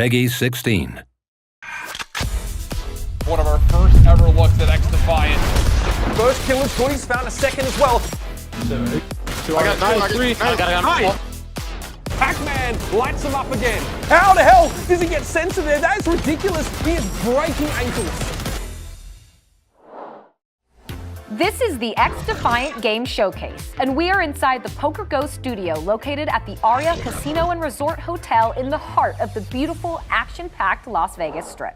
Peggy 16. One of our first ever looks at XDefiant. First kill is good, he's found a second as well. I got 9, 3. I got 9. Pac-Man lights him up again. How the hell does he get sent to there? That is ridiculous. He is breaking ankles. This is the XDefiant Game Showcase, and we are inside the Poker Go studio located at the Aria Casino and Resort Hotel in the heart of the beautiful, action-packed Las Vegas Strip.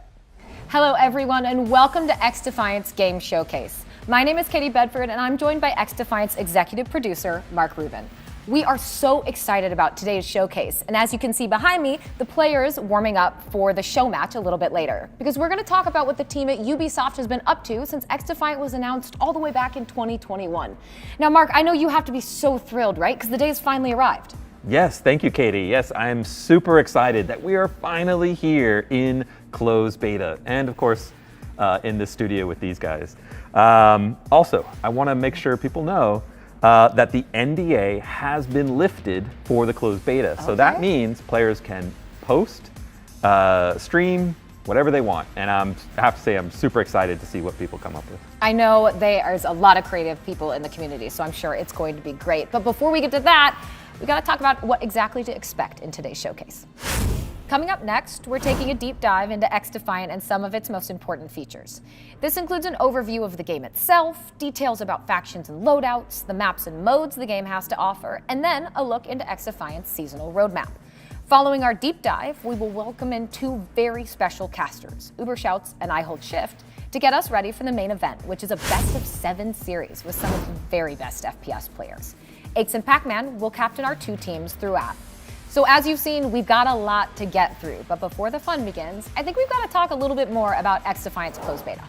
Hello everyone, and welcome to XDefiant's Game Showcase. My name is Katie Bedford, and I'm joined by XDefiant's executive producer, Mark Rubin. We are so excited about today's showcase, and as you can see behind me, the players warming up for the show match a little bit later, because we're going to talk about what the team at Ubisoft has been up to since XDefiant was announced all the way back in 2021. Now, Mark, I know you have to be so thrilled, right? Because the day has finally arrived. Yes, thank you, Katie. Yes, I'm super excited that we are finally here in closed beta, and of course, in the studio with these guys. Also, I want to make sure people know that the NDA has been lifted for the closed beta. Okay. So that means players can post, stream, whatever they want. And I have to say, I'm super excited to see what people come up with. I know there's a lot of creative people in the community, so I'm sure it's going to be great. But before we get to that, we got to talk about what exactly to expect in today's showcase. Coming up next, we're taking a deep dive into XDefiant and some of its most important features. This includes an overview of the game itself, details about factions and loadouts, the maps and modes the game has to offer, and then a look into XDefiant's seasonal roadmap. Following our deep dive, we will welcome in two very special casters, Ubershouts and I Hold Shift, to get us ready for the main event, which is a best-of-7 series with some of the very best FPS players. Aches and Pac-Man will captain our two teams throughout. So as you've seen, we've got a lot to get through, but before the fun begins, I think we've got to talk a little bit more about XDefiant's closed beta.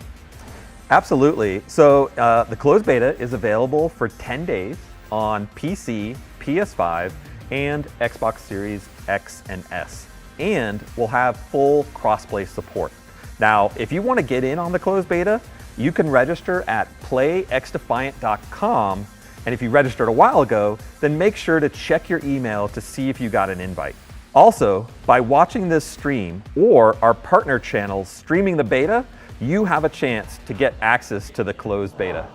Absolutely. So the closed beta is available for 10 days on PC, PS5, and Xbox Series X and S, and we'll have full crossplay support. Now, if you want to get in on the closed beta, you can register at playxdefiant.com. And if you registered a while ago, then make sure to check your email to see if you got an invite. Also, by watching this stream or our partner channels streaming the beta, you have a chance to get access to the closed beta.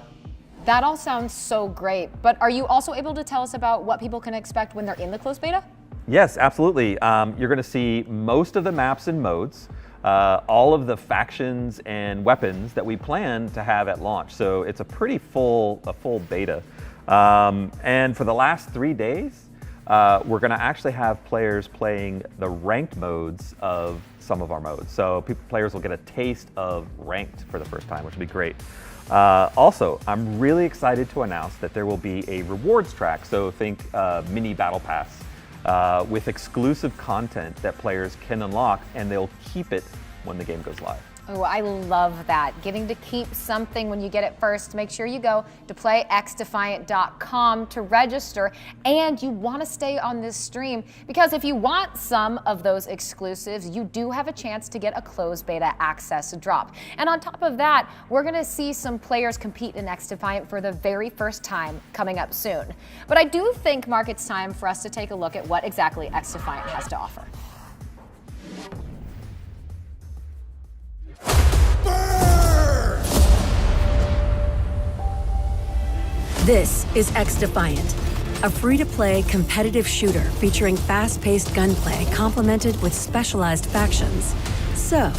That all sounds so great, but are you also able to tell us about what people can expect when they're in the closed beta? Yes, absolutely. You're going to see most of the maps and modes, all of the factions and weapons that we plan to have at launch. So it's a pretty full beta. And for the last 3 days, we're going to actually have players playing the ranked modes of some of our modes. So players will get a taste of ranked for the first time, which will be great. Also, I'm really excited to announce that there will be a rewards track. So think mini battle pass with exclusive content that players can unlock, and they'll keep it when the game goes live. Oh, I love that. Getting to keep something when you get it first. Make sure you go to playxdefiant.com to register, and you want to stay on this stream because if you want some of those exclusives, you do have a chance to get a closed beta access drop. And on top of that, we're going to see some players compete in XDefiant for the very first time coming up soon. But I do think, Mark, it's time for us to take a look at what exactly XDefiant has to offer. This is XDefiant, a free-to-play competitive shooter featuring fast-paced gunplay complemented with specialized factions. So,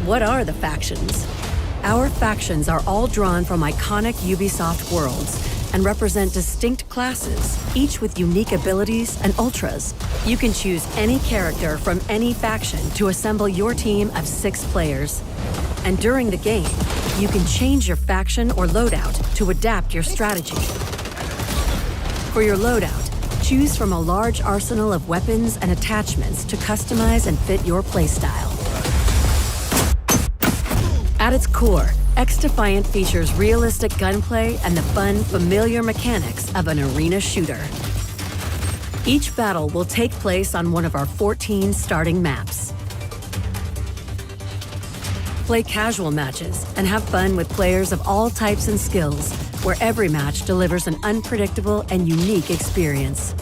what are the factions? Our factions are all drawn from iconic Ubisoft worlds and represent distinct classes, each with unique abilities and ultras. You can choose any character from any faction to assemble your team of 6 players. And during the game, you can change your faction or loadout to adapt your strategy. For your loadout, choose from a large arsenal of weapons and attachments to customize and fit your playstyle. At its core, XDefiant features realistic gunplay and the fun, familiar mechanics of an arena shooter. Each battle will take place on one of our 14 starting maps. Play casual matches and have fun with players of all types and skills, where every match delivers an unpredictable and unique experience.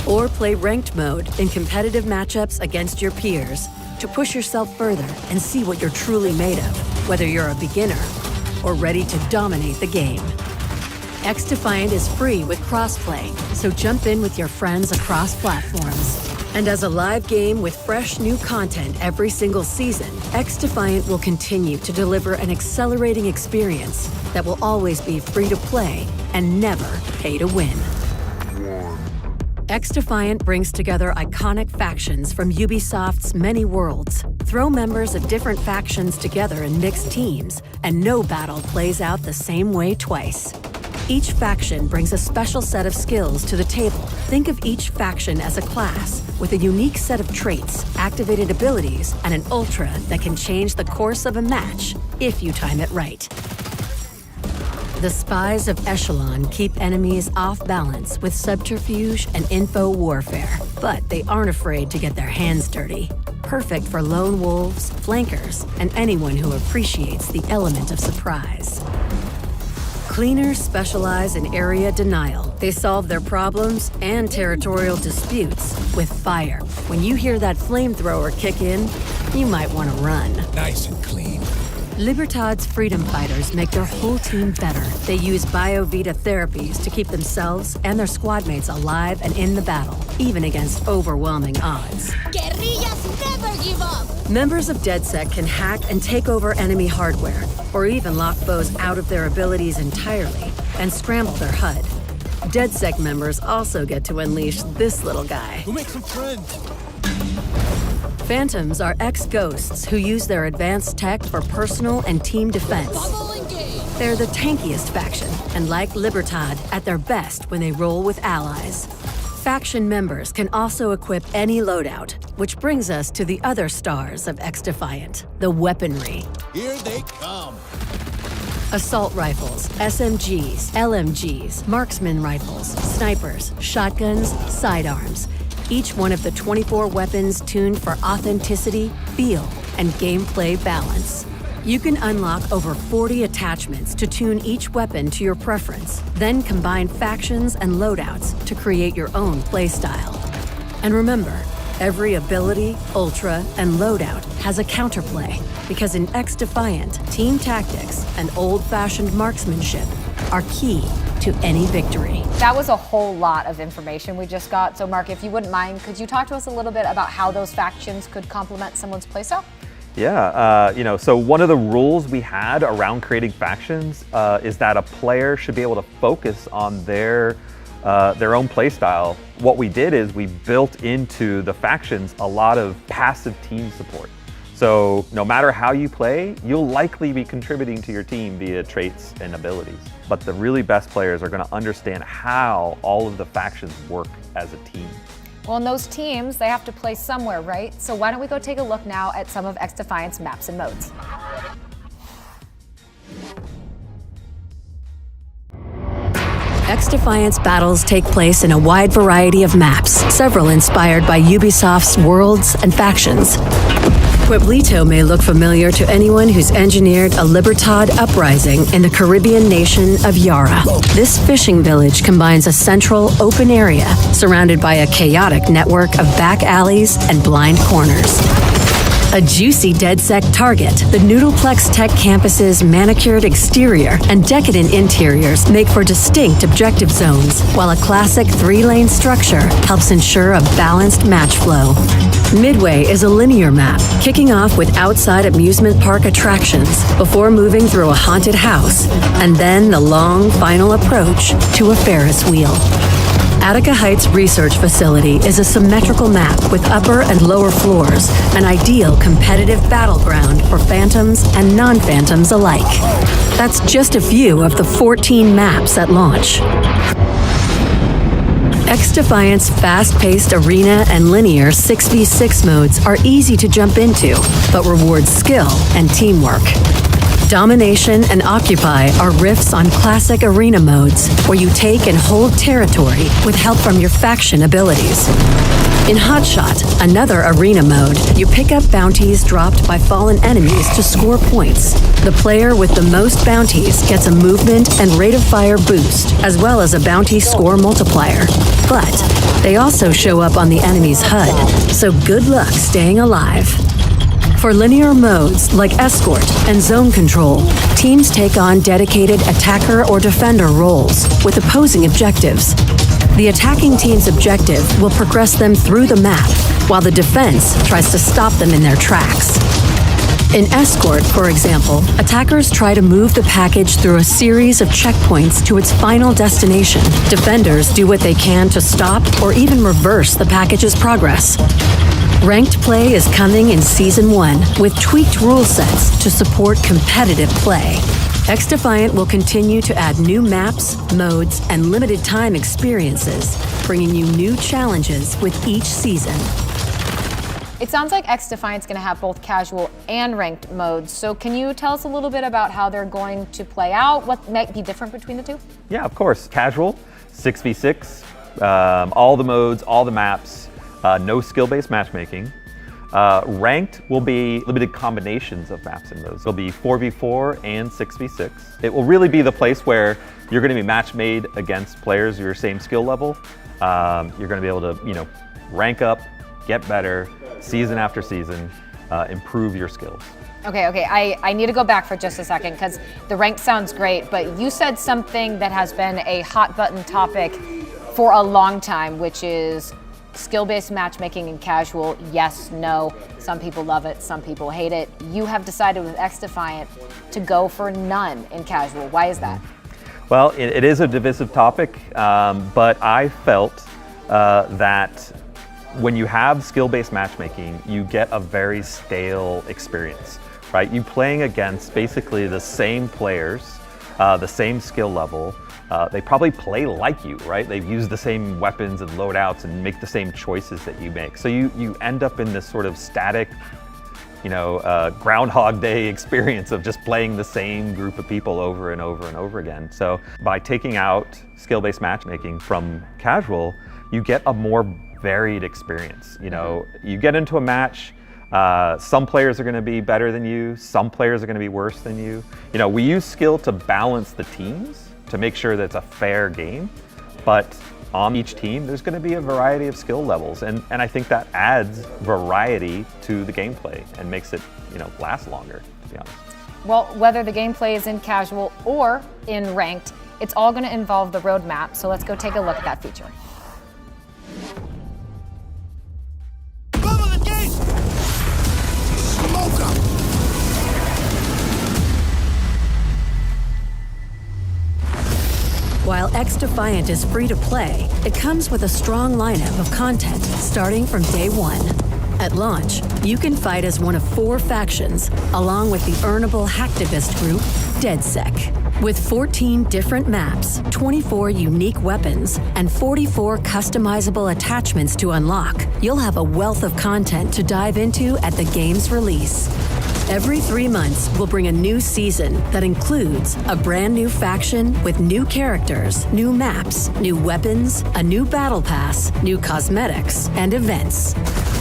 Or play ranked mode in competitive matchups against your peers to push yourself further and see what you're truly made of, whether you're a beginner or ready to dominate the game. XDefiant is free with crossplay, so jump in with your friends across platforms. And as a live game with fresh new content every single season, XDefiant will continue to deliver an accelerating experience that will always be free to play and never pay to win. XDefiant brings together iconic factions from Ubisoft's many worlds. Throw members of different factions together in mixed teams, and no battle plays out the same way twice. Each faction brings a special set of skills to the table. Think of each faction as a class with a unique set of traits, activated abilities, and an ultra that can change the course of a match if you time it right. The spies of Echelon keep enemies off balance with subterfuge and info warfare, but they aren't afraid to get their hands dirty. Perfect for lone wolves, flankers, and anyone who appreciates the element of surprise. Cleaners specialize in area denial. They solve their problems and territorial disputes with fire. When you hear that flamethrower kick in, you might want to run. Nice and clean. Libertad's freedom fighters make their whole team better. They use BioVita therapies to keep themselves and their squad mates alive and in the battle, even against overwhelming odds. Guerrillas never give up! Members of DedSec can hack and take over enemy hardware, or even lock foes out of their abilities entirely and scramble their HUD. DedSec members also get to unleash this little guy. Who makes some friends? Phantoms are ex-ghosts who use their advanced tech for personal and team defense. They're the tankiest faction, and like Libertad, at their best when they roll with allies. Faction members can also equip any loadout, which brings us to the other stars of XDefiant, the weaponry. Here they come. Assault rifles, SMGs, LMGs, marksman rifles, snipers, shotguns, sidearms. Each one of the 24 weapons tuned for authenticity, feel, and gameplay balance. You can unlock over 40 attachments to tune each weapon to your preference, then combine factions and loadouts to create your own playstyle. And remember, every ability, ultra, and loadout has a counterplay, because in XDefiant, team tactics and old-fashioned marksmanship are key to any victory. That was a whole lot of information we just got. So Mark, if you wouldn't mind, could you talk to us a little bit about how those factions could complement someone's playstyle? Yeah, so one of the rules we had around creating factions is that a player should be able to focus on their own playstyle. What we did is we built into the factions a lot of passive team support. So no matter how you play, you'll likely be contributing to your team via traits and abilities. But the really best players are going to understand how all of the factions work as a team. Well, in those teams, they have to play somewhere, right? So why don't we go take a look now at some of XDefiant's maps and modes. XDefiant's battles take place in a wide variety of maps, several inspired by Ubisoft's worlds and factions. Pueblito may look familiar to anyone who's engineered a Libertad uprising in the Caribbean nation of Yara. This fishing village combines a central, open area surrounded by a chaotic network of back alleys and blind corners. A juicy DedSec target, the Noodleplex Tech campus's manicured exterior and decadent interiors make for distinct objective zones, while a classic 3-lane structure helps ensure a balanced match flow. Midway is a linear map, kicking off with outside amusement park attractions before moving through a haunted house, and then the long final approach to a Ferris wheel. Attica Heights Research Facility is a symmetrical map with upper and lower floors, an ideal competitive battleground for phantoms and non-phantoms alike. That's just a few of the 14 maps at launch. XDefiant's fast-paced arena and linear 6v6 modes are easy to jump into, but reward skill and teamwork. Domination and Occupy are riffs on classic arena modes, where you take and hold territory with help from your faction abilities. In Hotshot, another arena mode, you pick up bounties dropped by fallen enemies to score points. The player with the most bounties gets a movement and rate of fire boost, as well as a bounty score multiplier. But they also show up on the enemy's HUD, so good luck staying alive. For linear modes like Escort and Zone Control, teams take on dedicated attacker or defender roles with opposing objectives. The attacking team's objective will progress them through the map, while the defense tries to stop them in their tracks. In Escort, for example, attackers try to move the package through a series of checkpoints to its final destination. Defenders do what they can to stop or even reverse the package's progress. Ranked play is coming in Season 1 with tweaked rule sets to support competitive play. XDefiant will continue to add new maps, modes, and limited time experiences, bringing you new challenges with each season. It sounds like XDefiant's going to have both casual and ranked modes. So can you tell us a little bit about how they're going to play out? What might be different between the two? Yeah, of course. Casual, 6v6, all the modes, all the maps, no skill-based matchmaking. Ranked will be limited combinations of maps and modes. It'll be 4v4 and 6v6. It will really be the place where you're going to be match made against players of your same skill level. You're going to be able to, rank up, get better, season after season, improve your skills. Okay, I need to go back for just a second because the ranked sounds great, but you said something that has been a hot button topic for a long time, which is skill-based matchmaking in casual. Yes, no. Some people love it, some people hate it. You have decided with XDefiant to go for none in casual. Why is that? Well, it is a divisive topic, but I felt that when you have skill-based matchmaking, you get a very stale experience, right? You playing against basically the same players, the same skill level. They probably play like you, right? They've used the same weapons and loadouts and make the same choices that you make. So you end up in this sort of static, Groundhog Day experience of just playing the same group of people over and over and over again. So by taking out skill-based matchmaking from casual, you get a more varied experience. You get into a match, some players are going to be better than you, some players are going to be worse than you. We use skill to balance the teams to make sure that it's a fair game, but on each team there's going to be a variety of skill levels, and I think that adds variety to the gameplay and makes it last longer, to be honest. Well, whether the gameplay is in casual or in ranked, it's all going to involve the roadmap, so let's go take a look at that feature. Cover the gate! Smoke 'em! While XDefiant is free to play, it comes with a strong lineup of content starting from day one. At launch, you can fight as one of 4 factions, along with the earnable hacktivist group, DeadSec. With 14 different maps, 24 unique weapons, and 44 customizable attachments to unlock, you'll have a wealth of content to dive into at the game's release. Every 3 months, we'll bring a new season that includes a brand new faction with new characters, new maps, new weapons, a new battle pass, new cosmetics, and events.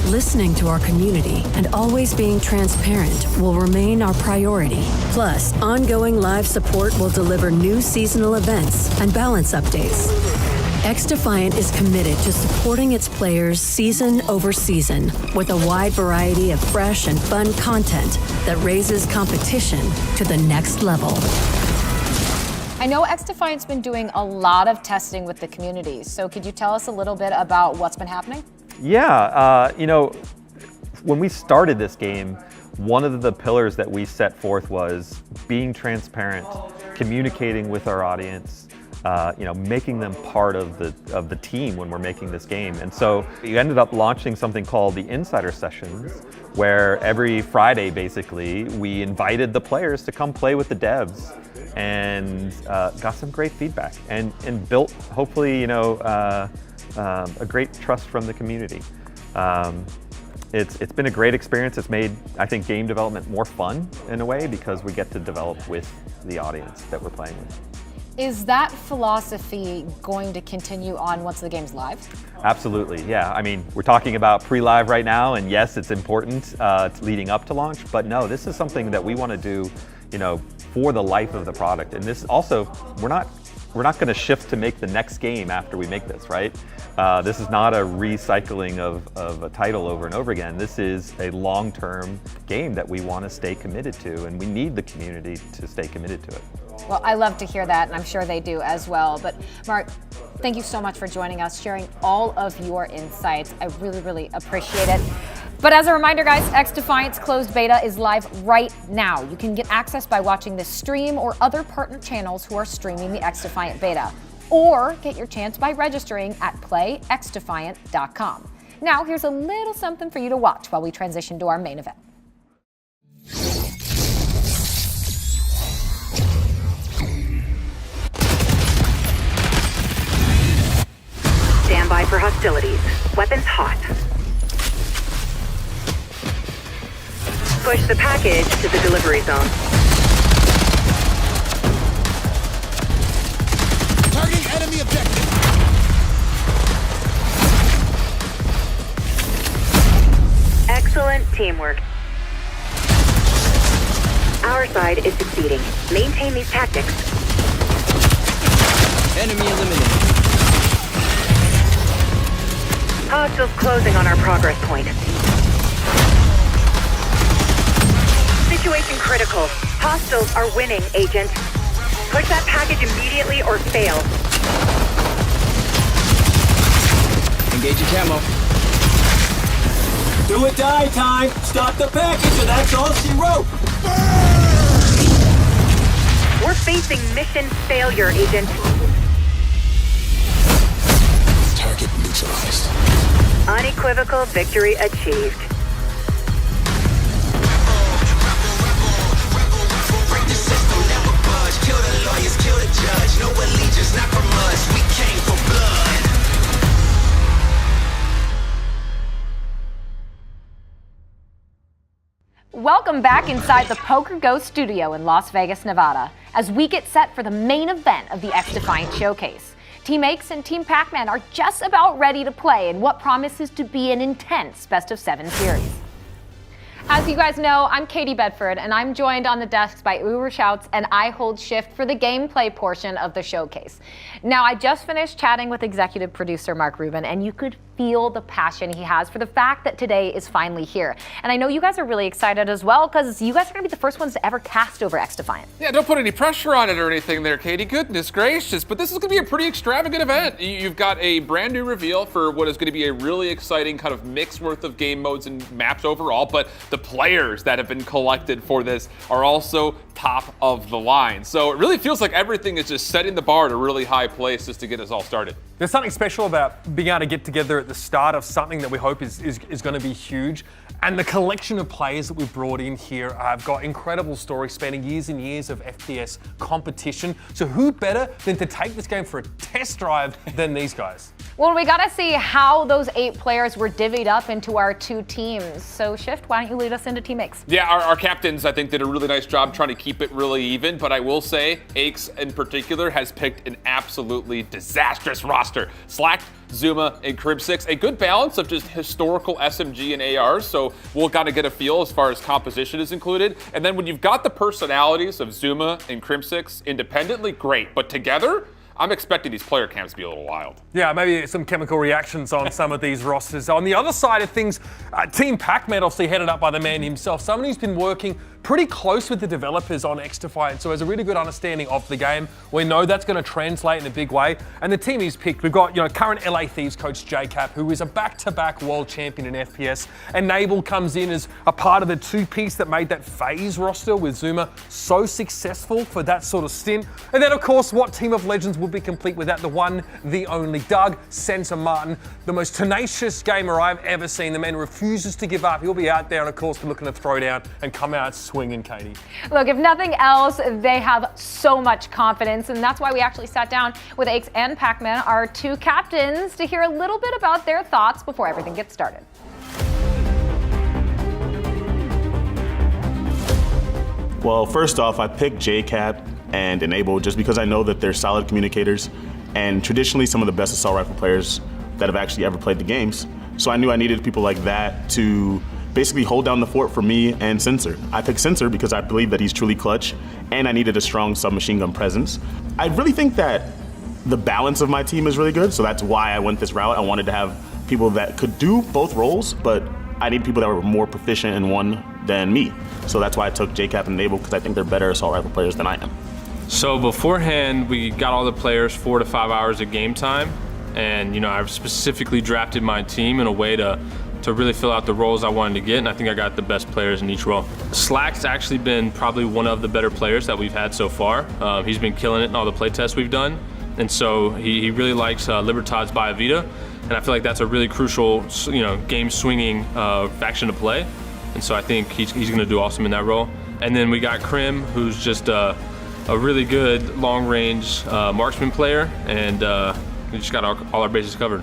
Listening to our community and always being transparent will remain our priority. Plus, ongoing live support will deliver new seasonal events and balance updates. XDefiant is committed to supporting its players season over season with a wide variety of fresh and fun content that raises competition to the next level. I know XDefiant's been doing a lot of testing with the community, so could you tell us a little bit about what's been happening? Yeah, when we started this game, one of the pillars that we set forth was being transparent, communicating with our audience, making them part of the team when we're making this game. And so we ended up launching something called the Insider Sessions, where every Friday, basically, we invited the players to come play with the devs and got some great feedback and built, hopefully, a great trust from the community. It's been a great experience. It's made, I think, game development more fun in a way because we get to develop with the audience that we're playing with. Is that philosophy going to continue on once the game's live? Absolutely, yeah. I mean, we're talking about pre-live right now, and yes, it's important leading up to launch, but no, this is something that we want to do, for the life of the product. And this also, we're not going to shift to make the next game after we make this, right? This is not a recycling of a title over and over again. This is a long-term game that we want to stay committed to, and we need the community to stay committed to it. Well, I love to hear that, and I'm sure they do as well. But Mark, thank you so much for joining us, sharing all of your insights. I really, really appreciate it. But as a reminder, guys, XDefiant's closed beta is live right now. You can get access by watching this stream or other partner channels who are streaming the XDefiant beta. Or get your chance by registering at playxdefiant.com. Now, here's a little something for you to watch while we transition to our main event. Stand by for hostilities. Weapons hot. Push the package to the delivery zone. Targeting enemy objective. Excellent teamwork. Our side is succeeding. Maintain these tactics. Enemy eliminated. Hostiles closing on our progress point. Situation critical. Hostiles are winning, Agent. Push that package immediately or fail. Engaging camo. Do or die time. Stop the package, and that's all she wrote. We're facing mission failure, Agent. Target neutralized. Unequivocal victory achieved. Break the system, never budge. Kill the lawyers, kill the judge. No allegiance, not from us. We came for blood. Welcome back inside the Poker Go studio in Las Vegas, Nevada, as we get set for the main event of the XDefiant showcase. Team X and Team Pac-Man are just about ready to play in what promises to be an intense best-of-7 series. As you guys know, I'm Katie Bedford, and I'm joined on the desks by Uber Shouts, and I hold shift for the gameplay portion of the showcase. Now, I just finished chatting with executive producer Mark Rubin, and you could feel the passion he has for the fact that today is finally here. And I know you guys are really excited as well, because you guys are going to be the first ones to ever cast over XDefiant. Yeah, don't put any pressure on it or anything there, Katie. Goodness gracious. But this is going to be a pretty extravagant event. You've got a brand new reveal for what is going to be a really exciting kind of mix worth of game modes and maps overall, but the players that have been collected for this are also top of the line. So it really feels like everything is just setting the bar at a really high place just to get us all started. There's something special about being able to get together at the start of something that we hope is going to be huge. And the collection of players that we've brought in here have got incredible stories spanning years and years of FPS competition. So who better than to take this game for a test drive than these guys? Well, we got to see how those 8 players were divvied up into our 2 teams. So, Shift, why don't you lead us into Team X? Yeah, our captains, I think, did a really nice job trying to keep it really even, but I will say Aches in particular has picked an absolutely disastrous roster. Slacked, Zuma, and Crib6, a good balance of just historical SMG and ARs, so we'll kind of get a feel as far as composition is included. And then when you've got the personalities of Zuma and Crib6 independently, great, but together, I'm expecting these player camps to be a little wild. Yeah, maybe some chemical reactions on some of these rosters. On the other side of things, Team Pac-Man obviously headed up by the man himself, someone who's been working pretty close with the developers on XDefiant, so has a really good understanding of the game. We know that's going to translate in a big way. And the team he's picked, we've got current LA Thieves coach JCap, who is a back-to-back world champion in FPS. And Naval comes in as a part of the 2-piece that made that FaZe roster with Zuma so successful for that sort of stint. And then, of course, what team of legends would be complete without the one, the only Doug Sensor Martin, the most tenacious gamer I've ever seen. The man refuses to give up. He'll be out there and, of course, looking to throw down and come out swinging, Katie. Look, if nothing else, they have so much confidence, and that's why we actually sat down with Aches and Pac-Man, our 2 captains, to hear a little bit about their thoughts before everything gets started. Well, first off, I picked JCap and Enable just because I know that they're solid communicators and traditionally some of the best assault rifle players that have actually ever played the games. So I knew I needed people like that to basically hold down the fort for me and Sensor. I picked Sensor because I believe that he's truly clutch and I needed a strong submachine gun presence. I really think that the balance of my team is really good, so that's why I went this route. I wanted to have people that could do both roles, but I need people that were more proficient in one than me. So that's why I took JCap and Enable, because I think they're better assault rifle players than I am. So beforehand, we got all the players 4 to 5 hours of game time, and I've specifically drafted my team in a way to really fill out the roles I wanted to get, and I think I got the best players in each role. Slack's actually been probably one of the better players that we've had so far. He's been killing it in all the play tests we've done, and so he really likes Libertad's Baya Vida, and I feel like that's a really crucial game swinging faction to play, and so I think he's going to do awesome in that role. And then we got Krim, who's just a really good long range marksman player, and we just got all our bases covered.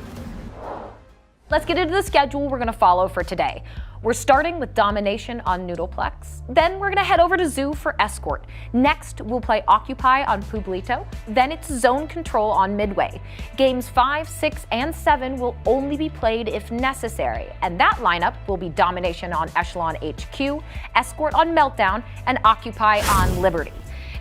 Let's get into the schedule we're going to follow for today. We're starting with Domination on Noodleplex. Then we're going to head over to Zoo for Escort. Next, we'll play Occupy on Pueblito. Then it's Zone Control on Midway. Games 5, 6, and 7 will only be played if necessary. And that lineup will be Domination on Echelon HQ, Escort on Meltdown, and Occupy on Liberty.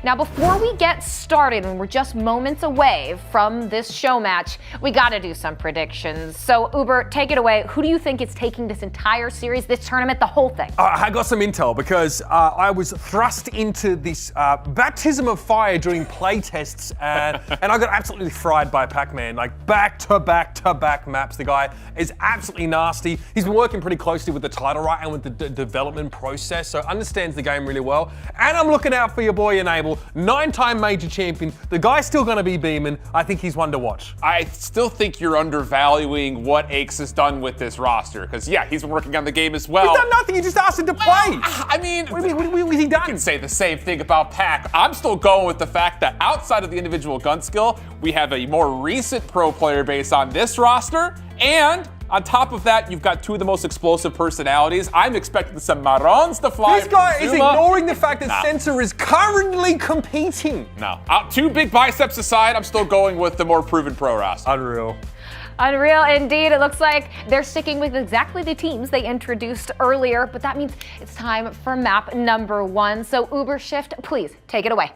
Now, before we get started, and we're just moments away from this show match, we gotta do some predictions. So, Uber, take it away. Who do you think is taking this entire series, this tournament, the whole thing? I got some intel because I was thrust into this baptism of fire during play tests, and I got absolutely fried by Pac-Man. Like back-to-back-to-back maps. The guy is absolutely nasty. He's been working pretty closely with the title, right, and with the development process, so understands the game really well. And I'm looking out for your boy Enable. 9-time major champion. The guy's still going to be beaming. I think he's one to watch. I still think you're undervaluing what Aches has done with this roster. Because, yeah, he's been working on the game as well. He's done nothing. You just asked him to play. I mean, what has he done? You can say the same thing about Pac. I'm still going with the fact that outside of the individual gun skill, we have a more recent pro player base on this roster. And on top of that, you've got two of the most explosive personalities. I'm expecting some Marrons to fly. This guy is ignoring the fact that Sensor is currently competing. No. Two big biceps aside, I'm still going with the more proven pro roster. Unreal. Unreal indeed. It looks like they're sticking with exactly the teams they introduced earlier, but that means it's time for map number 1. So Uber Shift, please take it away.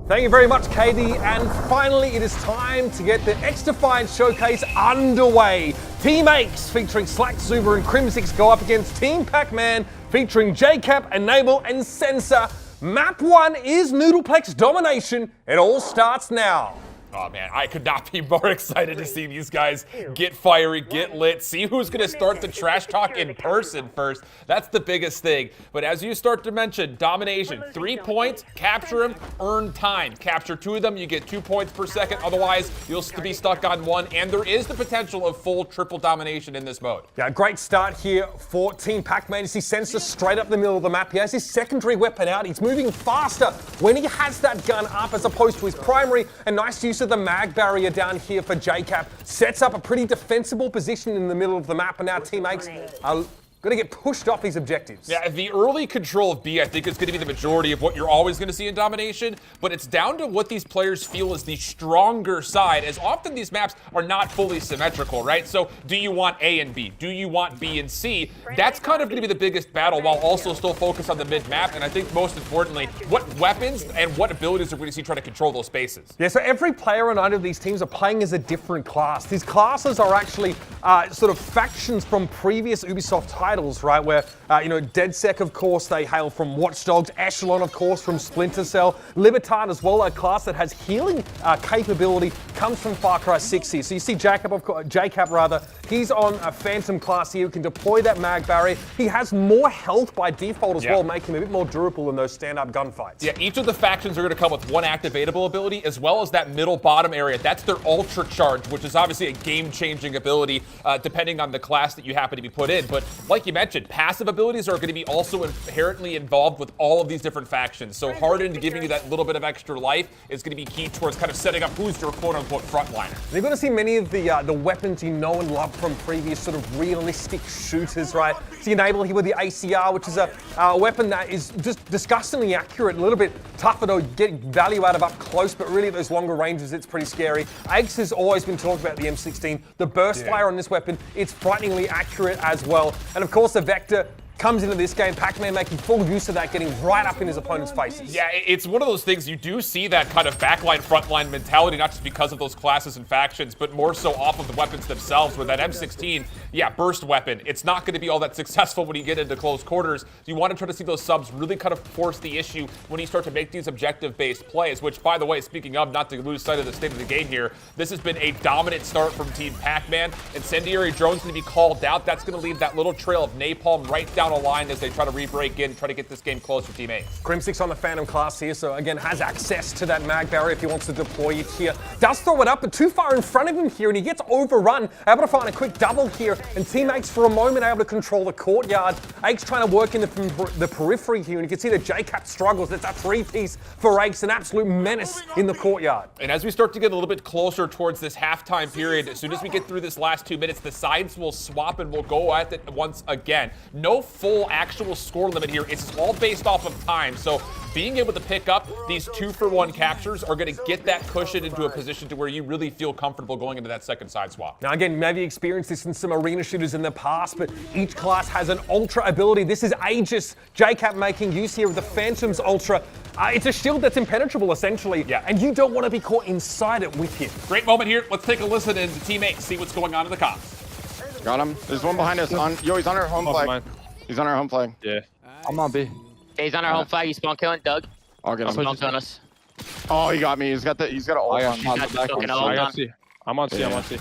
Thank you very much, Katie. And finally, it is time to get the XDefiant showcase underway. Team Aches featuring Slack, Zuber, and Crimsix go up against Team Pac-Man featuring JCap, Enable, and Sensor. Map 1 is Noodleplex Domination. It all starts now. Oh man, I could not be more excited to see these guys get fiery, get lit, see who's gonna start the trash talk in person first. That's the biggest thing. But as you start to mention, domination, 3 points, capture them, earn time. Capture 2 of them, you get 2 points per second. Otherwise, you'll be stuck on 1. And there is the potential of full triple domination in this mode. Yeah, great start here for Team Pac-Man. You see Sensor straight up the middle of the map. He has his secondary weapon out. He's moving faster when he has that gun up as opposed to his primary. And nice use of the mag barrier down here for JCap. Sets up a pretty defensible position in the middle of the map, and now Team Aches are going to get pushed off these objectives. Yeah, the early control of B, I think, is going to be the majority of what you're always going to see in domination, but it's down to what these players feel is the stronger side, as often these maps are not fully symmetrical, right? So do you want A and B? Do you want B and C? That's kind of going to be the biggest battle, while also still focused on the mid-map, and I think most importantly, what weapons and what abilities are we going to see trying to control those spaces? Yeah, so every player on either of these teams are playing as a different class. These classes are actually sort of factions from previous Ubisoft titles, right? Where, DedSec, of course, they hail from Watch Dogs. Echelon, of course, from Splinter Cell. Libertad as well, a class that has healing capability, comes from Far Cry 6 here. So you see JCap, he's on a Phantom class here who can deploy that mag barrier. He has more health by default as well, making him a bit more durable in those stand-up gunfights. Yeah, each of the factions are going to come with one activatable ability, as well as that middle bottom area. That's their Ultra Charge, which is obviously a game-changing ability, depending on the class that you happen to be put in. But like like you mentioned, passive abilities are going to be also inherently involved with all of these different factions. So Hardened giving you that little bit of extra life is going to be key towards kind of setting up who's your quote-unquote frontliner. You're going to see many of the weapons you know and love from previous sort of realistic shooters, right? So you enable here with the ACR, which is a weapon that is just disgustingly accurate, a little bit tougher to get value out of up close, but really at those longer ranges, it's pretty scary. Aegis has always been talking about the M16. The burst fire on this weapon, it's frighteningly accurate as well. And of course, the Vector comes into this game, Pac-Man making full use of that, getting right up in his opponent's faces. Yeah, it's one of those things you do see that kind of backline, frontline mentality, not just because of those classes and factions, but more so off of the weapons themselves, where that M16, yeah, burst weapon, it's not going to be all that successful when you get into close quarters. You want to try to see those subs really kind of force the issue when you start to make these objective-based plays, which, by the way, speaking of, not to lose sight of the state of the game here, this has been a dominant start from Team Pac-Man. Incendiary drone's going to be called out. That's going to leave that little trail of napalm right down a line as they try to re-break in, try to get this game close for Team 8. Crimsix on the Phantom class here, so again, has access to that mag barrier if he wants to deploy it here. Does throw it up, but too far in front of him here, and he gets overrun. Able to find a quick double here, and teammates for a moment able to control the courtyard. Aegis trying to work in the periphery here, and you can see that JCap struggles. It's a three-piece for Aegis, an absolute menace in the courtyard. And as we start to get a little bit closer towards this halftime period, as soon as we get through this last 2 minutes, the sides will swap and we'll go at it once again. No full actual score limit here. It's all based off of time. So being able to pick up these 2-for-1 captures are going to get that cushion into a position to where you really feel comfortable going into that second side swap. Now again, maybe you experienced this in some arena shooters in the past, but each class has an ultra ability. This is Aegis. JCap making use here of the Phantom's ultra. It's a shield that's impenetrable, essentially, and you don't want to be caught inside it with him. Great moment here. Let's take a listen in to Team 8, see what's going on in the comms. Got him. There's one behind us. He's on our home flag. He's on our home flag. Yeah. I'm on B. Okay, he's on our home flag. He's spawn killing Doug. I'll get him. Spawn killing us. Oh, he got me. He's got an ult on. I got C. I'm on C. I'm on C.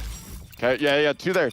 Okay, yeah. Two there.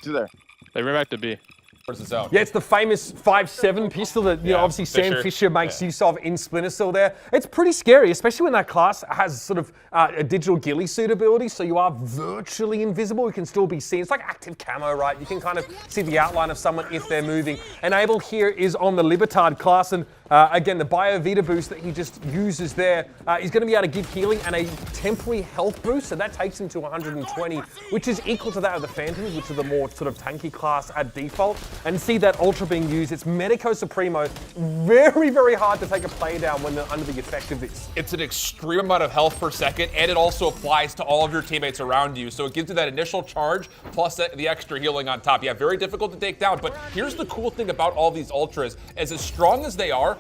They ran back to B. Where's the zone? Yeah, it's the famous 5.7 pistol that obviously Sam Fisher makes use of in Splinter Cell there. It's pretty scary, especially when that class has sort of a digital ghillie suit ability, so you are virtually invisible. You can still be seen. It's like active camo, right? You can kind of see the outline of someone if they're moving. Enabled here is on the Libertad class, and again, the Bio Vita boost that he just uses there, he's going to be able to give healing and a temporary health boost, so that takes him to 120, which is equal to that of the Phantoms, which are the more sort of tanky class at default. And see that ultra being used. It's Medico Supremo. Very, very hard to take a play down when they're under the effect of this. It's an extreme amount of health per second, and it also applies to all of your teammates around you. So it gives you that initial charge plus the extra healing on top. Yeah, very difficult to take down, but here's the cool thing about all these ultras. As strong as they are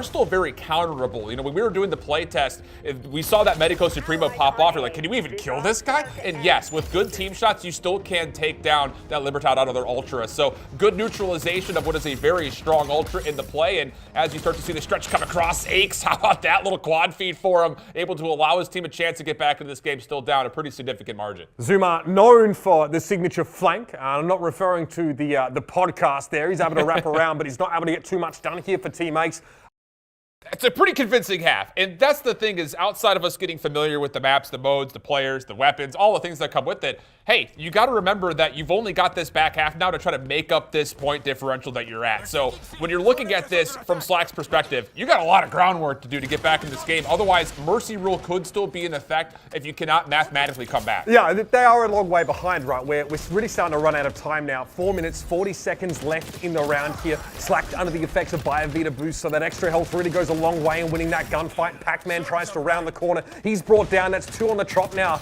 still very counterable. You know, when we were doing the play test, we saw that Medico Supremo pop off. You're like, can you even kill this guy? And yes, with good team shots, you still can take down that Libertad out of their ultra. So good neutralization of what is a very strong ultra in the play. And as you start to see the stretch come across, Aches, how about that little quad feed for him? Able to allow his team a chance to get back into this game, still down a pretty significant margin. Zuma, known for the signature flank. I'm not referring to the podcast there. He's able to wrap around, but he's not able to get too much done here for Team Aches. It's a pretty convincing half, and that's the thing is outside of us getting familiar with the maps, the modes, the players, the weapons, all the things that come with it, hey, you got to remember that you've only got this back half now to try to make up this point differential that you're at. So when you're looking at this from Slack's perspective, you got a lot of groundwork to do to get back in this game. Otherwise, Mercy Rule could still be in effect if you cannot mathematically come back. Yeah, they are a long way behind, right? We're really starting to run out of time now. 4 minutes, 40 seconds left in the round here. Slack under the effects of Bio Vita boost, so that extra health really goes a long way in winning that gunfight. Pac-Man tries to round the corner. He's brought down. That's 2 on the trot now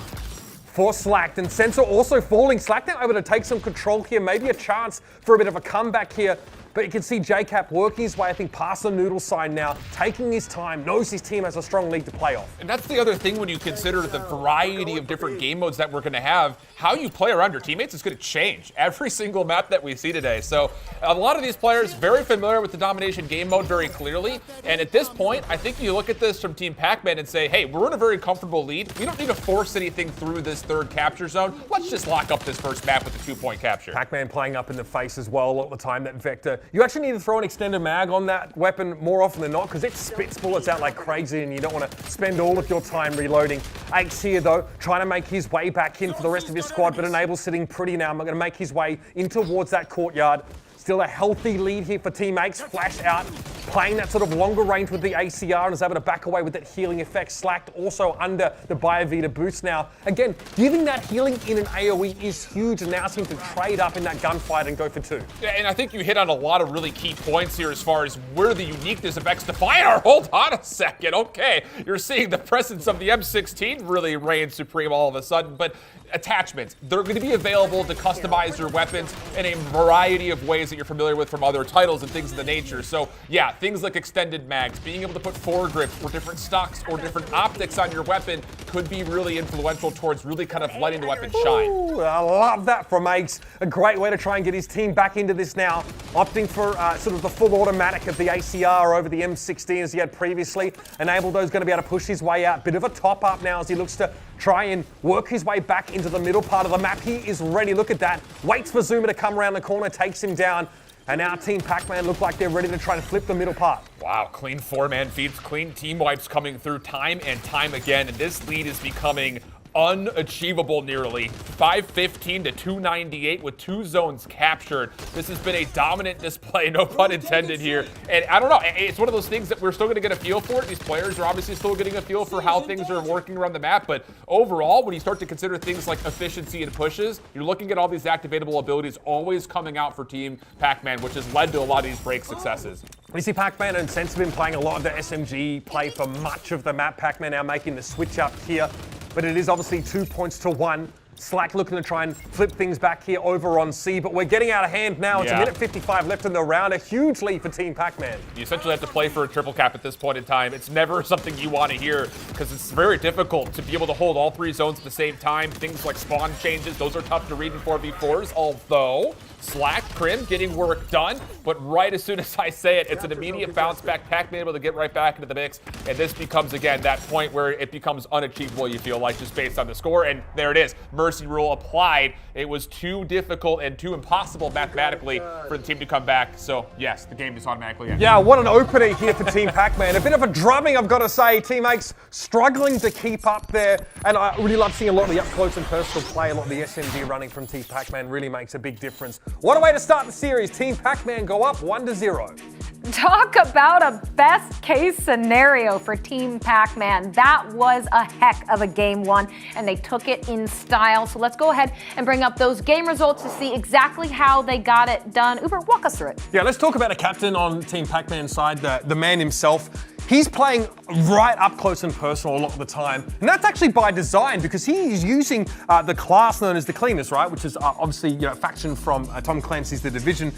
for Slack. And Sensor also falling. Slack now able to take some control here. Maybe a chance for a bit of a comeback here. But you can see JCap working his way, I think, past the noodle sign now, taking his time, knows his team has a strong lead to play off. And that's the other thing when you consider the variety of different game modes that we're going to have. How you play around your teammates is going to change every single map that we see today. So a lot of these players very familiar with the domination game mode very clearly. And at this point, I think you look at this from Team Pac-Man and say, hey, we're in a very comfortable lead. We don't need to force anything through this third capture zone. Let's just lock up this first map with a 2-point capture. Pac-Man playing up in the face as well a lot of the time, that Vector. You actually need to throw an extended mag on that weapon more often than not because it spits bullets out like crazy and you don't want to spend all of your time reloading. Aches here though, trying to make his way back in for the rest of his squad, but Enable's sitting pretty now. I'm going to make his way in towards that courtyard. Still a healthy lead here for Team Ace. Flash out, playing that sort of longer range with the ACR and is able to back away with that healing effect. Slacked also under the Biovita boost now. Again, giving that healing in an AoE is huge, and now seems to trade up in that gunfight and go for 2. Yeah, and I think you hit on a lot of really key points here as far as where the uniqueness of XDefiant are. Hold on a second, okay. You're seeing the presence of the M16 really reign supreme all of a sudden, but attachments, they're going to be available to customize your weapons in a variety of ways that you're familiar with from other titles and things of the nature. So yeah, things like extended mags, being able to put foregrips or different stocks or different optics on your weapon could be really influential towards really kind of letting the weapon shine. Ooh, I love that from Ace. A great way to try and get his team back into this now, opting for sort of the full automatic of the ACR over the M16 as he had previously. Enabledo's going to be able to push his way out. Bit of a top up now as he looks to try and work his way back into the middle part of the map. He is ready. Look at that. Waits for Zuma to come around the corner, takes him down. And now Team Pac-Man look like they're ready to try and flip the middle part. Wow, clean 4-man feeds, clean team wipes coming through time and time again. And this lead is becoming unachievable nearly. 515 to 298 with 2 zones captured. This has been a dominant display, no pun intended here. And I don't know, it's one of those things that we're still going to get a feel for it. These players are obviously still getting a feel for how things are working around the map. But overall, when you start to consider things like efficiency and pushes, you're looking at all these activatable abilities always coming out for Team Pac-Man, which has led to a lot of these break successes. We see Pac-Man and Sense have been playing a lot of the SMG play for much of the map. Pac-Man now making the switch up here. But it is obviously 2 points to 1. Slack looking to try and flip things back here over on C, but we're getting out of hand now. It's a minute 55 left in the round. A huge lead for Team Pac-Man. You essentially have to play for a triple cap at this point in time. It's never something you want to hear because it's very difficult to be able to hold all 3 zones at the same time. Things like spawn changes, those are tough to read in 4v4s, although Slack, Crim getting work done, but right as soon as I say it, it's an immediate bounce back. Pac-Man able to get right back into the mix, and this becomes, again, that point where it becomes unachievable, you feel like, just based on the score, and there it is. Mercy rule applied. It was too difficult and too impossible mathematically for the team to come back, so yes, the game is automatically ended. Yeah, what an opening here for Team Pac-Man. A bit of a drubbing, I've got to say. Team Ace struggling to keep up there, and I really love seeing a lot of the up-close and personal play, a lot of the SMG running from Team Pac-Man really makes a big difference. What a way to start the series. Team Pac-Man go up 1-0. Talk about a best case scenario for Team Pac-Man. That was a heck of a game 1, and they took it in style. So let's go ahead and bring up those game results to see exactly how they got it done. Uber, walk us through it. Yeah, let's talk about a captain on Team Pac-Man's side, the man himself. He's playing right up close and personal a lot of the time, and that's actually by design because he is using the class known as the Cleaners, right? Which is obviously a faction from Tom Clancy's The Division.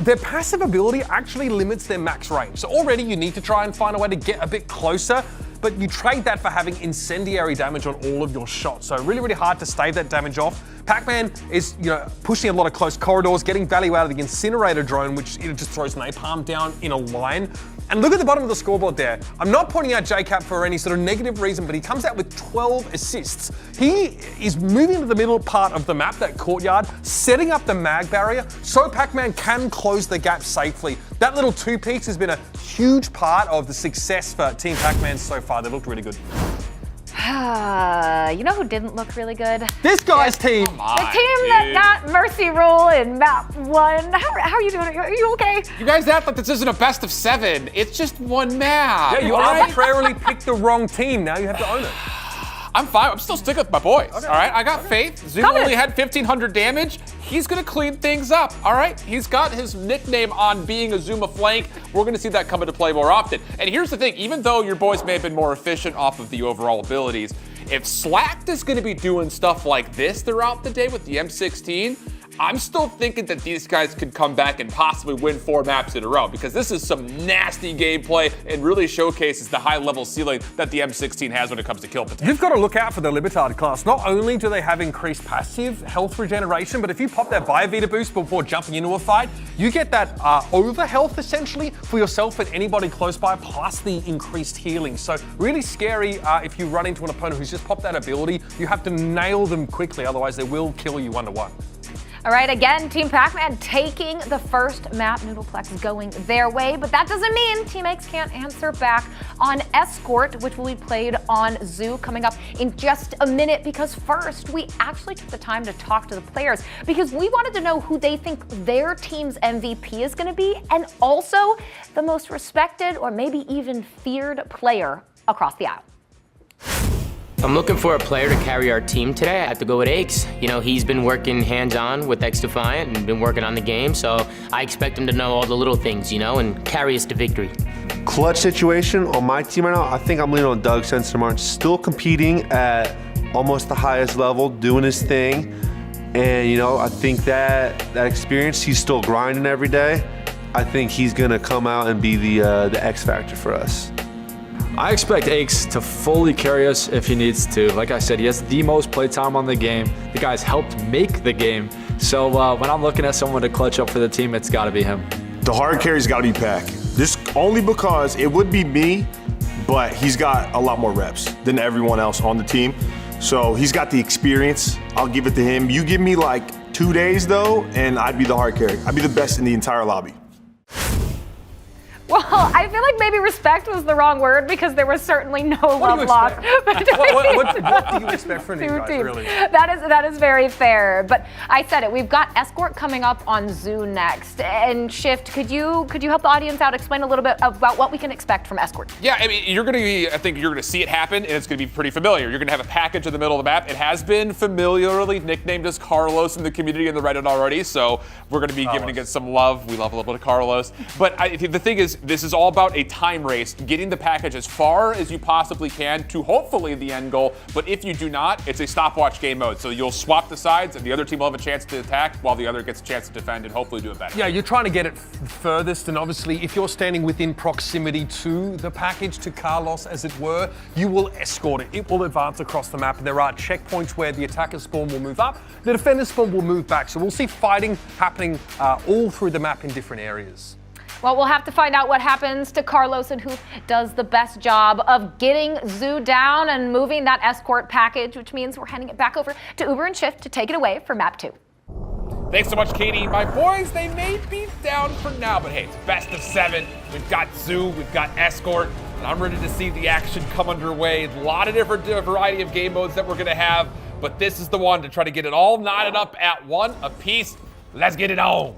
Their passive ability actually limits their max range. So already you need to try and find a way to get a bit closer, but you trade that for having incendiary damage on all of your shots. So really, really hard to stave that damage off. Pac-Man is, pushing a lot of close corridors, getting value out of the incinerator drone, which just throws napalm down in a line. And look at the bottom of the scoreboard there. I'm not pointing out JCap for any sort of negative reason, but he comes out with 12 assists. He is moving to the middle part of the map, that courtyard, setting up the mag barrier so Pac-Man can close the gap safely. That little 2-piece has been a huge part of the success for Team Pac-Man so far. They looked really good. You know who didn't look really good? This guy's team. The team that got Mercy Rule in map 1. How are you doing? Are you okay? You guys act like this isn't a best of 7. It's just one map. Yeah, you arbitrarily picked the wrong team. Now you have to own it. I'm fine. I'm still sticking with my boys. Okay. All right, I got faith. Zuma only had 1,500 damage. He's gonna clean things up. All right, he's got his nickname on being a Zuma flank. We're gonna see that come into play more often. And here's the thing: even though your boys may have been more efficient off of the overall abilities, if Slacked is gonna be doing stuff like this throughout the day with the M16, I'm still thinking that these guys could come back and possibly win 4 maps in a row because this is some nasty gameplay and really showcases the high level ceiling that the M16 has when it comes to kill potential. You've got to look out for the Libertad class. Not only do they have increased passive health regeneration, but if you pop that Biovita boost before jumping into a fight, you get that over health essentially for yourself and anybody close by, plus the increased healing. So really scary if you run into an opponent who's just popped that ability. You have to nail them quickly, otherwise they will kill you 1-1. All right, again, Team Pac-Man taking the first map, Noodleplex going their way, but that doesn't mean Team X can't answer back on Escort, which will be played on Zoo coming up in just a minute, because first, we actually took the time to talk to the players because we wanted to know who they think their team's MVP is going to be, and also the most respected or maybe even feared player across the aisle. I'm looking for a player to carry our team today. I have to go with Aches. You know, he's been working hands-on with XDefiant and been working on the game, so I expect him to know all the little things, you know, and carry us to victory. Clutch situation on my team right now, I think I'm leaning on Doug Sensenmarch, still competing at almost the highest level, doing his thing. And, you know, I think that experience, he's still grinding every day. I think he's gonna come out and be the X factor for us. I expect Aches to fully carry us if he needs to. Like I said, he has the most playtime on the game. The guy's helped make the game. So when I'm looking at someone to clutch up for the team, it's gotta be him. The hard carry's gotta be Pac. This only because it would be me, but he's got a lot more reps than everyone else on the team. So he's got the experience. I'll give it to him. You give me like 2 days though, and I'd be the hard carry. I'd be the best in the entire lobby. Well, I feel like maybe respect was the wrong word because there was certainly no love lost. What do you expect from these guys, really? That is very fair. But I said it. We've got Escort coming up on Zoo next. And Shift, could you help the audience out? Explain a little bit about what we can expect from Escort. Yeah, I mean, I think you're gonna see it happen, and it's gonna be pretty familiar. You're gonna have a package in the middle of the map. It has been familiarly nicknamed as Carlos in the community and the Reddit already, so we're gonna be giving it some love. We love a little bit of Carlos. But the thing is, this is all about a time race, getting the package as far as you possibly can to hopefully the end goal. But if you do not, it's a stopwatch game mode. So you'll swap the sides and the other team will have a chance to attack while the other gets a chance to defend and hopefully do it better. Yeah, you're trying to get it furthest, and obviously if you're standing within proximity to the package, to Carlos as it were, you will escort it. It will advance across the map, and there are checkpoints where the attacker spawn will move up, the defender spawn will move back. So we'll see fighting happening all through the map in different areas. Well, we'll have to find out what happens to Carlos and who does the best job of getting Zoo down and moving that Escort package, which means we're handing it back over to Uber and Shift to take it away for map 2. Thanks so much, Katie. My boys, they may be down for now, but hey, it's best of 7. We've got Zoo, we've got Escort, and I'm ready to see the action come underway. A lot of different variety of game modes that we're gonna have, but this is the one to try to get it all knotted up at one apiece. Let's get it on.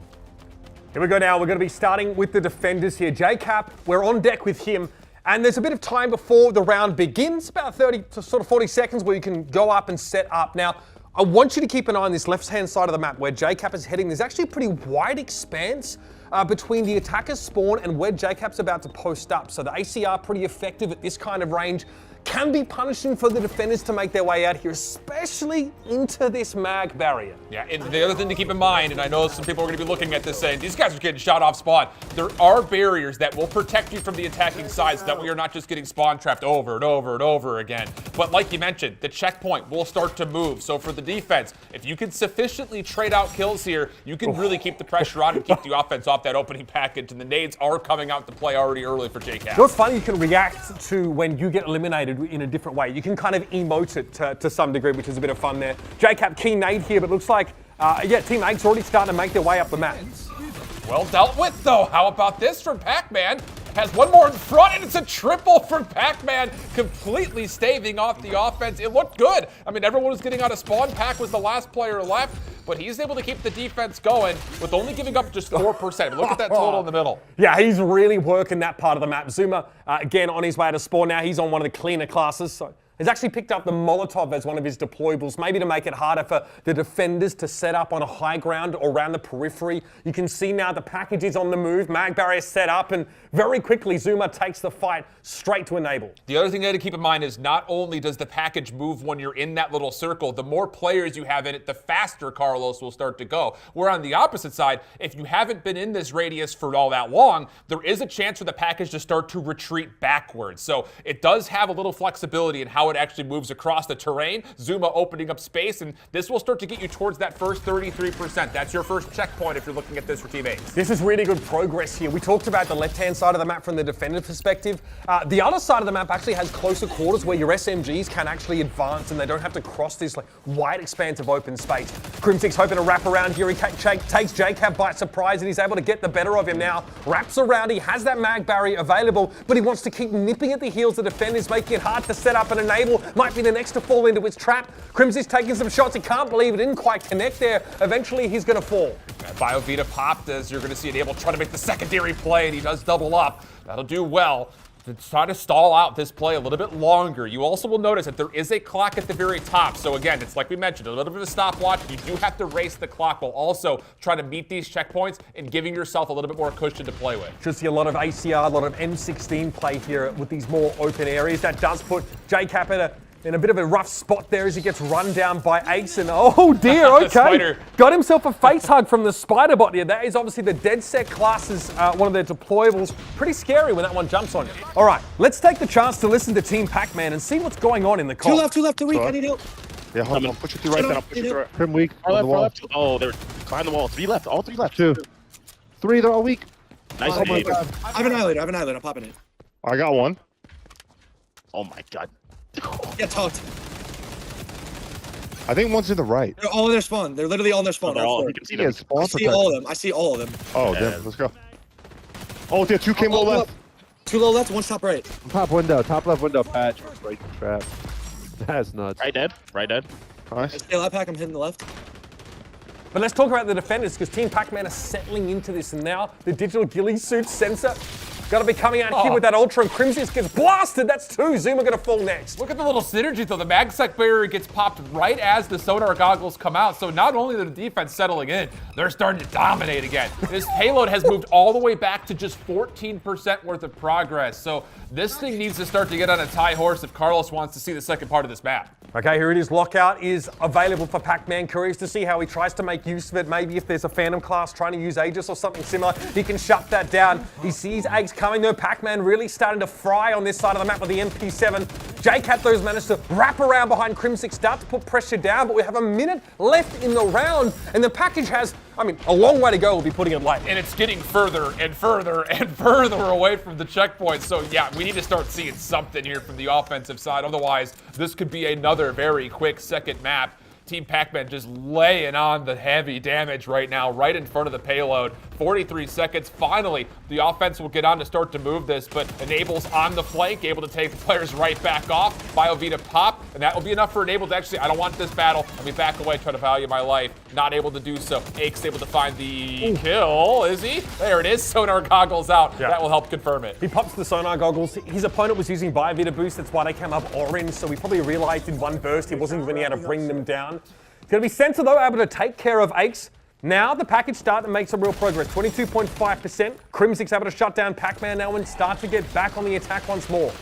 Here we go now. We're going to be starting with the defenders here. JCap, we're on deck with him. And there's a bit of time before the round begins, about 30 to sort of 40 seconds where you can go up and set up. Now, I want you to keep an eye on this left-hand side of the map where JCap is heading. There's actually a pretty wide expanse between the attacker's spawn and where JCap's about to post up. So the ACR pretty effective at this kind of range. Can be punishing for the defenders to make their way out here, especially into this mag barrier. Yeah, and the other thing to keep in mind, and I know some people are going to be looking at this saying, these guys are getting shot off spawn. There are barriers that will protect you from the attacking side so that way you're not just getting spawn trapped over and over and over again. But like you mentioned, the checkpoint will start to move. So for the defense, if you can sufficiently trade out kills here, you can really keep the pressure on and keep the offense off that opening package, and the nades are coming out to play already early for JCap. You know what's funny? You can react to when you get eliminated in a different way. You can kind of emote it to some degree, which is a bit of fun there. JCap, key nade here, but looks like, Team 8's already starting to make their way up the map. Well dealt with, though. How about this from Pac-Man? Has one more in front, and it's a triple from Pac-Man, completely staving off the offense. It looked good. I mean, everyone was getting out of spawn. Pac was the last player left, but he's able to keep the defense going with only giving up just 4%. Look at that total in the middle. Yeah, he's really working that part of the map. Zuma, again, on his way to spawn now. He's on one of the cleaner classes, so he's actually picked up the Molotov as one of his deployables, maybe to make it harder for the defenders to set up on a high ground or around the periphery. You can see now the package is on the move, mag barrier set up, and very quickly Zuma takes the fight straight to enable. The other thing you have to keep in mind is not only does the package move when you're in that little circle, the more players you have in it, the faster Carlos will start to go. Where on the opposite side, if you haven't been in this radius for all that long, there is a chance for the package to start to retreat backwards. So it does have a little flexibility in how how it actually moves across the terrain. Zuma opening up space, and this will start to get you towards that first 33%. That's your first checkpoint if you're looking at this for Team Ace. This is really good progress here. We talked about the left-hand side of the map from the defender perspective. The other side of the map actually has closer quarters where your SMGs can actually advance and they don't have to cross this like wide expanse of open space. Crim6 hoping to wrap around here. He takes JCab by surprise and he's able to get the better of him now. Wraps around, he has that mag barrier available, but he wants to keep nipping at the heels of the defenders, making it hard to set up and enable. Might be the next to fall into his trap. Crim6 taking some shots. He can't believe it didn't quite connect there. Eventually, he's going to fall. BioVita popped as you're going to see Enable try to make the secondary play, and he does double up. That'll do well to try to stall out this play a little bit longer. You also will notice that there is a clock at the very top. So again, it's like we mentioned, a little bit of a stopwatch. You do have to race the clock while also trying to meet these checkpoints and giving yourself a little bit more cushion to play with. Should see a lot of ACR, a lot of M16 play here with these more open areas. That does put JCap in a bit of a rough spot there as he gets run down by Ace. And oh dear, okay. Got himself a face hug from the spider bot here. That is obviously the dead set class's one of their deployables. Pretty scary when that one jumps on you. All right, let's take the chance to listen to Team Pac-Man and see what's going on in the call. Two left, too weak. I need help. Yeah, hold on. I'll push it through right then. I'll push it through right. Prim weak. Far left. Oh, they're behind the wall. 3 left. All 3 left. 2. 3, they're all weak. Nice. Oh my God. I have an annihilator. I'm popping it. I got one. Oh my God. Get talked. I think one's in the right. They're all in their spawn. They're literally all in their spawn. You can see them. I see all of them. I see all of them. Oh, damn. Let's go. Oh, yeah, 2 came low left. 2 low left, 1 top right. Top window, top left window, patch. Right trap. That's nuts. Right dead. Nice. Stay left pack, I'm hitting the left. But let's talk about the defenders because Team Pac-Man are settling into this. And now the digital ghillie suit sensor got to be coming out here with that Ultra, and Crim6 gets blasted. That's 2. Zuma going to fall next. Look at the little synergy, though. The MagSec barrier gets popped right as the sonar goggles come out. So not only are the defense settling in, they're starting to dominate again. This payload has moved all the way back to just 14% worth of progress. So this thing needs to start to get on its high horse if Carlos wants to see the second part of this map. Okay, here it is. Lockout is available for Pac-Man. Curious to see how he tries to make use of it. Maybe if there's a Phantom class trying to use Aegis or something similar, he can shut that down. He sees Aegis coming though. Pac-Man really starting to fry on this side of the map with the MP7. JCat those managed to wrap around behind Crim6, start to put pressure down, but we have a minute left in the round, and the package has, a long way to go. We'll be putting it late. And it's getting further and further and further away from the checkpoint. So yeah, we need to start seeing something here from the offensive side. Otherwise, this could be another very quick second map. Team Pac-Man just laying on the heavy damage right now, right in front of the payload. 43 seconds. Finally, the offense will get on to start to move this, but Enable's on the flank, able to take the players right back off. BioVita pop, and that will be enough for Enable to actually, I don't want this battle. Let me back away, try to value my life. Not able to do so. Ake's able to find the kill, is he? There it is, sonar goggles out. Yeah. That will help confirm it. He pops the sonar goggles. His opponent was using BioVita boost, that's why they came up orange, so he probably realized in one burst he wasn't even able to bring them down. It's going to be Sensor, though, able to take care of Ace. Now the package start to make some real progress. 22.5%. Crim6 able to shut down Pac-Man now and start to get back on the attack once more.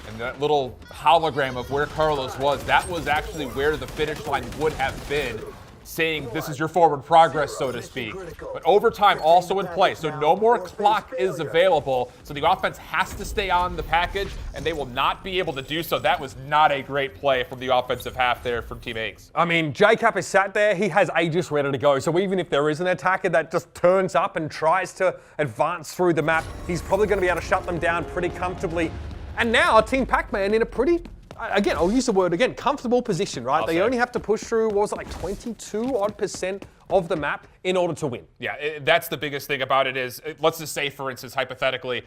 And that little hologram of where Carlos was, that was actually where the finish line would have been, saying this is your forward progress, so to speak. But overtime also in play, so no more clock is available. So the offense has to stay on the package, and they will not be able to do so. That was not a great play from the offensive half there from Team Ace. JCap is sat there. He has Aegis ready to go. So even if there is an attacker that just turns up and tries to advance through the map, he's probably going to be able to shut them down pretty comfortably. And now Team Pac-Man in a pretty, again, I'll use the word again, comfortable position, right? They only have to push through, what was it, like 22% of the map in order to win. Yeah, that's the biggest thing about it is, let's just say, for instance, hypothetically,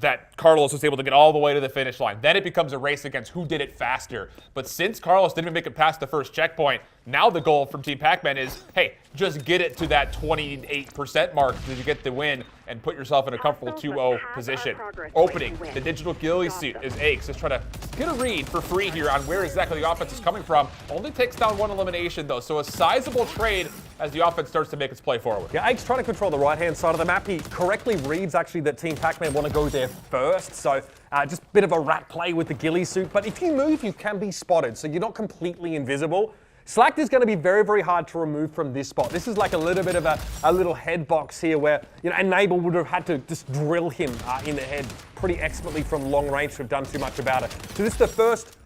that Carlos was able to get all the way to the finish line. Then it becomes a race against who did it faster. But since Carlos didn't even make it past the first checkpoint, now the goal from Team Pac-Man is, hey, just get it to that 28% mark to get the win and put yourself in a comfortable 2-0 position. Opening the digital ghillie suit is Aches. Just try to get a read for free here on where exactly the offense is coming from. Only takes down 1 elimination, though, so a sizable trade as the offense starts to make its play forward. Yeah, Aches trying to control the right-hand side of the map. He correctly reads, actually, that Team Pac-Man want to go there first, so just a bit of a rat play with the ghillie suit. But if you move, you can be spotted, so you're not completely invisible. Slacked is going to be very, very hard to remove from this spot. This is like a little bit of a little head box here where, Enable would have had to just drill him in the head pretty expertly from long range to have done too much about it. So this is the first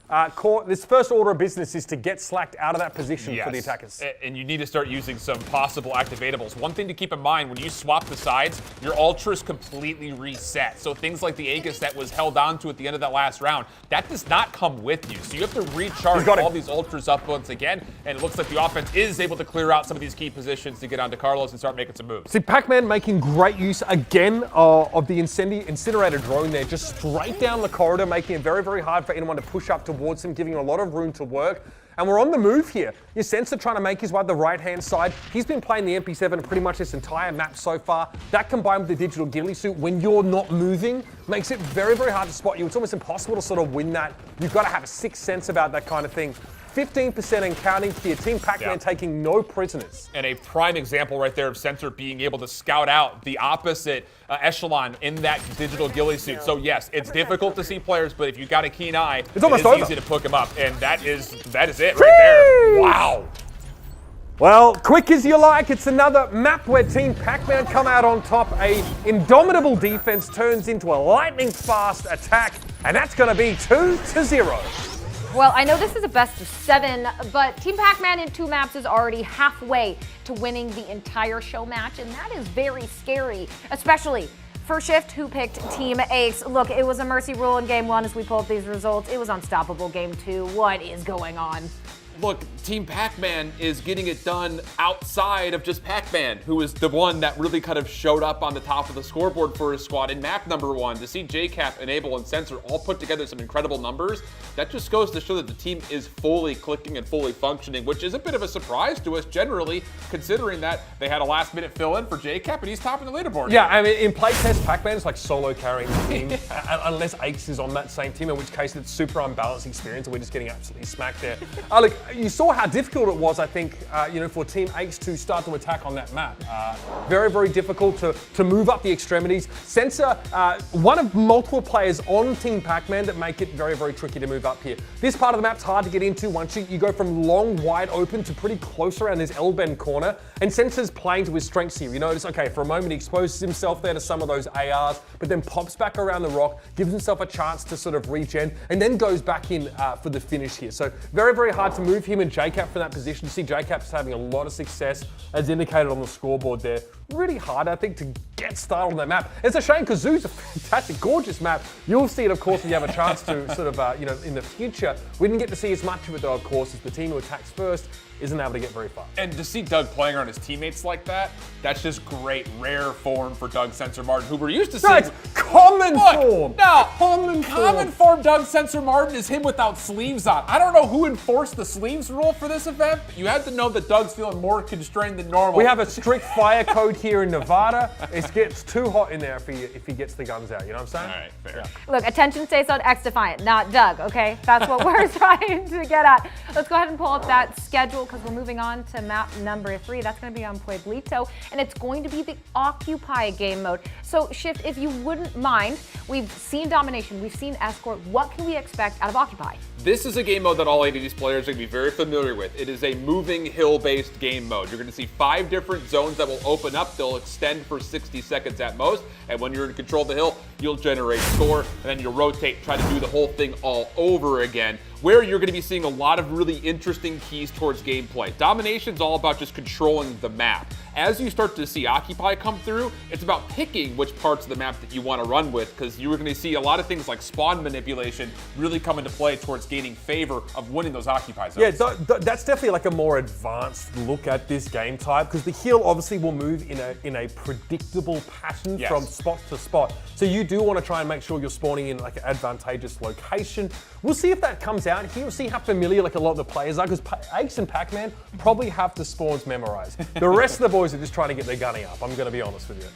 this first order of business is to get Slacked out of that position for the attackers. And you need to start using some possible activatables. One thing to keep in mind, when you swap the sides, your ultras completely reset. So things like the Aegis that was held onto at the end of that last round, that does not come with you. So you have to recharge all these ultras up once again, and it looks like the offense is able to clear out some of these key positions to get onto Carlos and start making some moves. See, Pac-Man making great use again of the incinerator drone there, just straight down the corridor, making it very, very hard for anyone to push up towards him, giving him a lot of room to work. And we're on the move here. Your Sensor trying to make his way to the right-hand side. He's been playing the MP7 pretty much this entire map so far. That combined with the digital ghillie suit, when you're not moving, makes it very, very hard to spot you. It's almost impossible to sort of win that. You've got to have a sixth sense about that kind of thing. 15% and counting here. Team Pac-Man taking no prisoners. And a prime example right there of Sensor being able to scout out the opposite echelon in that digital ghillie suit. So yes, it's difficult to see players, but if you've got a keen eye, it's easy to pick them up. And that is it right there. Wow. Well, quick as you like, it's another map where Team Pac-Man come out on top. A indomitable defense turns into a lightning-fast attack, and that's going to be 2-0. Well, I know this is a best of 7, but Team Pac-Man in 2 maps is already halfway to winning the entire show match, and that is very scary, especially for Shift, who picked Team Ace. Look, it was a mercy rule in Game 1 as we pulled these results. It was unstoppable Game 2. What is going on? Look, Team Pac-Man is getting it done outside of just Pac-Man, who is the one that really kind of showed up on the top of the scoreboard for his squad in map number 1. To see JCap, Enable, and Sensor all put together some incredible numbers, that just goes to show that the team is fully clicking and fully functioning, which is a bit of a surprise to us generally, considering that they had a last-minute fill-in for JCap, and he's topping the leaderboard. Yeah, I mean, in playtest, Pac-Man is like solo carrying the team, unless Ace is on that same team, in which case it's super unbalanced experience, and we're just getting absolutely smacked there. Look, you saw how difficult it was, I think, for Team Ace to start to attack on that map. Very, very difficult to move up the extremities. Sensor, one of multiple players on Team Pac-Man that make it very, very tricky to move up here. This part of the map's hard to get into once you go from long, wide open to pretty close around this L-bend corner. And Sensor's playing to his strengths here. You notice, okay, for a moment he exposes himself there to some of those ARs, but then pops back around the rock, gives himself a chance to sort of regen, and then goes back in for the finish here. So very, very hard to move him and JCap from that position. You see JCap's having a lot of success, as indicated on the scoreboard there. Really hard, I think, to get started on that map. It's a shame because Zoo's a fantastic, gorgeous map. You'll see it, of course, if you have a chance to sort of, in the future. We didn't get to see as much of it, though, of course, as the team who attacks first isn't able to get very far. And to see Doug playing around his teammates like that, that's just great, rare form for Doug Sensor Martin, who we're used to seeing. That's common form. Now, common form Doug Sensor Martin is him without sleeves on. I don't know who enforced the sleeves rule for this event, but you had to know that Doug's feeling more constrained than normal. We have a strict fire code here in Nevada. It gets too hot in there if he gets the guns out, you know what I'm saying? All right, fair. Yeah. Look, attention stays on XDefiant, not Doug, okay? That's what we're trying to get at. Let's go ahead and pull up that schedule because we're moving on to map number 3. That's going to be on Pueblito, and it's going to be the Occupy game mode. So, Shift, if you wouldn't mind, we've seen Domination, we've seen Escort. What can we expect out of Occupy? This is a game mode that all 8 of these players are going to be very familiar with. It is a moving hill-based game mode. You're going to see 5 different zones that will open up. They'll extend for 60 seconds at most, and when you're in control of the hill, you'll generate score, and then you'll rotate, try to do the whole thing all over again, where you're going to be seeing a lot of really interesting keys towards gameplay. Domination's all about just controlling the map. As you start to see Occupy come through, it's about picking which parts of the map that you want to run with, because you're going to see a lot of things like spawn manipulation really come into play towards gaining favor of winning those Occupy zones. Yeah, that's definitely like a more advanced look at this game type, because the hill obviously will move in a predictable pattern from spot to spot. So you do want to try and make sure you're spawning in like an advantageous location. We'll see if that comes out here. We'll see how familiar like a lot of the players are, because Ace and Pac-Man probably have the spawns memorized. The rest of the boys are just trying to get their gunning up. I'm going to be honest with you.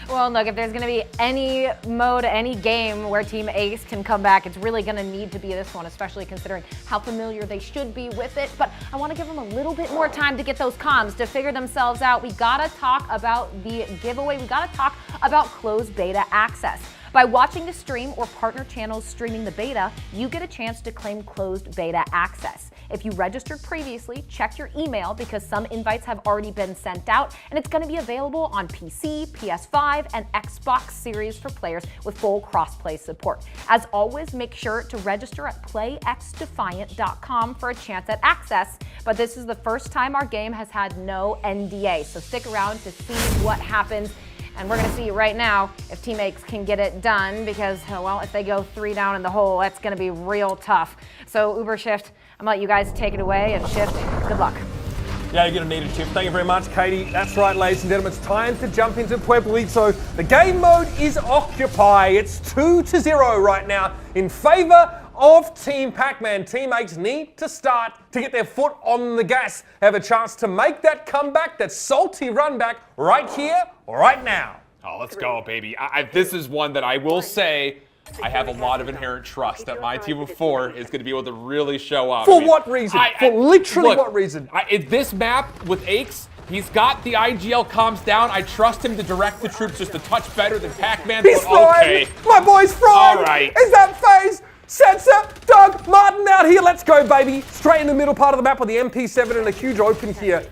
Well, look, if there's going to be any mode, any game where Team Ace can come back, it's really going to need to be this one, especially considering how familiar they should be with it. But I want to give them a little bit more time to get those comms, to figure themselves out. We got to talk about the giveaway. We got to talk about closed beta access. By watching the stream or partner channels streaming the beta, you get a chance to claim closed beta access. If you registered previously, check your email because some invites have already been sent out, and it's going to be available on PC, PS5, and Xbox Series for players with full crossplay support. As always, make sure to register at playxdefiant.com for a chance at access, but this is the first time our game has had no NDA, so stick around to see what happens. And we're going to see right now if Team X can get it done because, well, if they go 3 down in the hole, that's going to be real tough. So Uber Shift, I'm going to let you guys take it away, and Shift, good luck. Yeah, you're going to need a Shift. Thank you very much, Katie. That's right, ladies and gentlemen, it's time to jump into Pueblito. The game mode is Occupy. It's 2-0 right now in favor of Team Pac-Man. Teammates need to start to get their foot on the gas, have a chance to make that comeback, that salty run back right here, right now. Oh, let's go, baby. This is one that I will say I have a lot of inherent trust that my team of 4 is going to be able to really show up. For what reason? For literally look, what reason? This map with Aches, he's got the IGL comms down. I trust him to direct the troops just a touch better than Pac-Man. He's fried. Okay. My boy's fried. All right. Is that phase? Sensor, Doug, Martin out here. Let's go, baby. Straight in the middle part of the map with the MP7 and a huge open here.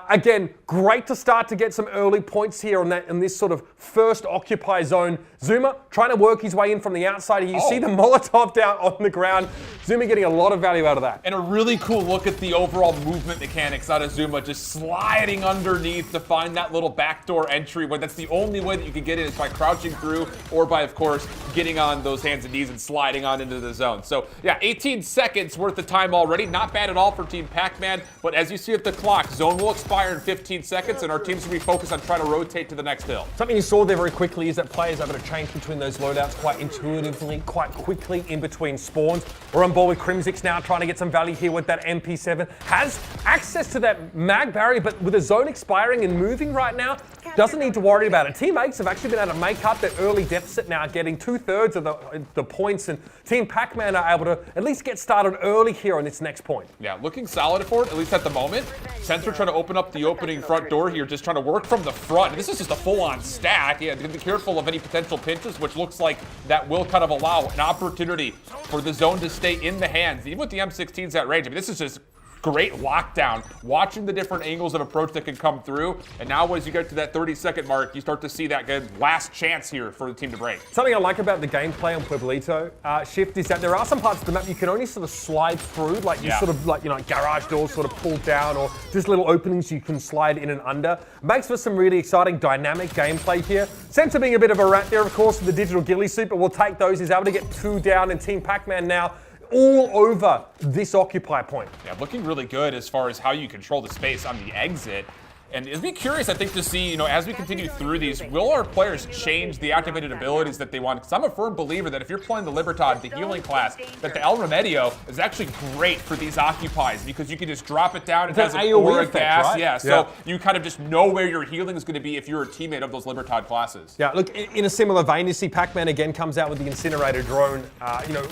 Again, great to start to get some early points here on that in this sort of first Occupy zone. Zuma trying to work his way in from the outside here. You see the Molotov down on the ground. Zuma getting a lot of value out of that. And a really cool look at the overall movement mechanics out of Zuma, just sliding underneath to find that little backdoor entry. When that's the only way that you can get in is by crouching through or by, of course, getting on those hands and knees and sliding on into the zone. So yeah, 18 seconds worth of time already. Not bad at all for Team Pac-Man, but as you see at the clock, zone will expire in 15 seconds and our team's gonna be focused on trying to rotate to the next hill. Something you saw there very quickly is that players are able to change between those loadouts quite intuitively, quite quickly in between spawns. We're on board with Crimsix now, trying to get some value here with that MP7. Has access to that mag barrier, but with the zone expiring and moving right now, doesn't need to worry about it. Teammates have actually been able to make up that early deficit now, getting 2/3 of the points, and Team Pac-Man are able to at least get started early here on this next point. Yeah, looking solid for it, at least at the moment. Sensor trying to open up the opening front door here, just trying to work from the front. This is just a full-on stack. Yeah, be careful of any potential pinches, which looks like that will kind of allow an opportunity for the zone to stay in the hands. Even with the M16s at range, I mean, this is just great lockdown, watching the different angles of approach that can come through. And now as you get to that 30-second mark, you start to see that good last chance here for the team to break. Something I like about the gameplay on Pueblito Shift is that there are some parts of the map you can only sort of slide through, like you sort of like, you know, garage doors sort of pulled down or just little openings you can slide in and under. Makes for some really exciting dynamic gameplay here. Sensor being a bit of a rat there, of course, with the digital ghillie suit, but we'll take those. He's able to get 2 down, and Team Pac-Man now all over this Occupy point. Yeah, looking really good as far as how you control the space on the exit. And it'd be curious, I think, to see, you know, as we continue through these, will our players change the activated abilities that they want? Because I'm a firm believer that if you're playing the Libertad, the healing class, that the El Remedio is actually great for these Occupies because you can just drop it down. It has an aura gas. Right? Yeah, so you kind of just know where your healing is going to be if you're a teammate of those Libertad classes. Yeah, look, in a similar vein, you see Pac-Man again comes out with the incinerator drone. You know,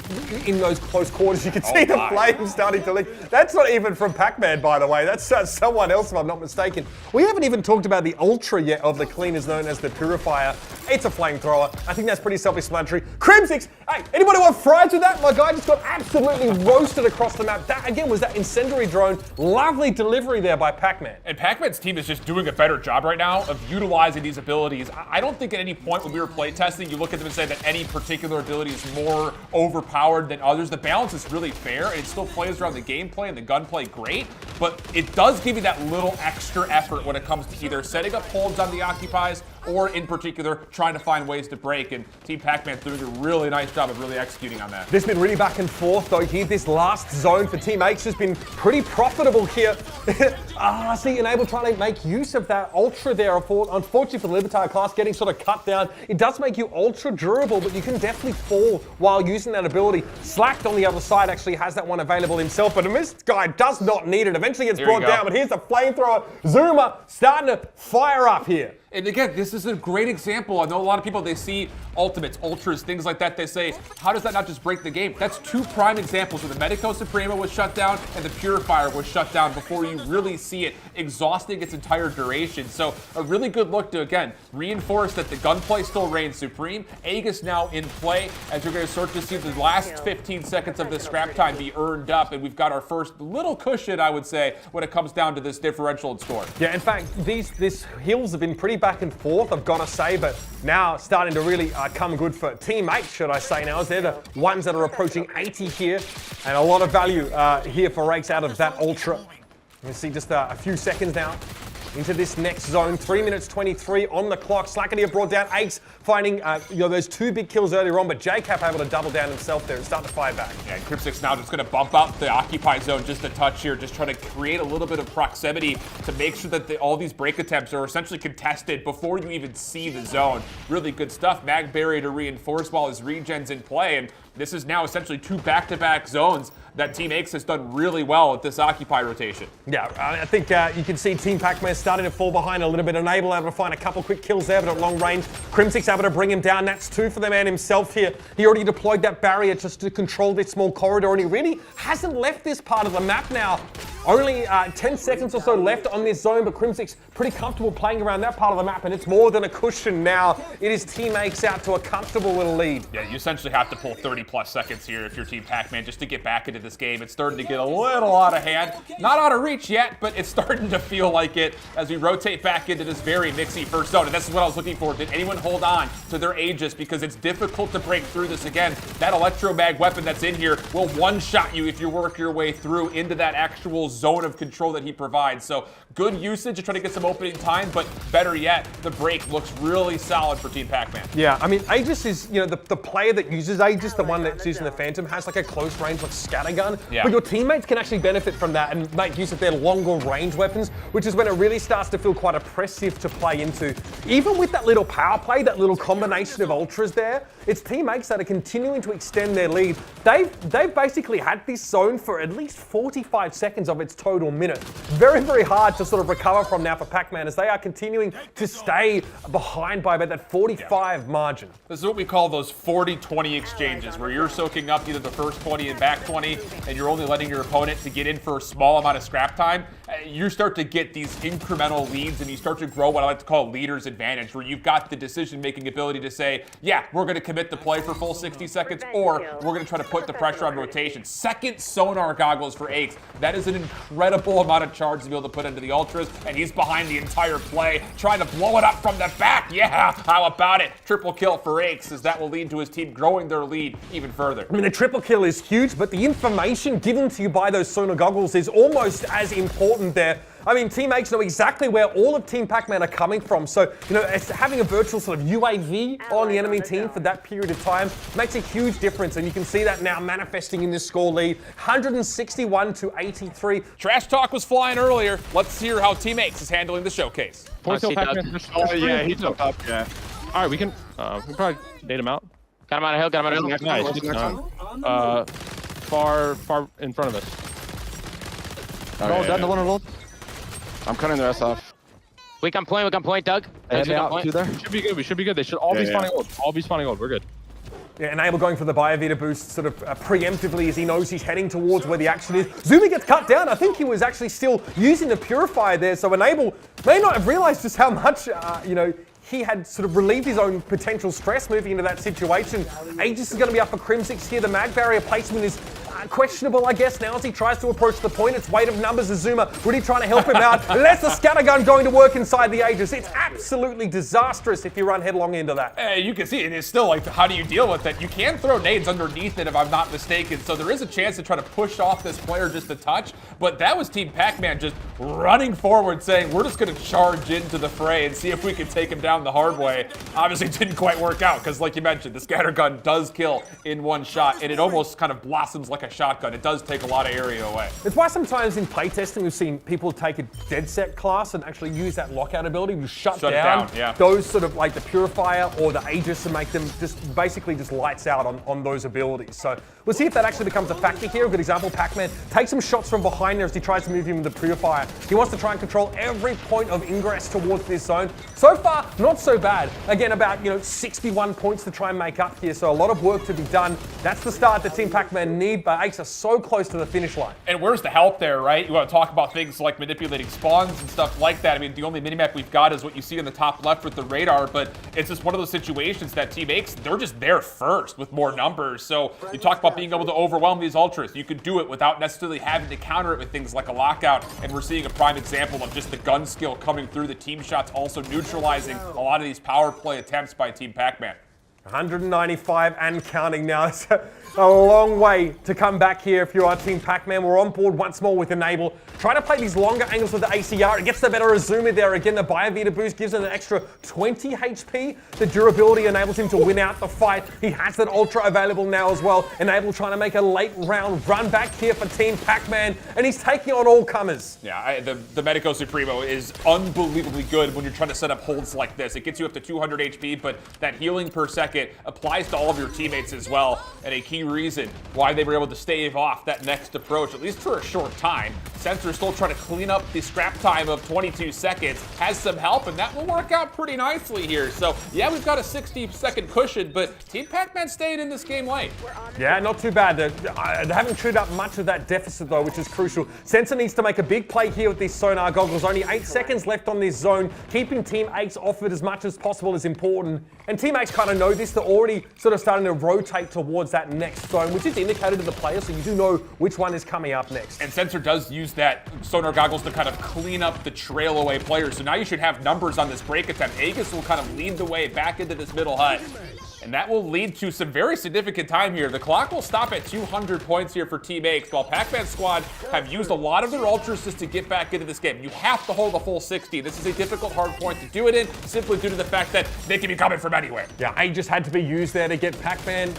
in those close quarters, you can see the flames starting to leak. That's not even from Pac-Man, by the way. That's someone else, if I'm not mistaken. We haven't even talked about the Ultra yet of the cleaners known as the Purifier. It's a flamethrower. I think that's pretty self-explanatory. Crimsix, hey, anybody want fries with that? My guy just got absolutely roasted across the map. That, again, was that incendiary drone. Lovely delivery there by Pac-Man. And Pac-Man's team is just doing a better job right now of utilizing these abilities. I don't think at any point when we were playtesting, you look at them and say that any particular ability is more overpowered than others. The balance is really fair, and it still plays around the gameplay and the gunplay great, but it does give you that little extra effort when it comes to either setting up holds on the Occupies or, in particular, trying to find ways to break. And Team Pac-Man doing a really nice job of really executing on that. This has been really back and forth, though, here. This last zone for Team H has been pretty profitable here. See, Enable trying to make use of that Ultra there. Unfortunately for the Libertad class, getting sort of cut down. It does make you ultra durable, but you can definitely fall while using that ability. Slacked on the other side actually has that one available himself, but this guy does not need it. Eventually gets brought down, but here's the flamethrower. Zuma starting to fire up here. And again, this is a great example. I know a lot of people, they see ultimates, ultras, things like that. They say, how does that not just break the game? That's two prime examples where the Medico Supremo was shut down and the Purifier was shut down before you really see it exhausting its entire duration. So a really good look to, again, reinforce that the gunplay still reigns supreme. Aegis now in play as you're going to start to see the last 15 seconds of this scrap time be earned up, and we've got our first little cushion, I would say, when it comes down to this differential in score. Yeah, in fact, these hills have been pretty back and forth, I've got to say, but now starting to really come good for teammates, should I say now, as they're the ones that are approaching 80 here, and a lot of value here for Rakes out of that Ultra. You can see just a few seconds now into this next zone. 3 minutes 23 on the clock. Slackity have brought down Aegis, finding those 2 big kills earlier on, but JCap able to double down himself there and start to fire back. Yeah, and Crypsix now just going to bump out the occupy zone just a touch here, just trying to create a little bit of proximity to make sure that all these break attempts are essentially contested before you even see the zone. Really good stuff. Mag barrier to reinforce while his regen's in play, and this is now essentially 2 back-to-back zones that Team Aegis has done really well with this occupy rotation. Yeah, I think you can see Team Pac-Man starting to fall behind a little bit. Enable able to find a couple quick kills there, but at long range, Crimsix able to bring him down. That's 2 for the man himself here. He already deployed that barrier just to control this small corridor, and he really hasn't left this part of the map now. Only 10 seconds or so left on this zone, but Crimsix pretty comfortable playing around that part of the map, and it's more than a cushion now. It is Team Aegis out to a comfortable little lead. Yeah, you essentially have to pull 30-plus seconds here if you're Team Pac-Man just to get back into this game. It's starting to get a little out of hand. Not out of reach yet, but it's starting to feel like it as we rotate back into this very mixy first zone. And this is what I was looking for. Did anyone hold on to their Aegis? Because it's difficult to break through this again. That electromag weapon that's in here will one-shot you if you work your way through into that actual zone of control that he provides. So good usage to try to get some opening time, but better yet, the break looks really solid for Team Pac-Man. Yeah, I mean, Aegis is, the player that uses Aegis, the one that's using the Phantom, has like a close range, like scattergun. Yeah. But your teammates can actually benefit from that and make use of their longer range weapons, which is when it really starts to feel quite oppressive to play into. Even with that little power play, that little combination of ultras there, it's Team Aegis that are continuing to extend their lead. They've basically had this zone for at least 45 seconds of its total minute. Very, very hard to sort of recover from now for Pac-Man as they are continuing to stay behind by about that 45 margin. This is what we call those 40-20 exchanges, where you're soaking up either the first 20 and back 20, and you're only letting your opponent to get in for a small amount of scrap time. You start to get these incremental leads, and you start to grow what I like to call leader's advantage, where you've got the decision-making ability to say, yeah, we're going to commit the play for full 60 seconds, or we're going to try to put the pressure on rotation. Second sonar goggles for Aegis. That is an incredible amount of charge to be able to put into the ultras, and he's behind the entire play, trying to blow it up from the back. Yeah, how about it? Triple kill for Aegis, as that will lead to his team growing their lead even further. I mean, the triple kill is huge, but the information given to you by those sonar goggles is almost as important there. I mean, Team Aegis know exactly where all of Team Pac-Man are coming from. So, it's having a virtual sort of UAV on the enemy team for that period of time makes a huge difference. And you can see that now manifesting in this score lead, 161-83. Trash talk was flying earlier. Let's hear how Team Aegis is handling the showcase. Yeah, he jumped up, yeah. All right, we can probably date him out. Got him on a hill, got him on a hill. Nice. Far in front of us. I'm cutting the rest off. We can point, Doug. Should be good. We should be good. They should all be spawning gold. All be spawning gold. We're good. Yeah, Enable going for the Biovita boost sort of preemptively as he knows he's heading towards where the action is. Zumi gets cut down. I think he was actually still using the Purifier there, so Enable may not have realized just how much, he had sort of relieved his own potential stress moving into that situation. Aegis is going to be up for Crimsix here. The mag barrier placement is questionable, I guess, now as he tries to approach the point. It's weight of numbers. Azuma really trying to help him out. That's the scattergun going to work inside the Aegis. It's absolutely disastrous if you run headlong into that. You can see it is still like, how do you deal with it? You can throw nades underneath it if I'm not mistaken, so there is a chance to try to push off this player just a touch, but that was Team Pac-Man just running forward saying, we're just going to charge into the fray and see if we can take him down the hard way. Obviously it didn't quite work out because, like you mentioned, the scattergun does kill in one shot, and it almost kind of blossoms like a shotgun. It does take a lot of area away. It's why sometimes in playtesting we've seen people take a dead set class and actually use that lockout ability to shut down those sort of like the Purifier or the Aegis to make them just basically just lights out on those abilities. So we'll see if that actually becomes a factor here. A good example, Pac-Man takes some shots from behind there as he tries to move him with the Purifier. He wants to try and control every point of ingress towards this zone. So far, not so bad. Again, about 61 points to try and make up here, so a lot of work to be done. That's the start that Team Pac-Man need, but Ace are so close to the finish line. And where's the help there, right? You want to talk about things like manipulating spawns and stuff like that. I mean, the only minimap we've got is what you see in the top left with the radar, but it's just one of those situations that Team Ace, they're just there first with more numbers. So you talk about being able to overwhelm these ultras. You could do it without necessarily having to counter it with things like a lockout, and we're seeing a prime example of just the gun skill coming through, the team shots also neutralizing a lot of these power play attempts by Team Pac-Man. 195 and counting now. It's a long way to come back here if you are Team Pac-Man. We're on board once more with Enable. Trying to play these longer angles with the ACR. It gets the better Azuma there. Again, the Biovita boost gives him an extra 20 HP. The durability enables him to win out the fight. He has that Ultra available now as well. Enable trying to make a late round run back here for Team Pac-Man, and he's taking on all comers. Yeah, the Medico Supremo is unbelievably good when you're trying to set up holds like this. It gets you up to 200 HP, but that healing per second applies to all of your teammates as well, and a key reason why they were able to stave off that next approach, at least for a short time. Sensor still trying to clean up the scrap time of 22 seconds, has some help, and that will work out pretty nicely here. So yeah, we've got a 60-second cushion, but Team Pac-Man stayed in this game late. Yeah, not too bad. They haven't chewed up much of that deficit though, which is crucial. Sensor needs to make a big play here with these sonar goggles. Only 8 seconds left on this zone. Keeping Team Ace off it as much as possible is important. And Team Ace kind of know this. They're already sort of starting to rotate towards that next zone, which is indicated to the player, so you do know which one is coming up next. And Sensor does use that sonar goggles to kind of clean up the trail away players. So now you should have numbers on this break attempt. Aegis will kind of lead the way back into this middle hut. And that will lead to some very significant time here. The clock will stop at 200 points here for Team Ace, while Pac-Man squad have used a lot of their ultras just to get back into this game. You have to hold a full 60. This is a difficult, hard point to do it in, simply due to the fact that they can be coming from anywhere. Yeah, A just had to be used there to get Pac-Man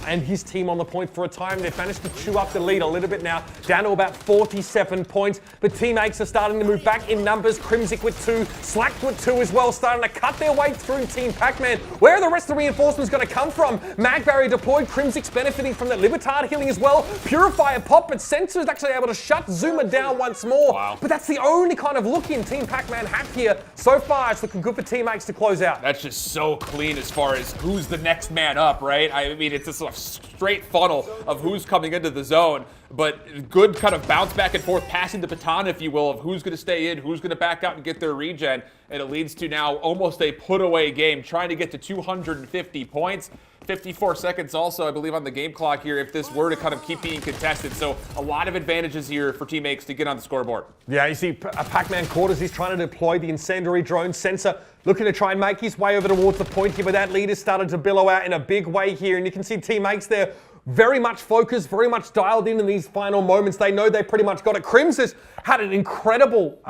and his team on the point for a time. They've managed to chew up the lead a little bit now, down to about 47 points. But Team Ace are starting to move back in numbers. Crimsic with 2, Slacked with 2 as well, starting to cut their way through Team Pac-Man. Where are the rest of the reinforcements going to come from? Mag Barrier deployed, Crimsic's benefiting from the Libertad healing as well. Purifier pop, but Sensor is actually able to shut Zuma down once more. Wow. But that's the only kind of look in Team Pac-Man have here. So far, it's looking good for Team Ace to close out. That's just so clean as far as who's the next man up, right? I mean, it's this sort of straight funnel of who's coming into the zone, but good kind of bounce back and forth, passing the baton, if you will, of who's going to stay in, who's going to back out and get their regen. And it leads to now almost a put-away game, trying to get to 250 points. 54 seconds also, I believe, on the game clock here if this were to kind of keep being contested. So a lot of advantages here for Team Ace to get on the scoreboard. Yeah, you see Pac-Man quarters, he's trying to deploy the incendiary drone. Sensor looking to try and make his way over towards the point here, but that lead has started to billow out in a big way here. And you can see Team Ace there very much focused, very much dialed in these final moments. They know they pretty much got it. Crims has had an incredible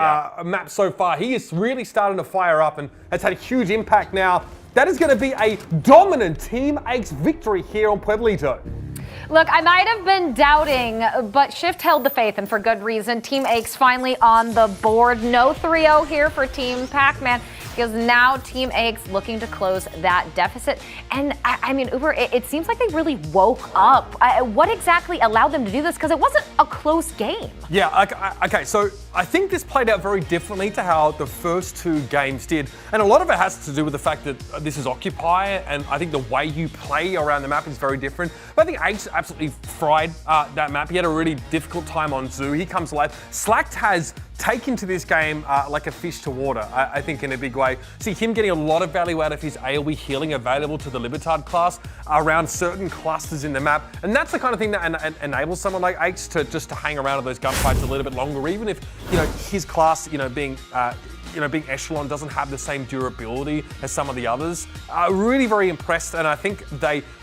map so far. He is really starting to fire up and has had a huge impact now. That is going to be a dominant Team Ace victory here on Pueblito. Look, I might have been doubting, but Shift held the faith, and for good reason. Team Ace finally on the board. No 3-0 here for Team Pac-Man, because now Team Ace looking to close that deficit. And I mean, Uber, it seems like they really woke up. What exactly allowed them to do this? Because it wasn't a close game. Yeah, okay, so I think this played out very differently to how the first 2 games did. And a lot of it has to do with the fact that this is Occupy, and I think the way you play around the map is very different. But I think Ace absolutely fried that map. He had a really difficult time on Zoo. He comes alive. Slacked has taken to this game like a fish to water, I think, in a big way. See him getting a lot of value out of his AoE healing available to the Libertad class around certain clusters in the map. And that's the kind of thing that enables someone like Ace to just to hang around in those gunfights a little bit longer, even if, you know, his class, you know, being big echelon doesn't have the same durability as some of the others. Really very impressed, and I think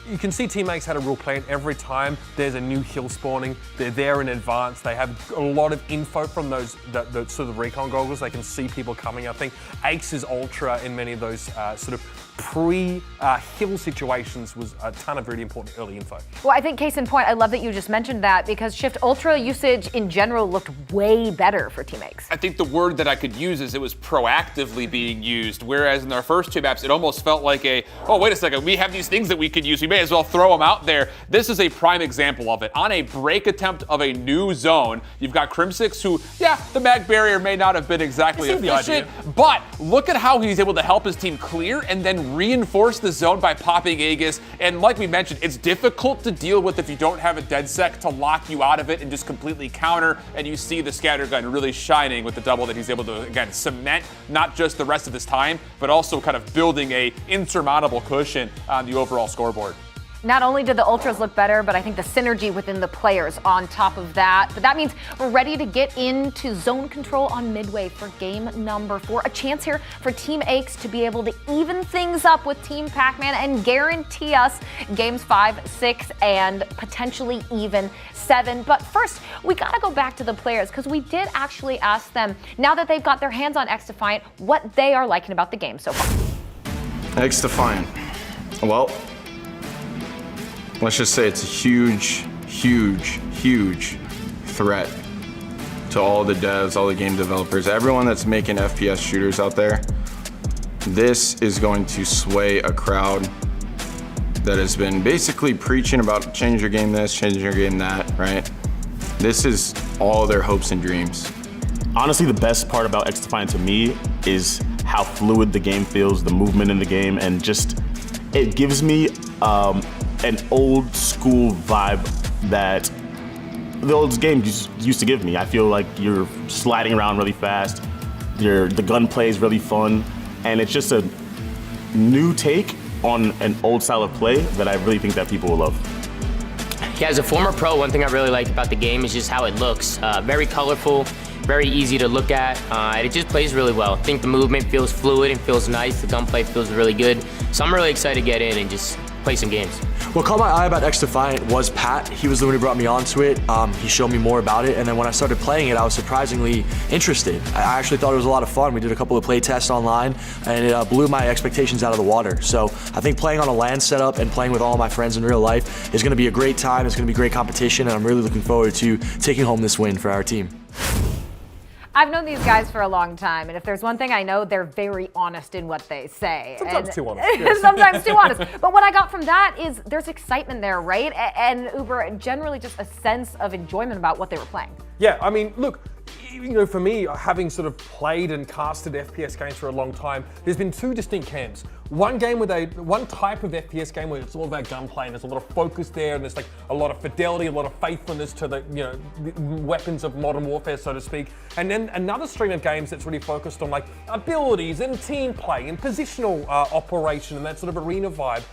you can see Team X had a real plan. Every time there's a new hill spawning, they're there in advance. They have a lot of info from those the sort of recon goggles. They can see people coming. I think Ace is ultra in many of those sort of pre-hill situations was a ton of really important early info. Well, I think case in point, I love that you just mentioned that because Shift Ultra usage in general looked way better for Team X. I think the word that I could use is it was proactively being used, whereas in our first two maps, it almost felt like oh, wait a second, we have these things that we could use, we may as well throw them out there. This is a prime example of it. On a break attempt of a new zone, you've got Crim6 who, yeah, the mag barrier may not have been exactly efficient, but look at how he's able to help his team clear and then reinforce the zone by popping Aegis. And like we mentioned, it's difficult to deal with if you don't have a dead sec to lock you out of it and just completely counter. And you see the scatter gun really shining with the double that he's able to, again, cement not just the rest of this time, but also kind of building a insurmountable cushion on the overall scoreboard. Not only did the Ultras look better, but I think the synergy within the players on top of that. But that means we're ready to get into zone control on Midway for game number 4. A chance here for Team X to be able to even things up with Team Pac-Man and guarantee us games 5, 6, and potentially even 7. But first, we gotta go back to the players because we did actually ask them, now that they've got their hands on XDefiant, what they are liking about the game so far. XDefiant. Well, let's just say it's a huge, huge, huge threat to all the devs, all the game developers, everyone that's making FPS shooters out there. This is going to sway a crowd that has been basically preaching about change your game this, change your game that, right? This is all their hopes and dreams. Honestly, the best part about XDefiant to me is how fluid the game feels, the movement in the game, and just, it gives me an old school vibe that the old games used to give me. I feel like you're sliding around really fast, the gunplay is really fun, and it's just a new take on an old style of play that I really think that people will love. Yeah, as a former pro, one thing I really like about the game is just how it looks. Very colorful, very easy to look at, and it just plays really well. I think the movement feels fluid and feels nice, the gunplay feels really good, so I'm really excited to get in and just play some games. What caught my eye about XDefiant was Pat. He was the one who brought me onto it. He showed me more about it, and then when I started playing it, I was surprisingly interested. I actually thought it was a lot of fun. We did a couple of play tests online, and it blew my expectations out of the water. So I think playing on a LAN setup and playing with all of my friends in real life is going to be a great time. It's going to be great competition, and I'm really looking forward to taking home this win for our team. I've known these guys for a long time, and if there's one thing I know, they're very honest in what they say. Sometimes too honest. Yes. Sometimes too honest. But what I got from that is there's excitement there, right? And Uber, generally just a sense of enjoyment about what they were playing. Yeah, I mean, look, for me, having sort of played and casted FPS games for a long time, there's been two distinct camps. One type of FPS game where it's all about gunplay and there's a lot of focus there and there's like a lot of fidelity, a lot of faithfulness to the weapons of modern warfare, so to speak. And then another stream of games that's really focused on like abilities and team play and positional operation and that sort of arena vibe.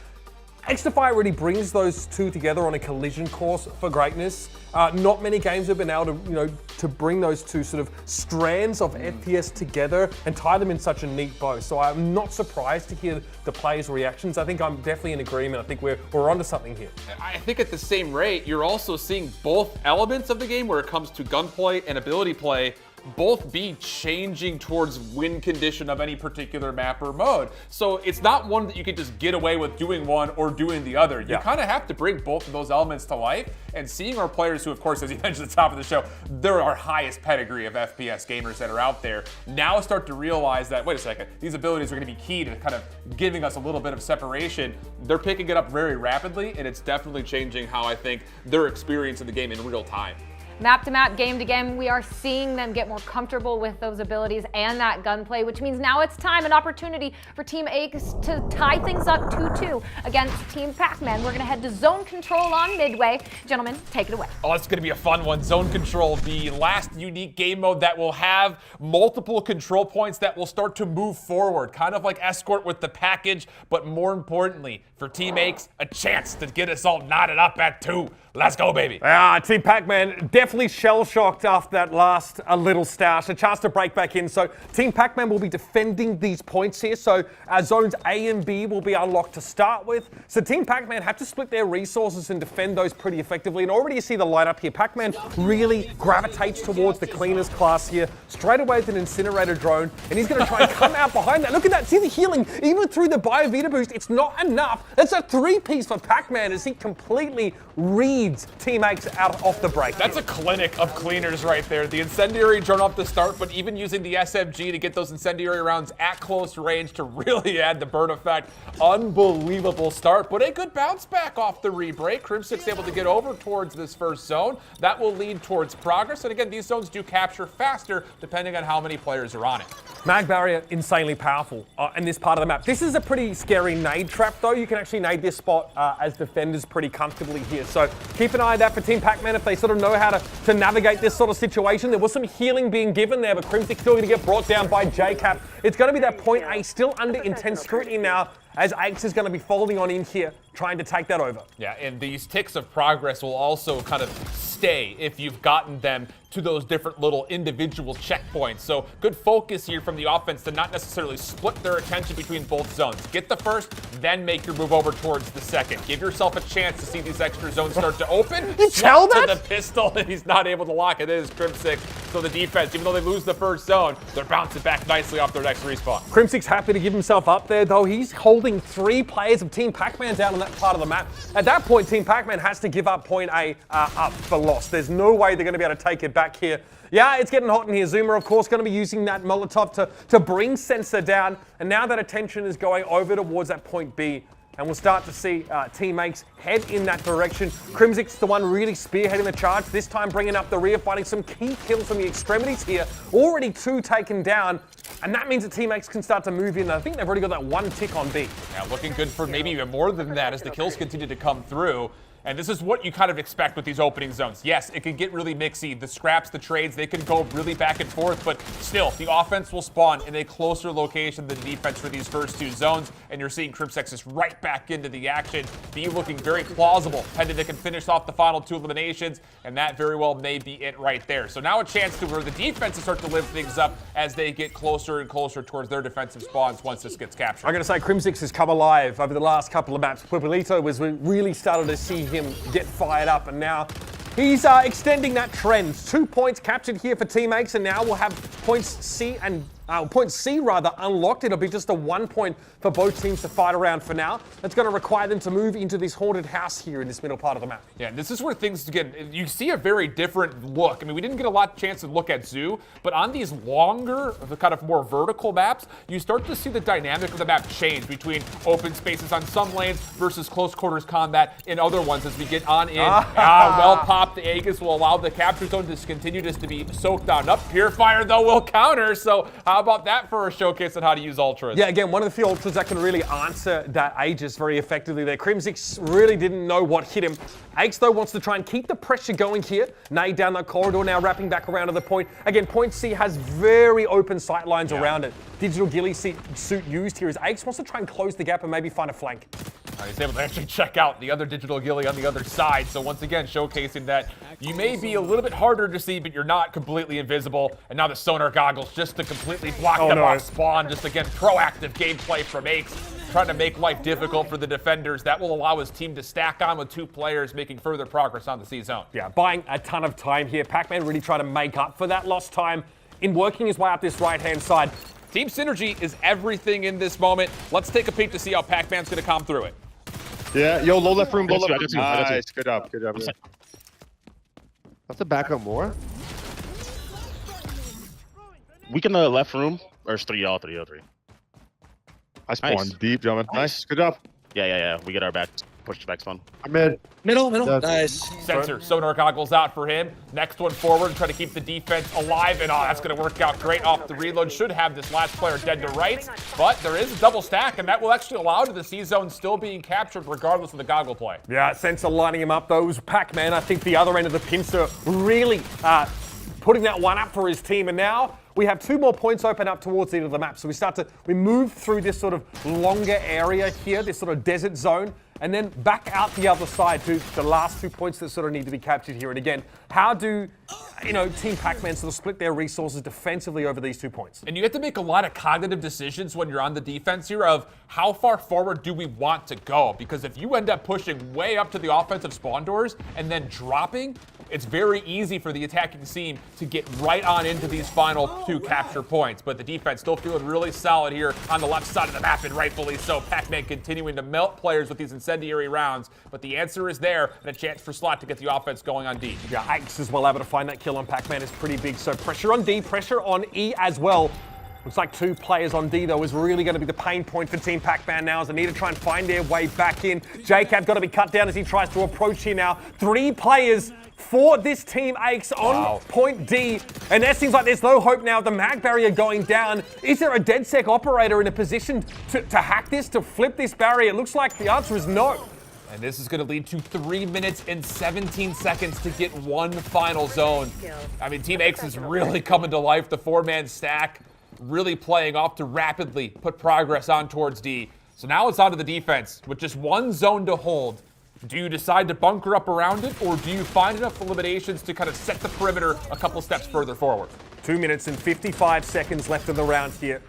XDefiant really brings those two together on a collision course for greatness. Not many games have been able to, to bring those two sort of strands of FPS together and tie them in such a neat bow. So I'm not surprised to hear the players' reactions. I think I'm definitely in agreement. I think we're onto something here. I think at the same rate, you're also seeing both elements of the game where it comes to gunplay and ability play both be changing towards win condition of any particular map or mode. So it's not one that you can just get away with doing one or doing the other. You kind of have to bring both of those elements to life, and seeing our players who, of course, as you mentioned at the top of the show, they're our highest pedigree of FPS gamers that are out there, now start to realize that, wait a second, these abilities are going to be key to kind of giving us a little bit of separation. They're picking it up very rapidly, and it's definitely changing how I think they're experiencing the game in real time. Map to map, game to game, we are seeing them get more comfortable with those abilities and that gunplay, which means now it's time, an opportunity for Team Ace to tie things up 2-2 against Team Pac-Man. We're gonna head to zone control on Midway. Gentlemen, take it away. Oh, it's gonna be a fun one. Zone control, the last unique game mode that will have multiple control points that will start to move forward, kind of like Escort with the package, but more importantly, for Team Ace, a chance to get us all knotted up at 2. Let's go, baby. Team Pac-Man definitely definitely shell-shocked after that last little start. A chance to break back in. So Team Pac-Man will be defending these points here. So zones A and B will be unlocked to start with. So Team Pac-Man have to split their resources and defend those pretty effectively. And already you see the lineup here. Pac-Man really gravitates towards the cleaners class here. Straight away with an incinerator drone. And he's going to try and come out behind that. Look at that. See the healing. Even through the Biovita boost, it's not enough. It's a 3-piece for Pac-Man as he completely reads teammates out off the break. That's a clinic of cleaners right there. The incendiary drone off the start, but even using the SMG to get those incendiary rounds at close range to really add the burn effect. Unbelievable start, but a good bounce back off the re-break. Crimsix able to get over towards this first zone. That will lead towards progress. And again, these zones do capture faster depending on how many players are on it. Mag barrier, insanely powerful in this part of the map. This is a pretty scary nade trap though. You can actually nade this spot as defenders pretty comfortably here. So keep an eye on that for Team Pac-Man if they sort of know how to navigate this sort of situation. There was some healing being given there, but Crimsix still going to get brought down by JCap. It's going to be that point A still under intense scrutiny now as Aches is going to be folding on in here, trying to take that over. Yeah, and these ticks of progress will also kind of stay if you've gotten them to those different little individual checkpoints. So good focus here from the offense to not necessarily split their attention between both zones. Get the first, then make your move over towards the second. Give yourself a chance to see these extra zones start to open. You tell that? To the pistol, and he's not able to lock it. It is Crimsix. So the defense, even though they lose the first zone, they're bouncing back nicely off their next respawn. Crimsix happy to give himself up there, though. He's holding 3 players of Team Pac-Man down on that part of the map. At that point, Team Pac-Man has to give up point A up for loss. There's no way they're going to be able to take it back here. Yeah, it's getting hot in here. Zuma, of course, going to be using that Molotov to bring Sensor down. And now that attention is going over towards that point B. And we'll start to see teammates head in that direction. Crimsix, the one really spearheading the charge, this time bringing up the rear, finding some key kills from the extremities here. Already 2 taken down, and that means that teammates can start to move in. I think they've already got that 1 tick on B. Yeah, looking good for maybe even more than that as the kills continue to come through. And this is what you kind of expect with these opening zones. Yes, it can get really mixy. The scraps, the trades, they can go really back and forth, but still, the offense will spawn in a closer location than the defense for these first 2 zones, and you're seeing Crimsix is right back into the action. B looking very plausible, pending they can finish off the final 2 eliminations, and that very well may be it right there. So now a chance to where the defenses start to lift things up as they get closer and closer towards their defensive spawns once this gets captured. I'm going to say Crimsix has come alive over the last couple of maps. Pueblito was really started to see him get fired up, and now he's extending that trend. 2 points captured here for teammates, and now we'll have points C and point C rather unlocked. It'll be just a 1 point for both teams to fight around for now. That's going to require them to move into this haunted house here in this middle part of the map. Yeah, this is where things get, you see a very different look. I mean, we didn't get a lot of chance to look at Zoo, but on these longer, the kind of more vertical maps, you start to see the dynamic of the map change between open spaces on some lanes versus close quarters combat in other ones as we get on in. Well popped, the Aegis will allow the capture zone to continue just to be soaked on up. Purifier, though, will counter, so how about that for a showcase on how to use Ultras? Yeah, again, one of the few Ultras that can really answer that Aegis very effectively there. Crimsix really didn't know what hit him. Aegis, though, wants to try and keep the pressure going here. Nade down that corridor, now wrapping back around to the point. Again, point C has very open sight lines around it. Digital ghillie suit used here as Aegis wants to try and close the gap and maybe find a flank. He's able to actually check out the other digital ghillie on the other side. So once again, showcasing that you may be a little bit harder to see, but you're not completely invisible. And now the sonar goggles just to completely block them off spawn. Just again, proactive gameplay from Aches, trying to make life difficult for the defenders. That will allow his team to stack on with 2 players, making further progress on the C zone. Yeah, buying a ton of time here. Pac-Man really trying to make up for that lost time in working his way up this right-hand side. Team synergy is everything in this moment. Let's take a peek to see how Pac-Man's going to come through it. Yeah, yo, low left room, low left room. Nice, good job, good job. That's to back up more. We can left room, or it's 3 all 3 all 3. I spawned deep, gentlemen. Nice, good job. Yeah. We get our back push back spawn. I'm mid. Middle. Yes. Nice. Sensor, sonar goggles out for him. Next one forward, try to keep the defense alive, and that's going to work out great off the reload. Should have this last player dead to rights, but there is a double stack, and that will actually allow to the C zone still being captured regardless of the goggle play. Yeah, Sensor lining him up. Those Pac-Man, I think the other end of the pincer really putting that one up for his team, and now we have 2 more points open up towards the end of the map. So we move through this sort of longer area here, this sort of desert zone. and then back out the other side to the last 2 points that sort of need to be captured here. And again, how do Team Pac-Man sort of split their resources defensively over these 2 points? And you have to make a lot of cognitive decisions when you're on the defense here of how far forward do we want to go? Because if you end up pushing way up to the offensive spawn doors and then dropping, it's very easy for the attacking team to get right on into these final 2 capture points. But the defense still feeling really solid here on the left side of the map, and rightfully so. Pac-Man continuing to melt players with these incendiary rounds. But the answer is there, and a chance for Slot to get the offense going on D. Yeah, Axe as well able to find that kill on Pac-Man is pretty big. So pressure on D, pressure on E as well. Looks like 2 players on D, though, is really going to be the pain point for Team Pac-Man now as they need to try and find their way back in. JCAP got to be cut down as he tries to approach here now. 3 players for this Team Aches on point D. And that seems like there's no hope now. The mag barrier going down. Is there a DedSec operator in a position to hack this, to flip this barrier? It looks like the answer is no. And this is going to lead to 3 minutes and 17 seconds to get 1 final zone. I mean, Team Aches is really coming to life. The 4-man stack really playing off to rapidly put progress on towards D. So now it's on to the defense with just 1 zone to hold. Do you decide to bunker up around it, or do you find enough eliminations to kind of set the perimeter a couple steps further forward? 2 minutes and 55 seconds left in the round here.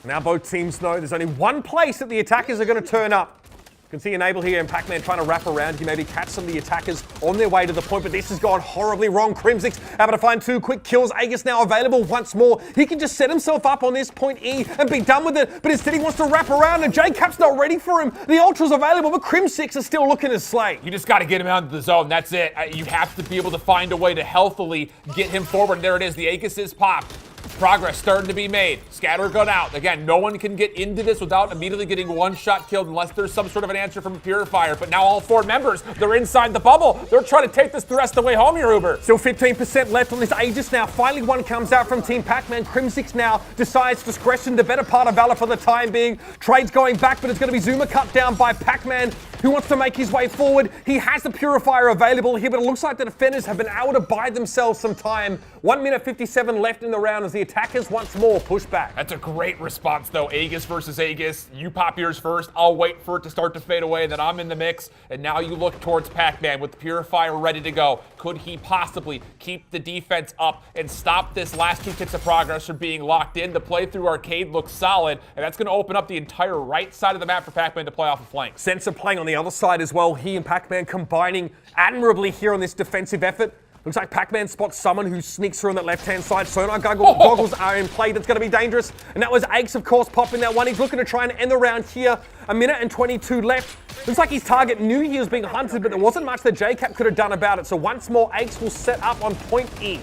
Now both teams know there's only one place that the attackers are going to turn up. You can see Enable here and Pac-Man trying to wrap around here, maybe catch some of the attackers on their way to the point, but this has gone horribly wrong. Crimsix able to find 2 quick kills. Aegis now available once more. He can just set himself up on this point E and be done with it, but instead he wants to wrap around and JCap's not ready for him. The Ultra's available, but Crimsix is still looking to slay. You just got to get him out of the zone. That's it. You have to be able to find a way to healthily get him forward. There it is. The Aegis is popped. Progress starting to be made. Scatter gun out. Again, no one can get into this without immediately getting 1-shot killed unless there's some sort of an answer from a Purifier. But now all 4 members, they're inside the bubble. They're trying to take this the rest of the way home here, Uber. Still 15% left on this Aegis now. Finally one comes out from Team Pac-Man. Crimsix now decides discretion, the better part of Valor for the time being. Trade's going back, but it's going to be Zuma cut down by Pac-Man, who wants to make his way forward. He has the Purifier available here, but it looks like the defenders have been able to buy themselves some time. 1 minute 57 left in the round as the attackers once more push back. That's a great response, though. Aegis versus Aegis. You pop yours first. I'll wait for it to start to fade away, then I'm in the mix. And now you look towards Pac-Man with the Purifier ready to go. Could he possibly keep the defense up and stop this last 2 ticks of progress from being locked in? The play through Arcade looks solid, and that's going to open up the entire right side of the map for Pac-Man to play off a flank. Sensor playing on the other side as well. He and Pac-Man combining admirably here on this defensive effort. Looks like Pac-Man spots someone who sneaks through on that left-hand side. Sonar goggles are in play. That's going to be dangerous. And that was Aches, of course, popping that one. He's looking to try and end the round here. 1 minute and 22 left. Looks like his target knew he was being hunted, but there wasn't much that JCap could have done about it. So once more, Aches will set up on point E.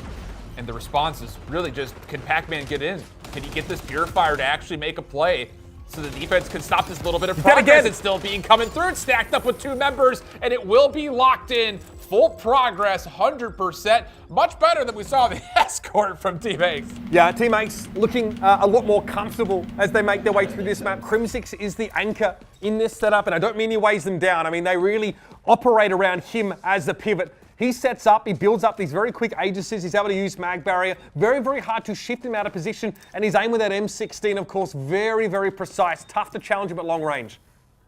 And the response is really just, can Pac-Man get in? Can he get this Purifier to actually make a play so the defense can stop this little bit of progress? It's still being coming through. It's stacked up with 2 members, and it will be locked in. Full progress, 100%. Much better than we saw in the escort from Team Aches. Yeah, Team Aches looking a lot more comfortable as they make their way through this map. Crimsix is the anchor in this setup, and I don't mean he weighs them down. I mean, they really operate around him as the pivot. He sets up, he builds up these very quick Aegises. He's able to use mag barrier. Very, very hard to shift him out of position. And his aim with that M16, of course, very, very precise. Tough to challenge him at long range.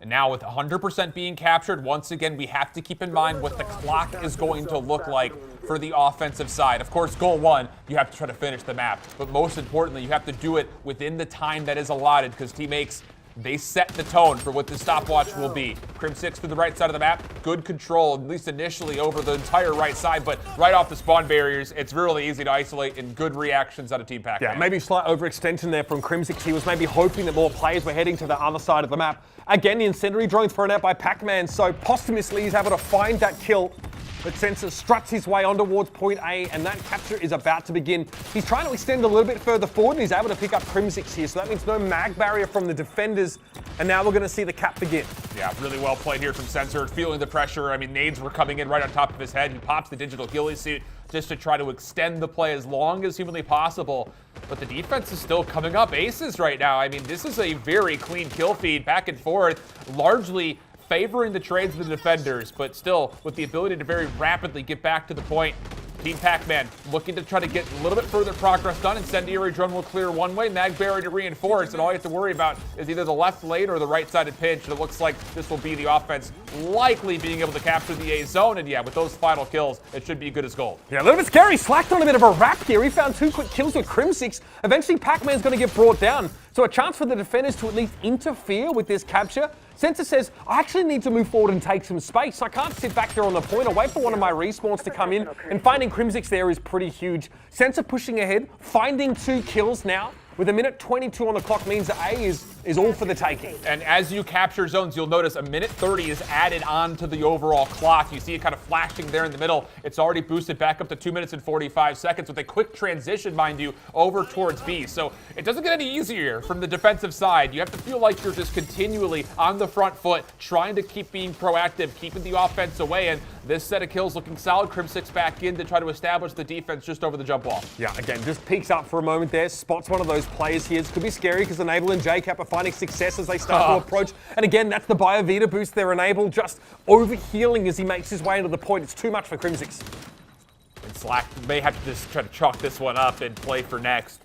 And now with 100% being captured, once again, we have to keep in mind what the clock is going to look like for the offensive side. Of course, goal 1, you have to try to finish the map. But most importantly, you have to do it within the time that is allotted, because Team Aches, they set the tone for what the stopwatch will be. Crim6 through the right side of the map, good control, at least initially over the entire right side, but right off the spawn barriers, it's really easy to isolate, and good reactions out of Team Pac-Man. Yeah, maybe a slight overextension there from Crim6. He was maybe hoping that more players were heading to the other side of the map. Again, the incendiary drone thrown out by Pac-Man, so posthumously he's able to find that kill. But Sensor struts his way on towards point A, and that capture is about to begin. He's trying to extend a little bit further forward, and he's able to pick up Crim6 here, so that means no mag barrier from the defenders, and now we're going to see the cap begin. Yeah, really well played here from Sensor, feeling the pressure. I mean, nades were coming in right on top of his head. He pops the digital ghillie suit just to try to extend the play as long as humanly possible. But the defense is still coming up aces right now. I mean, this is a very clean kill feed, back and forth, largely favoring the trades of the defenders, but still with the ability to very rapidly get back to the point. Team Pac-Man looking to try to get a little bit further progress done. Incendiary drone will clear one way, Magberry to reinforce, and all you have to worry about is either the left lane or the right-sided pinch. And it looks like this will be the offense likely being able to capture the A zone, and yeah, with those final kills, it should be good as gold. Yeah, a little bit scary. Slacked on a bit of a wrap here. He found 2 quick kills with Crimsix. Eventually, Pac-Man's going to get brought down. So a chance for the defenders to at least interfere with this capture. Sensor says, I actually need to move forward and take some space. I can't sit back here on the point or wait for one of my respawns to come in. And finding Crimsix there is pretty huge. Sensor pushing ahead, finding 2 kills now. With a minute 22 on the clock means that A is all for the taking. And as you capture zones, you'll notice a minute 30 is added on to the overall clock. You see it kind of flashing there in the middle. It's already boosted back up to 2 minutes and 45 seconds with a quick transition, mind you, over towards B. So it doesn't get any easier from the defensive side. You have to feel like you're just continually on the front foot, trying to keep being proactive, keeping the offense away. And this set of kills looking solid. Crimsix back in to try to establish the defense just over the jump wall. Yeah, again, just peeks up for a moment there. Spots one of those players here. This could be scary because Enable and JCap are finding success as they start to approach. And again, that's the BioVita boost there. Enable just overhealing as he makes his way into the point. It's too much for Crimsix. And Slack may have to just try to chalk this one up and play for next.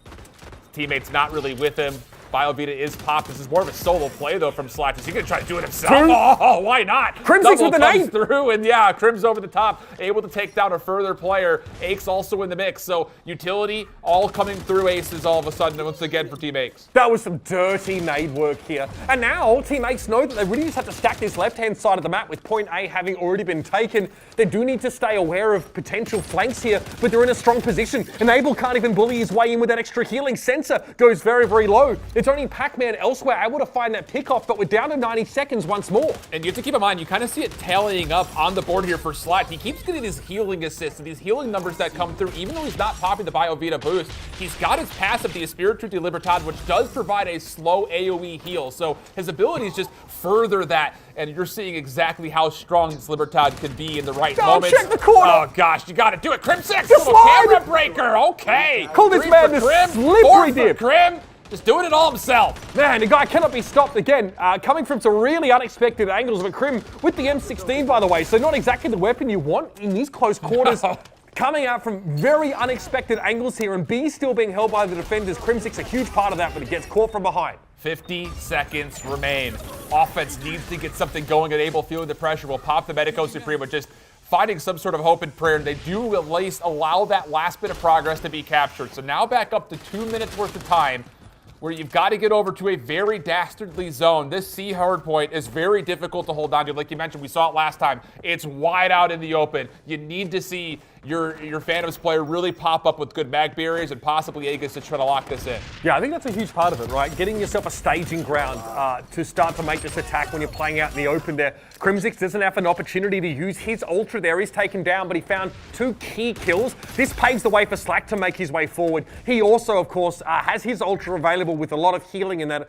Teammates not really with him. BioVita is popped. This is more of a solo play, though, from Slack. Is he going to try to do it himself? Oh, why not? Crimsix with the nade through, and yeah, Crim's over the top, able to take down a further player. Aches also in the mix, so utility all coming through Aces all of a sudden, once again for Team Aches. That was some dirty nade work here. And now Team Aches know that they really just have to stack this left-hand side of the map with point A having already been taken. They do need to stay aware of potential flanks here, but they're in a strong position. Enable can't even bully his way in with that extra healing. Sensor goes very, very low. It's only Pac-Man elsewhere able to find that pickoff, but we're down to 90 seconds once more. And you have to keep in mind, you kind of see it tallying up on the board here for Slack. He keeps getting these healing assists and these healing numbers that come through, even though he's not popping the BioVita boost. He's got his passive, the Espiritu de Libertad, which does provide a slow AoE heal. So his abilities just further that, and you're seeing exactly how strong this Libertad can be in the right moments. Check the corner. Oh gosh, you got to do it. Crimsix, Just little camera breaker. Okay. Call this man the slippery dip. Crim. Just doing it all himself. Man, the guy cannot be stopped again. Coming from some really unexpected angles. But Crim with the M16, by the way, so not exactly the weapon you want in these close quarters. Coming out from very unexpected angles here, and B still being held by the defenders. Crimsix a huge part of that, but it gets caught from behind. 50 seconds remain. Offense needs to get something going. Enable feeling the pressure. Will pop the Medico Suprema, just finding some sort of hope and prayer. They do at least allow that last bit of progress to be captured. So now back up to 2 minutes worth of time, where you've got to get over to a very dastardly zone. This C hard point is very difficult to hold on to. Like you mentioned, we saw it last time. It's wide out in the open. You need to see your Phantoms player really pop up with good mag barriers and possibly Aegis to try to lock this in. Yeah, I think that's a huge part of it, right? Getting yourself a staging ground to start to make this attack when you're playing out in the open there. Crimsix doesn't have an opportunity to use his Ultra there. He's taken down, but he found 2 key kills. This paves the way for Slack to make his way forward. He also, of course, has his Ultra available with a lot of healing and that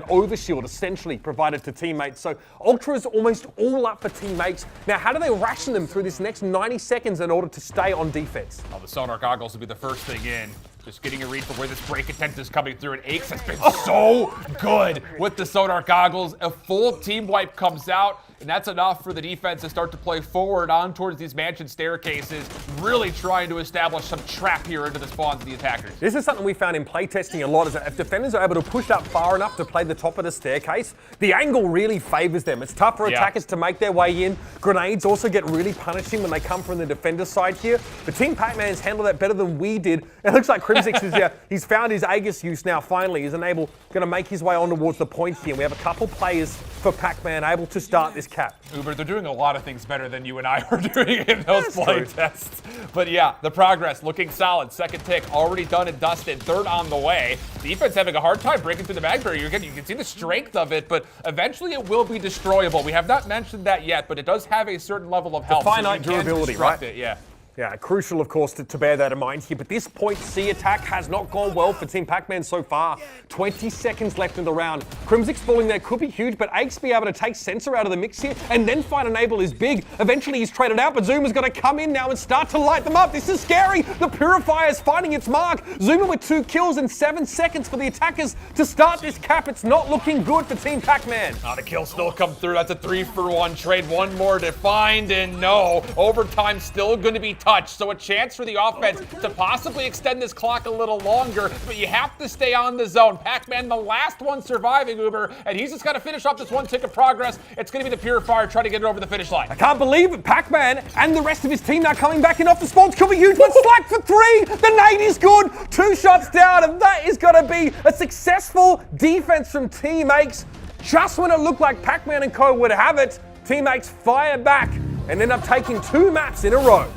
overshield essentially provided to teammates. So Ultra is almost all up for teammates. Now, how do they ration them through this next 90 seconds in order to stay on defense? Oh, the sonar goggles will be the first thing in. Just getting a read for where this break intent is coming through, and Aches has been so good with the sonar goggles. A full team wipe comes out, and that's enough for the defense to start to play forward on towards these mansion staircases, really trying to establish some trap here into the spawns of the attackers. This is something we found in playtesting a lot, is that if defenders are able to push up far enough to play the top of the staircase, the angle really favors them. It's tough for attackers to make their way in. Grenades also get really punishing when they come from the defender side here. But Team Pac-Man's handled that better than we did. It looks like Crimsix is here. He's found his Aegis use now, finally. He's going to make his way on towards the point here. We have a couple players for Pac-Man able to start this cap. Uber, they're doing a lot of things better than you and I are doing in those play tests. But yeah, the progress looking solid. Second tick already done and dusted. Third on the way. Defense having a hard time breaking through the mag barrier. You can see the strength of it, but eventually it will be destroyable. We have not mentioned that yet, but it does have a certain level of health. The finite durability, right? Yeah. Yeah, crucial, of course, to bear that in mind here. But this point C attack has not gone well for Team Pac-Man so far. 20 seconds left in the round. Crimsix falling there could be huge, but Aches be able to take Sensor out of the mix here and then find Enable is big. Eventually, he's traded out, but Zuma's going to come in now and start to light them up. This is scary. The Purifier is finding its mark. Zuma with 2 kills in 7 seconds for the attackers to start this cap. It's not looking good for Team Pac-Man. The kill still come through. That's a 3-for-1 trade. One more to find, and no. Overtime still going to be touch. So a chance for the offense to possibly extend this clock a little longer, but you have to stay on the zone. Pac-Man, the last one surviving, Uber, and he's just got to finish off this one tick of progress. It's going to be the Purifier trying to get it over the finish line. I can't believe it. Pac-Man and the rest of his team now coming back in off the spawns could be huge, but Slack for 3. The nade is good. 2 shots down, and that is going to be a successful defense from Team X. Just when it looked like Pac-Man and co would have it, Team X fire back and end up taking 2 maps in a row.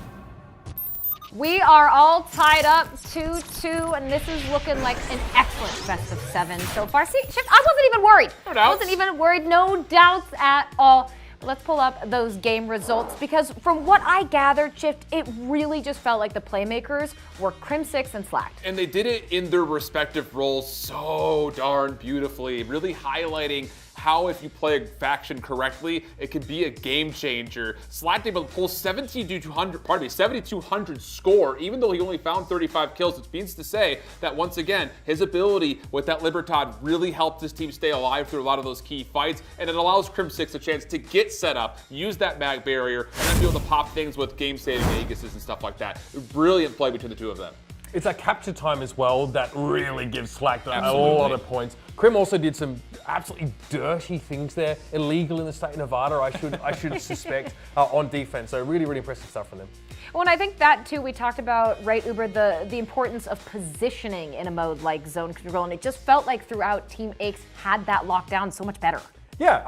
We are all tied up 2-2, and this is looking like an excellent best of 7 so far. See, Shift, I wasn't even worried. No doubts. I wasn't even worried, no doubts at all. Let's pull up those game results, because from what I gathered, Shift, it really just felt like the playmakers were Crim6 and Slack. And they did it in their respective roles so darn beautifully, really highlighting how if you play a faction correctly, it can be a game changer. Slack able to pull 7,200 score, even though he only found 35 kills, which means to say that once again, his ability with that Libertad really helped his team stay alive through a lot of those key fights, and it allows Crim6 a chance to get set up, use that mag barrier, and then be able to pop things with game-saving Aegises and stuff like that. Brilliant play between the two of them. It's a capture time as well that really gives Slack a lot of points. Crim also did some absolutely dirty things there, illegal in the state of Nevada, I should suspect, on defense. So really, really impressive stuff from them. Well, and I think that too, we talked about, right, Uber, the importance of positioning in a mode like zone control, and it just felt like throughout Team X had that locked down so much better. Yeah,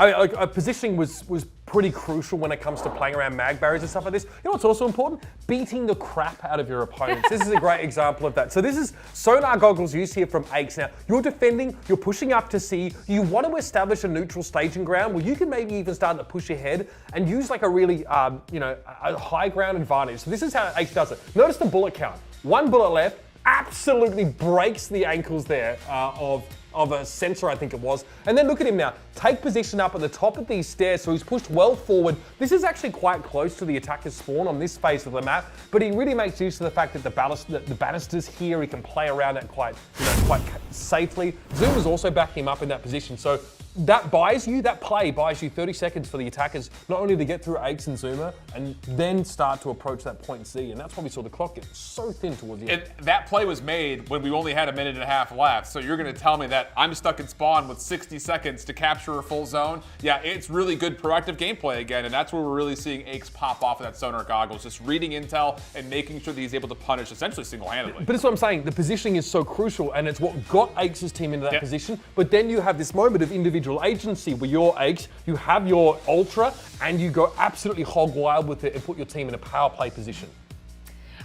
positioning was pretty crucial when it comes to playing around mag barriers and stuff like this. You know what's also important? Beating the crap out of your opponents. This is a great example of that. So this is sonar goggles used here from Aches. Now, you're defending, you're pushing up to C, you want to establish a neutral staging ground where you can maybe even start to push ahead and use like a really, a high ground advantage. So this is how Aches does it. Notice the bullet count. 1 bullet left, absolutely breaks the ankles there of a sensor, I think it was. And then look at him now. Take position up at the top of these stairs, so he's pushed well forward. This is actually quite close to the attacker's spawn on this phase of the map, but he really makes use of the fact that the banisters here, he can play around it quite safely. Zoom is also backing him up in that position, so that play buys you 30 seconds for the attackers, not only to get through Aches and Zuma, and then start to approach that point C, and that's why we saw the clock get so thin towards the end. And that play was made when we only had a minute and a half left, so you're gonna tell me that I'm stuck in spawn with 60 seconds to capture a full zone? Yeah, it's really good proactive gameplay again, and that's where we're really seeing Aches pop off of that sonar goggles, just reading intel and making sure that he's able to punish essentially single-handedly. But that's what I'm saying, the positioning is so crucial, and it's what got Aches' team into that position, but then you have this moment of individual agency where you're Aches, you have your ultra, and you go absolutely hog wild with it and put your team in a power play position.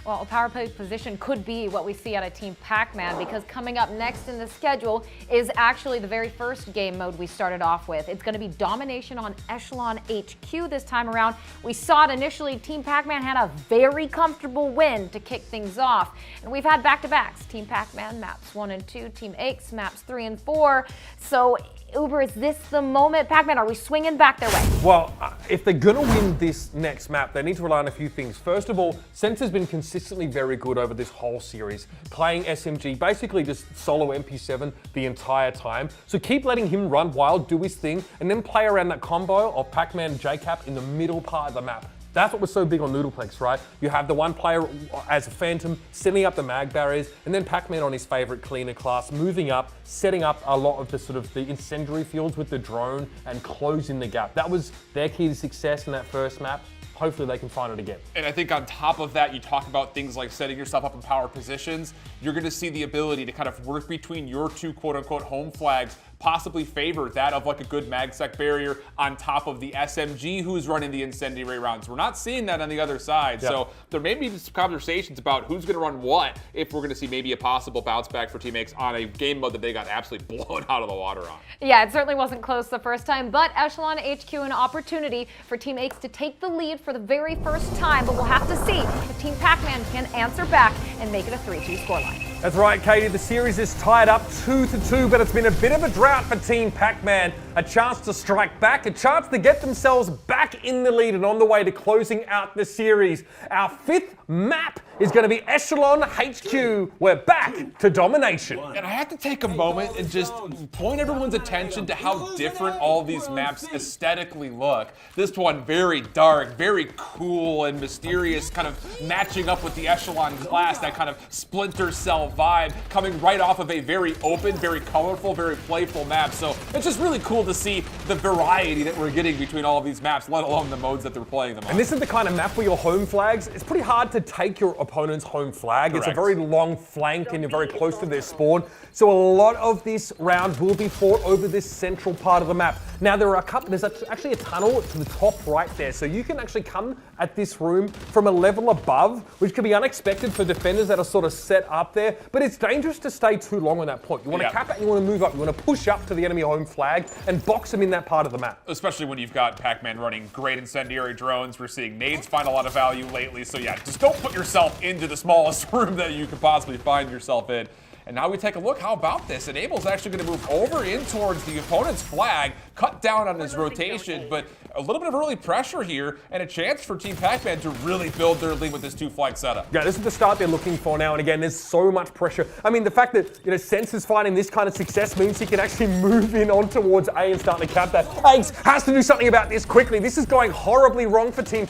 Well, a power play position could be what we see out of Team Pac-Man, because coming up next in the schedule is actually the very first game mode we started off with. It's going to be domination on Echelon HQ this time around. We saw it initially. Team Pac-Man had a very comfortable win to kick things off. And we've had back-to-backs. Team Pac-Man maps 1 and 2, Team Aches maps 3 and 4. So Uber, is this the moment? Pac-Man, are we swinging back their way? Well, if they're going to win this next map, they need to rely on a few things. First of all, Sensor's been consistently very good over this whole series, playing SMG, basically just solo MP7 the entire time. So keep letting him run wild, do his thing, and then play around that combo of Pac-Man and JCap in the middle part of the map. That's what was so big on Noodleplex, right? You have the one player as a Phantom, setting up the mag barriers, and then Pac-Man on his favorite cleaner class, moving up, setting up a lot of the incendiary fields with the drone and closing the gap. That was their key to success in that first map. Hopefully they can find it again. And I think on top of that, you talk about things like setting yourself up in power positions. You're gonna see the ability to kind of work between your two quote-unquote home flags, possibly favor that of like a good magsec barrier on top of the SMG who's running the incendiary rounds. We're not seeing that on the other side. Yep. So there may be some conversations about who's gonna run what if we're gonna see maybe a possible bounce back for Team X on a game mode that they got absolutely blown out of the water on. Yeah, it certainly wasn't close the first time, but Echelon HQ an opportunity for Team X to take the lead for the very first time, but we'll have to see if Team Pac-Man can answer back and make it a 3-2 scoreline. That's right, Katie. The series is tied up 2-2, but it's been a bit of a drought for Team Pac-Man. A chance to strike back, a chance to get themselves back in the lead and on the way to closing out the series. Our 5th map is going to be Echelon HQ. We're back to domination. And I have to take a moment and just point everyone's attention to how different all these maps aesthetically look. This one very dark, very cool and mysterious, kind of matching up with the Echelon class, that kind of Splinter Cell vibe, coming right off of a very open, very colorful, very playful map. So it's just really cool to see the variety that we're getting between all of these maps, let alone the modes that they're playing them on. And this is the kind of map where your home flags, it's pretty hard to take your opponent's home flag. Correct. It's a very long flank and you're very close to their spawn. So a lot of this round will be fought over this central part of the map. Now there are there's actually a tunnel to the top right there. So you can actually come at this room from a level above, which can be unexpected for defenders that are sort of set up there. But it's dangerous to stay too long on that point. You want to cap it, you want to move up, you want to push up to the enemy home flag and box them in that part of the map. Especially when you've got Pac-Man running great incendiary drones. We're seeing nades find a lot of value lately. So yeah, just don't put yourself into the smallest room that you could possibly find yourself in. And now we take a look. How about this? Enable's actually going to move over in towards the opponent's flag, cut down on his rotation, but a little bit of early pressure here and a chance for Team Pac-Man to really build their lead with this two-flag setup. Yeah, this is the start they're looking for now. And again, there's so much pressure. I mean, the fact that, Sense is finding this kind of success means he can actually move in on towards A and start to cap that. Aches has to do something about this quickly. This is going horribly wrong for Team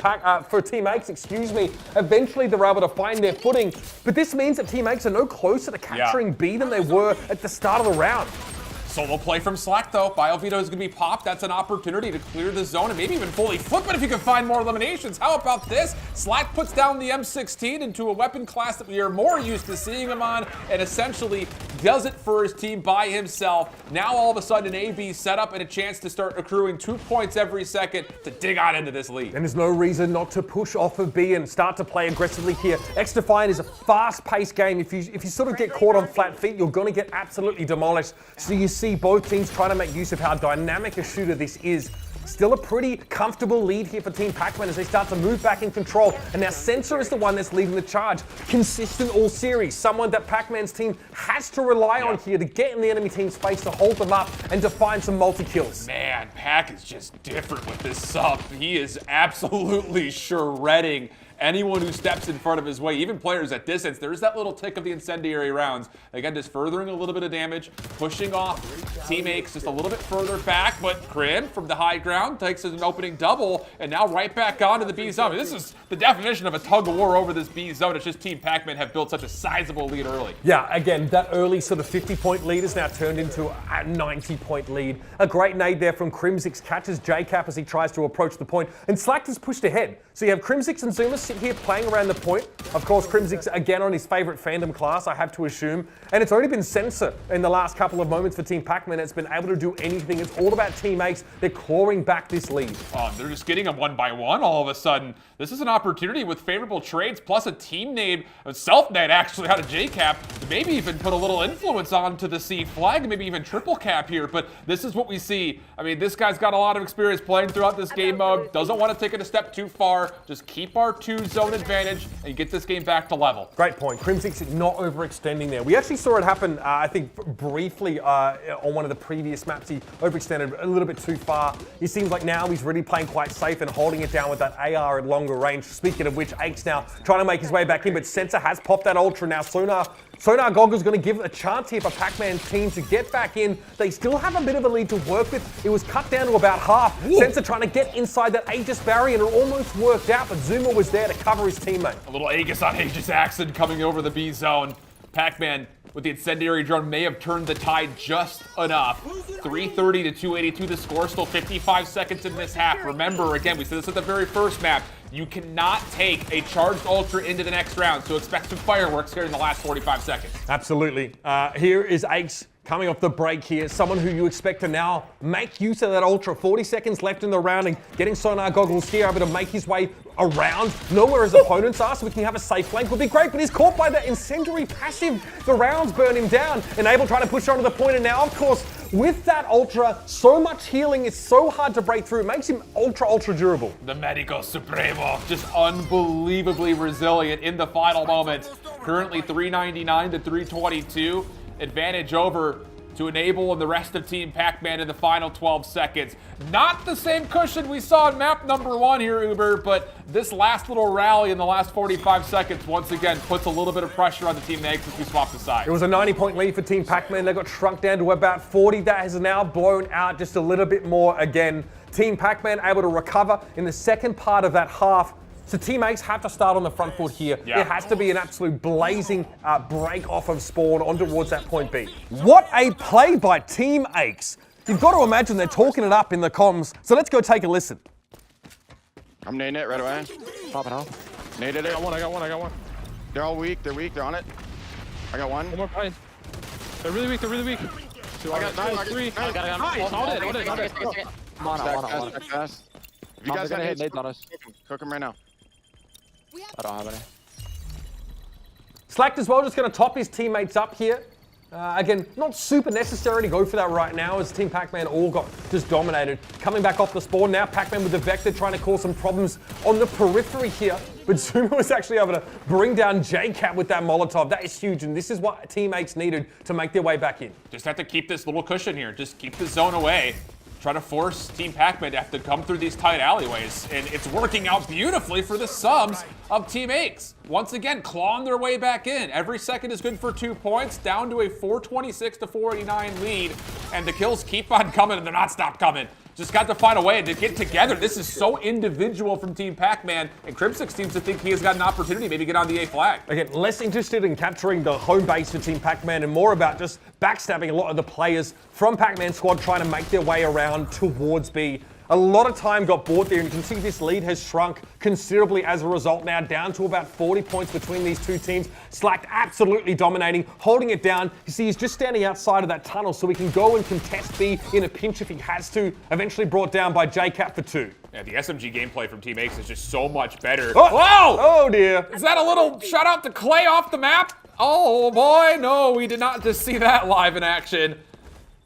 Aches, excuse me. Eventually, they're able to find their footing. But this means that Team Aches are no closer to capturing B than they were at the start of the round. Solo play from Slack though. BioVito is going to be popped. That's an opportunity to clear the zone and maybe even fully flip it if you can find more eliminations. How about this? Slack puts down the M16 into a weapon class that we are more used to seeing him on and essentially does it for his team by himself. Now all of a sudden an AB setup and a chance to start accruing 2 points every second to dig on into this lead. And there's no reason not to push off of B and start to play aggressively here. XDefiant is a fast-paced game. If you sort of get caught on flat feet, you're going to get absolutely demolished. So you see both teams trying to make use of how dynamic a shooter this is. Still a pretty comfortable lead here for Team Pac-Man as they start to move back in control. And now Sensor is the one that's leading the charge. Consistent all series. Someone that Pac-Man's team has to rely on here to get in the enemy team's face, to hold them up and to find some multi-kills. Man, Pac is just different with this sub. He is absolutely shredding anyone who steps in front of his way, even players at distance. There's that little tick of the incendiary rounds. Again, just furthering a little bit of damage, pushing off teammates just a little bit further back, but Krim from the high ground takes an opening double, and now right back onto the B zone. This is the definition of a tug of war over this B zone. It's just Team Pac-Man have built such a sizable lead early. Yeah, again, that early sort of 50-point lead is now turned into a 90-point lead. A great nade there from Crimsix, catches JCap as he tries to approach the point, and Slack is pushed ahead. So you have Crimsix and Zuma sit here playing around the point. Of course, Crimsix again on his favorite fandom class, I have to assume. And it's only been Sensor in the last couple of moments for Team Pac-Man that's been able to do anything. It's all about teammates. They're clawing back this lead. Oh, they're just getting them one by one all of a sudden. This is an opportunity with favorable trades plus a team nade, a self-nade actually out of JCap, to maybe even put a little influence onto the C flag, maybe even triple cap here. But this is what we see. I mean, this guy's got a lot of experience playing throughout this game mode. Doesn't want to take it a step too far. Just keep our 2-zone advantage and get this game back to level. Great point. Crimsix not overextending there. We actually saw it happen, I think, briefly on one of the previous maps. He overextended a little bit too far. It seems like now he's really playing quite safe and holding it down with that AR at longer range. Speaking of which, Aches now trying to make his way back in, but Sensor has popped that Ultra. Now Sonar Goggle's going to give a chance here for Pac-Man's team to get back in. They still have a bit of a lead to work with. It was cut down to about half. Ooh. Sensor trying to get inside that Aegis barrier, and it almost worked out, but Zuma was there to cover his teammate. A little Aegis on Aegis Axon coming over the B zone. Pac-Man with the incendiary drone may have turned the tide just enough. 330 to 282 the score, still 55 seconds in this half. Remember, again, we said this at the very first map, you cannot take a charged Ultra into the next round, so expect some fireworks here in the last 45 seconds. Absolutely. Here is Aches coming off the break here. Someone who you expect to now make use of that Ultra. 40 seconds left in the round and getting Sonar Goggles here, able to make his way around, know where his opponents are, so we can have a safe flank would be great, but he's caught by that incendiary passive. The rounds burn him down. Enable trying to push onto the point, and now, of course, with that Ultra, so much healing, it's so hard to break through. It makes him ultra durable. The Medico Supremo, just unbelievably resilient in the final moments. Currently 399 to 322. Advantage over to enable and the rest of Team Pac-Man in the final 12 seconds. Not the same cushion we saw in map number 1 here, Uber, but this last little rally in the last 45 seconds once again puts a little bit of pressure on the Team Eggs as we swap the side. It was a 90-point lead for Team Pac-Man. They got shrunk down to about 40. That has now blown out just a little bit more again. Team Pac-Man able to recover in the second part of that half. So teammates have to start on the front foot here. Yeah. It has to be an absolute blazing break off of spawn on towards that point B. What a play by Team Aches. You've got to imagine they're talking it up in the comms. So let's go take a listen. I'm nading it right away. Pop it off. Naded it. I got one. They're all weak. They're weak. They're on it. I got one. One more behind. They're really weak. I got two. Three. I got it. Come on. Stack fast. If you guys gonna got hit nades, nades on us. cook them right now. I don't have any. Slacked as well, just going to top his teammates up here. Again, not super necessary to go for that right now as Team Pac-Man all got just dominated. Coming back off the spawn now, Pac-Man with the Vector trying to cause some problems on the periphery here. But Zuma was actually able to bring down JCat with that Molotov. That is huge, and this is what teammates needed to make their way back in. Just have to keep this little cushion here. Just keep the zone away. Try to force Team Pac-Man to have to come through these tight alleyways. And it's working out beautifully for the subs of Team Aches. Once again, clawing their way back in. Every second is good for 2 points, down to a 426 to 489 lead. And the kills keep on coming, and they're not stop coming. Just got to find a way to get together. This is so individual from Team Pac-Man, and Crimsix seems to think he has got an opportunity, maybe get on the A flag. Again, less interested in capturing the home base for Team Pac-Man and more about just backstabbing a lot of the players from Pac-Man squad trying to make their way around towards B. A lot of time got bought there, and you can see this lead has shrunk considerably as a result now, down to about 40 points between these two teams. Slacked absolutely dominating, holding it down. You see, he's just standing outside of that tunnel, so he can go and contest B in a pinch if he has to. Eventually brought down by JCat for 2. Yeah, the SMG gameplay from Team Aches is just so much better. Oh. Whoa! Oh, dear. Is that a little shout out to Clay off the map? Oh, boy, no, we did not just see that live in action.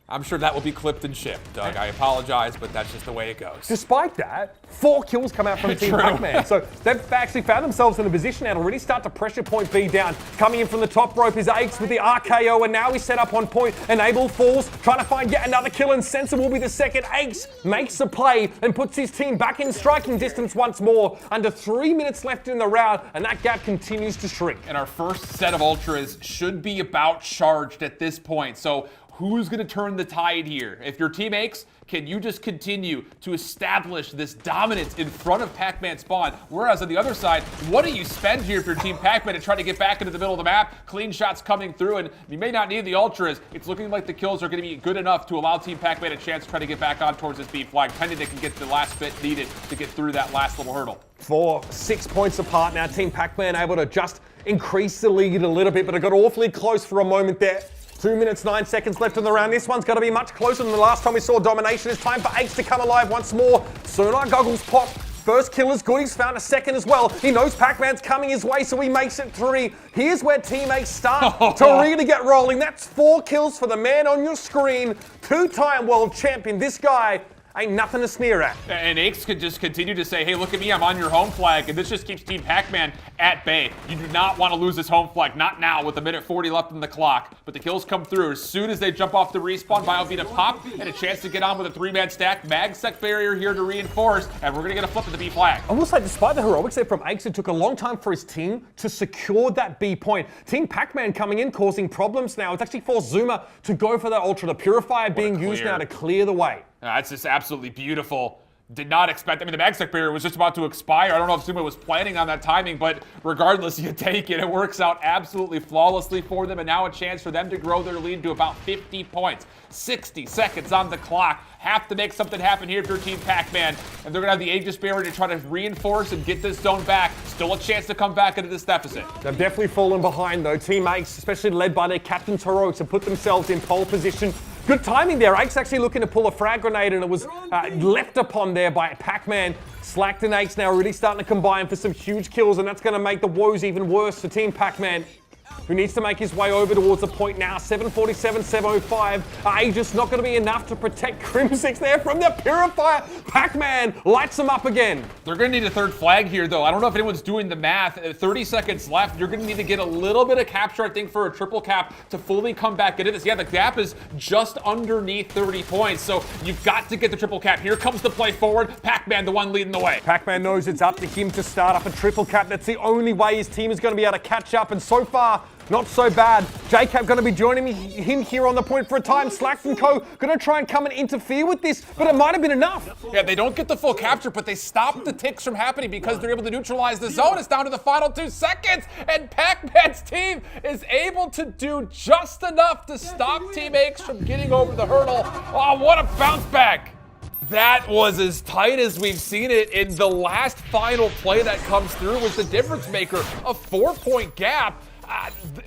I'm sure that will be clipped and shipped, Doug. I apologize, but that's just the way it goes. Despite that, 4 kills come out from Team Pac-Man. So they've actually found themselves in a position now to really start to pressure point B down. Coming in from the top rope is Aches with the RKO, and now he's set up on point. Enable falls, trying to find yet another kill, and Sensor will be the second. Aches makes a play and puts his team back in striking distance once more. Under 3 minutes left in the round, and that gap continues to shrink. And our first set of Ultras should be about charged at this point. So who's going to turn the tide here? If your Team Aches, can you just continue to establish this dominance in front of Pac-Man spawn? Whereas on the other side, what do you spend here if you're Team Pac-Man to try to get back into the middle of the map? Clean shots coming through, and you may not need the Ultras. It's looking like the kills are going to be good enough to allow Team Pac-Man a chance to try to get back on towards this B flag, pending they can get the last bit needed to get through that last little hurdle. 6 points apart now. Team Pac-Man able to just increase the lead a little bit, but it got awfully close for a moment there. 2 minutes, 9 seconds left in the round. This one's got to be much closer than the last time we saw domination. It's time for Aches to come alive once more. Sonar goggles pop. First kill is good. He's found a second as well. He knows Pac-Man's coming his way, so he makes it 3. Here's where teammates start to really get rolling. That's 4 kills for the man on your screen. 2-time world champion. This guy ain't nothing to sneer at. And Aches could just continue to say, hey, look at me, I'm on your home flag. And this just keeps Team Pac-Man at bay. You do not want to lose this home flag. Not now with a minute 40 left in the clock. But the kills come through as soon as they jump off the respawn. Biovita pop and a chance to get on with a 3-man stack. Magsec barrier here to reinforce. And we're going to get a flip at the B flag. I will say, despite the heroics there from Aches, it took a long time for his team to secure that B point. Team Pac-Man coming in, causing problems now. It's actually forced Zuma to go for that Ultra. The Purifier being used now to clear the way. That's just absolutely beautiful. Did not expect, I mean, the Magsec barrier was just about to expire. I don't know if Zuma was planning on that timing, but regardless, you take it. It works out absolutely flawlessly for them, and now a chance for them to grow their lead to about 50 points. 60 seconds on the clock. Have to make something happen here for Team Pac-Man, and they're going to have the Aegis barrier to try to reinforce and get this zone back. Still a chance to come back into this deficit. They've definitely fallen behind, though. Team Aches, especially led by their captain's heroics, have put themselves in pole position. Good timing there. Aches actually looking to pull a frag grenade, and it was left upon there by Pac-Man. Slacked and Aches now really starting to combine for some huge kills, and that's going to make the woes even worse for Team Pac-Man. who needs to make his way over towards the point now. 747, 705. Aegis not going to be enough to protect Crim6 there from the Purifier. Pac-Man lights him up again. They're going to need a third flag here, though. I don't know if anyone's doing the math. 30 seconds left. You're going to need to get a little bit of capture, I think, for a triple cap to fully come back into this. Yeah, the gap is just underneath 30 points, so you've got to get the triple cap. Here comes the play forward. Pac-Man, the one leading the way. Pac-Man knows it's up to him to start up a triple cap. That's the only way his team is going to be able to catch up, and so far, not so bad. JCap going to be joining him here on the point for a time. Slack and Co. going to try and come and interfere with this, but it might have been enough. Yeah, they don't get the full capture, but they stop the ticks from happening because they're able to neutralize the zone. It's down to the final 2 seconds, and Pac-Man's team is able to do just enough to stop Team Aches from getting over the hurdle. Oh, what a bounce back. That was as tight as we've seen it in the last final play that comes through was the difference maker. A 4-point gap.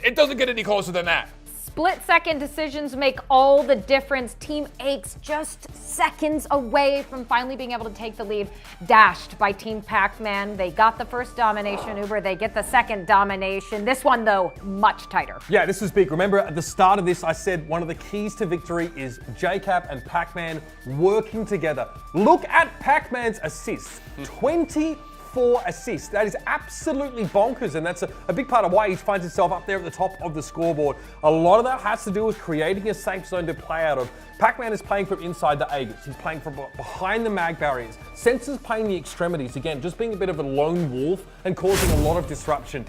It doesn't get any closer than that. Split-second decisions make all the difference. Team Aches just seconds away from finally being able to take the lead. Dashed by Team Pac-Man. They got the first domination, Uber. They get the second domination. This one, though, much tighter. Yeah, this is big. Remember, at the start of this, I said one of the keys to victory is JCap and Pac-Man working together. Look at Pac-Man's assists. 24 assists. That is absolutely bonkers, and that's a big part of why he finds himself up there at the top of the scoreboard. A lot of that has to do with creating a safe zone to play out of. Pac-Man is playing from inside the Aegis. He's playing from behind the mag barriers. Sensor's playing the extremities. Again, just being a bit of a lone wolf and causing a lot of disruption.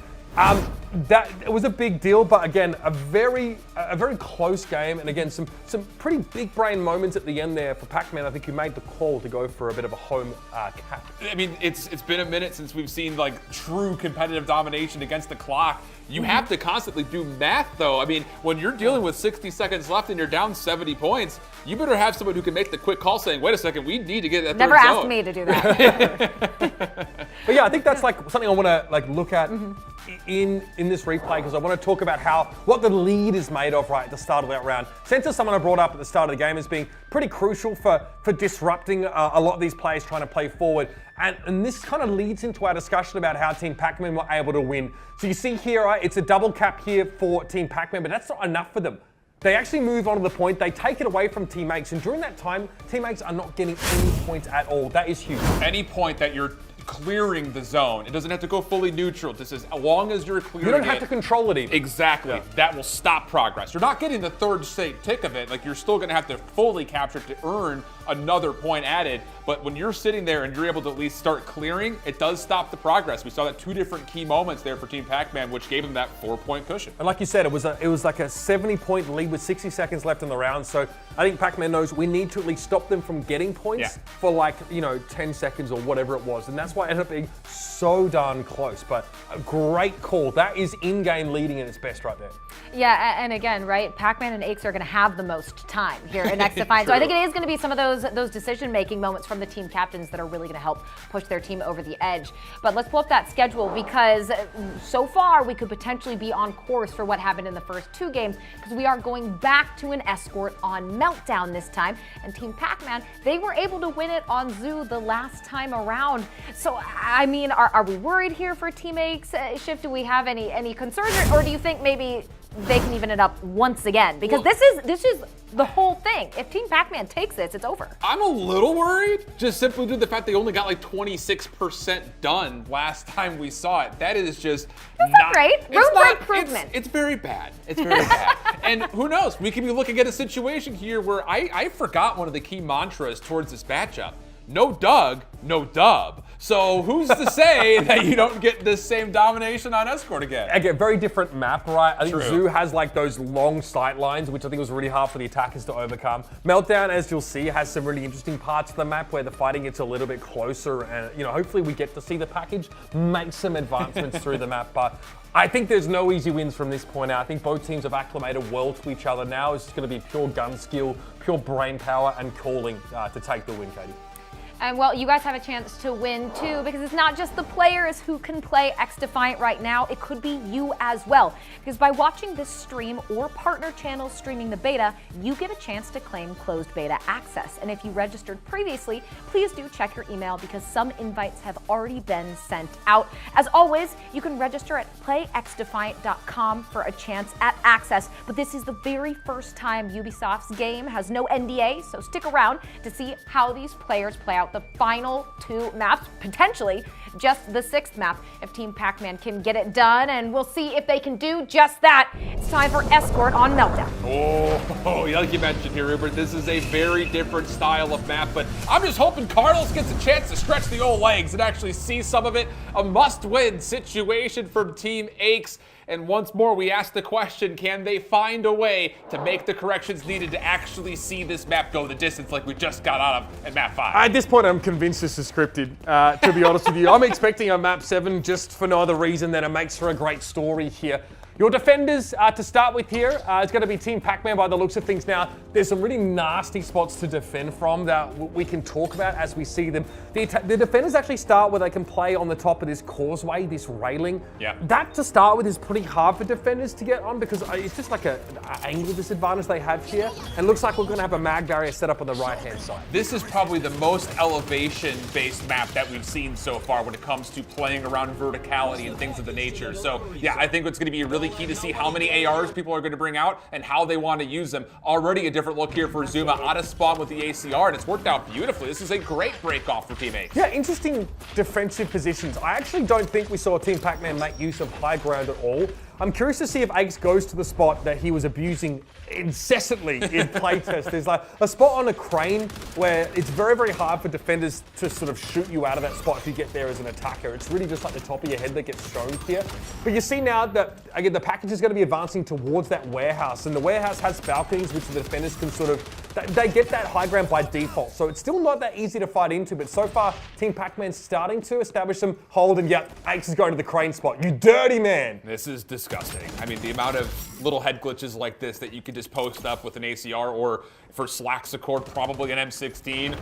That it was a big deal, but again, a very close game, and again, some pretty big brain moments at the end there for Pac-Man. I think he made the call to go for a bit of a home cap. I mean, it's been a minute since we've seen like true competitive domination against the clock. You have to constantly do math, though. I mean, when you're dealing with 60 seconds left and you're down 70 points, you better have someone who can make the quick call saying, wait a second, we need to get that Never third asked zone. me to do that. But yeah, I think that's like something I want to like look at in this replay, because I want to talk about what the lead is made of right at the start of that round. Sensor, someone I brought up at the start of the game, as being pretty crucial for disrupting a lot of these players trying to play forward. And this kind of leads into our discussion about how Team Pac-Man were able to win. So you see here, right, it's a double cap here for Team Pac-Man, but that's not enough for them. They actually move on to the point, they take it away from teammates, and during that time, teammates are not getting any points at all. That is huge. Any point that you're clearing the zone, it doesn't have to go fully neutral. This is as long as you're clearing it. You don't have to control it even. Exactly. Yeah. That will stop progress. You're not getting the third straight tick of it. Like, you're still going to have to fully capture it to earn another point added. But when you're sitting there and you're able to at least start clearing, it does stop the progress. We saw that 2 different key moments there for Team Pac-Man, which gave them that 4-point cushion. And like you said, it was like a 70-point lead with 60 seconds left in the round. So I think Pac-Man knows we need to at least stop them from getting points for 10 seconds or whatever it was. And that's why it ended up being so darn close. But a great call. That is in-game leading at its best right there. Yeah, and again, right, Pac-Man and Aches are going to have the most time here in XDefiant. So I think it is going to be some of those decision-making moments from the team captains that are really going to help push their team over the edge. But let's pull up that schedule, because so far we could potentially be on course for what happened in the first 2 games, because we are going back to an escort on Meltdown this time. And Team Pac-Man, they were able to win it on Zoo the last time around. So, I mean, are we worried here for Team Aches shift? Do we have any concerns, or do you think maybe they can even it up once again? Because this is the whole thing. If Team Pac-Man takes this, it's over. I'm a little worried, just simply due to the fact they only got like 26% done last time we saw it. That is just not great. Room for improvement. It's very bad. It's very bad. And who knows? We could be looking at a situation here where I forgot one of the key mantras towards this matchup. No Doug, no dub. So who's to say that you don't get this same domination on Escort again? Again, very different map, right? I think True. Zoo has like those long sight lines, which I think was really hard for the attackers to overcome. Meltdown, as you'll see, has some really interesting parts of the map where the fighting gets a little bit closer, and hopefully we get to see the package make some advancements through the map. But I think there's no easy wins from this point out. I think both teams have acclimated well to each other now. It's just going to be pure gun skill, pure brain power, and calling to take the win, Katie. And well, you guys have a chance to win too, because it's not just the players who can play XDefiant right now, it could be you as well. Because by watching this stream or partner channels streaming the beta, you get a chance to claim closed beta access. And if you registered previously, please do check your email because some invites have already been sent out. As always, you can register at playxdefiant.com for a chance at access. But this is the very first time Ubisoft's game has no NDA, so stick around to see how these players play out the final 2 maps, potentially just the 6th map, if Team Pac-Man can get it done, and we'll see if they can do just that. It's time for Escort on Meltdown. Oh, like you mentioned here, Rupert, this is a very different style of map, but I'm just hoping Carlos gets a chance to stretch the old legs and actually see some of it. A must-win situation for Team Aches. And once more, we ask the question, can they find a way to make the corrections needed to actually see this map go the distance like we just got out of at map 5? At this point, I'm convinced this is scripted, to be honest with you. I'm expecting a map 7 just for no other reason than it makes for a great story here. Your defenders to start with here, it's going to be Team Pac-Man by the looks of things now. There's some really nasty spots to defend from that we can talk about as we see them. The defenders actually start where they can play on the top of this causeway, this railing. Yeah. That to start with is pretty hard for defenders to get on because it's just like an angle disadvantage they have here. And it looks like we're going to have a mag barrier set up on the right-hand side. This is probably the most elevation-based map that we've seen so far when it comes to playing around verticality and things of the nature. So yeah, I think it's going to be really key to see how many ARs people are going to bring out and how they want to use them. Already a different look here for Zuma out of spawn with the ACR, and it's worked out beautifully. This is a great break-off for Team Aches. Yeah, interesting defensive positions. I actually don't think we saw Team Pac-Man make use of high ground at all. I'm curious to see if Aches goes to the spot that he was abusing incessantly in playtest. There's like a spot on a crane where it's very, very hard for defenders to sort of shoot you out of that spot if you get there as an attacker. It's really just like the top of your head that gets shown here. But you see now that, again, the package is going to be advancing towards that warehouse, and the warehouse has balconies which the defenders can sort of, they get that high ground by default. So it's still not that easy to fight into, but so far Team Pac-Man's starting to establish some hold, and yep, Aches is going to the crane spot. You dirty man! This is disgusting. I mean, the amount of little head glitches like this that you can just post up with an ACR or for Slacksacord, probably an M16.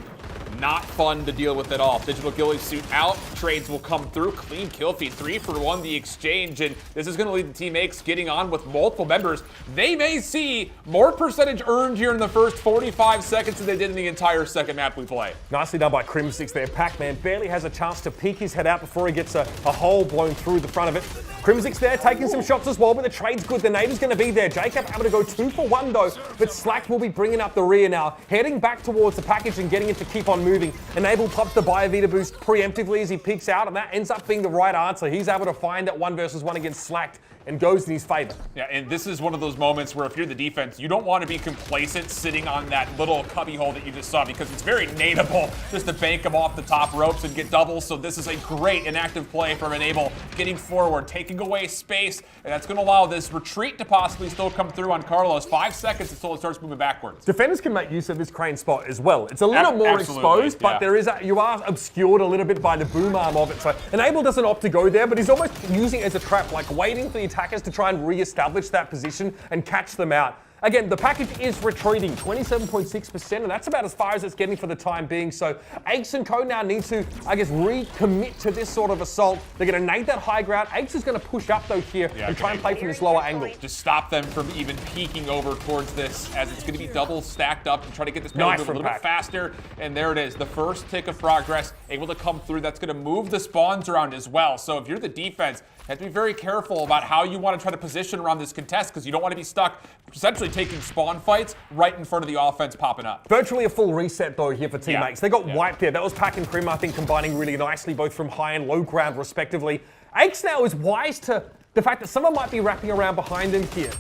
Not fun to deal with at all. Digital Ghillie suit out. Trades will come through. Clean kill feed. 3-for-1 the exchange. And this is going to lead to Team Aches getting on with multiple members. They may see more percentage earned here in the first 45 seconds than they did in the entire second map we play. Nicely done by Crimsix there. Pac-Man barely has a chance to peek his head out before he gets a hole blown through the front of it. Crimsix there taking some shots as well, but the trade's good. The nader's going to be there. Jacob able to go 2-for-1 though, but Slack will be bringing up the rear now, heading back towards the package and getting it to keep on moving. Enable pops the Biovita boost preemptively as he peeks out, and that ends up being the right answer. He's able to find that 1 versus 1 against Slack and goes in his favor. Yeah, and this is one of those moments where if you're the defense, you don't want to be complacent sitting on that little cubby hole that you just saw because it's very nadeable just to bank them off the top ropes and get doubles. So this is a great inactive play from Enable, getting forward, taking away space, and that's going to allow this retreat to possibly still come through on Carlos. 5 seconds until it starts moving backwards. Defenders can make use of this crane spot as well. It's a little more exposed, but there is you are obscured a little bit by the boom arm of it. So Enable doesn't opt to go there, but he's almost using it as a trap, like waiting for the attackers to try and re-establish that position and catch them out. Again, the package is retreating 27.6%, and that's about as far as it's getting for the time being. So Aches and Co now need to, I guess, recommit to this sort of assault. They're going to nade that high ground. Aches is going to push up though here and try and play from this lower angle. Just stop them from even peeking over towards this, as it's going to be double stacked up to try to get this payload a little bit faster. And there it is, the first tick of progress able to come through. That's going to move the spawns around as well. So if you're the defense, you have to be very careful about how you want to try to position around this contest, because you don't want to be stuck essentially taking spawn fights right in front of the offense popping up. Virtually a full reset though here for Team Aches. They got wiped there. That was Pac and Crim, I think, combining really nicely, both from high and low ground respectively. Aches now is wise to the fact that someone might be wrapping around behind him here.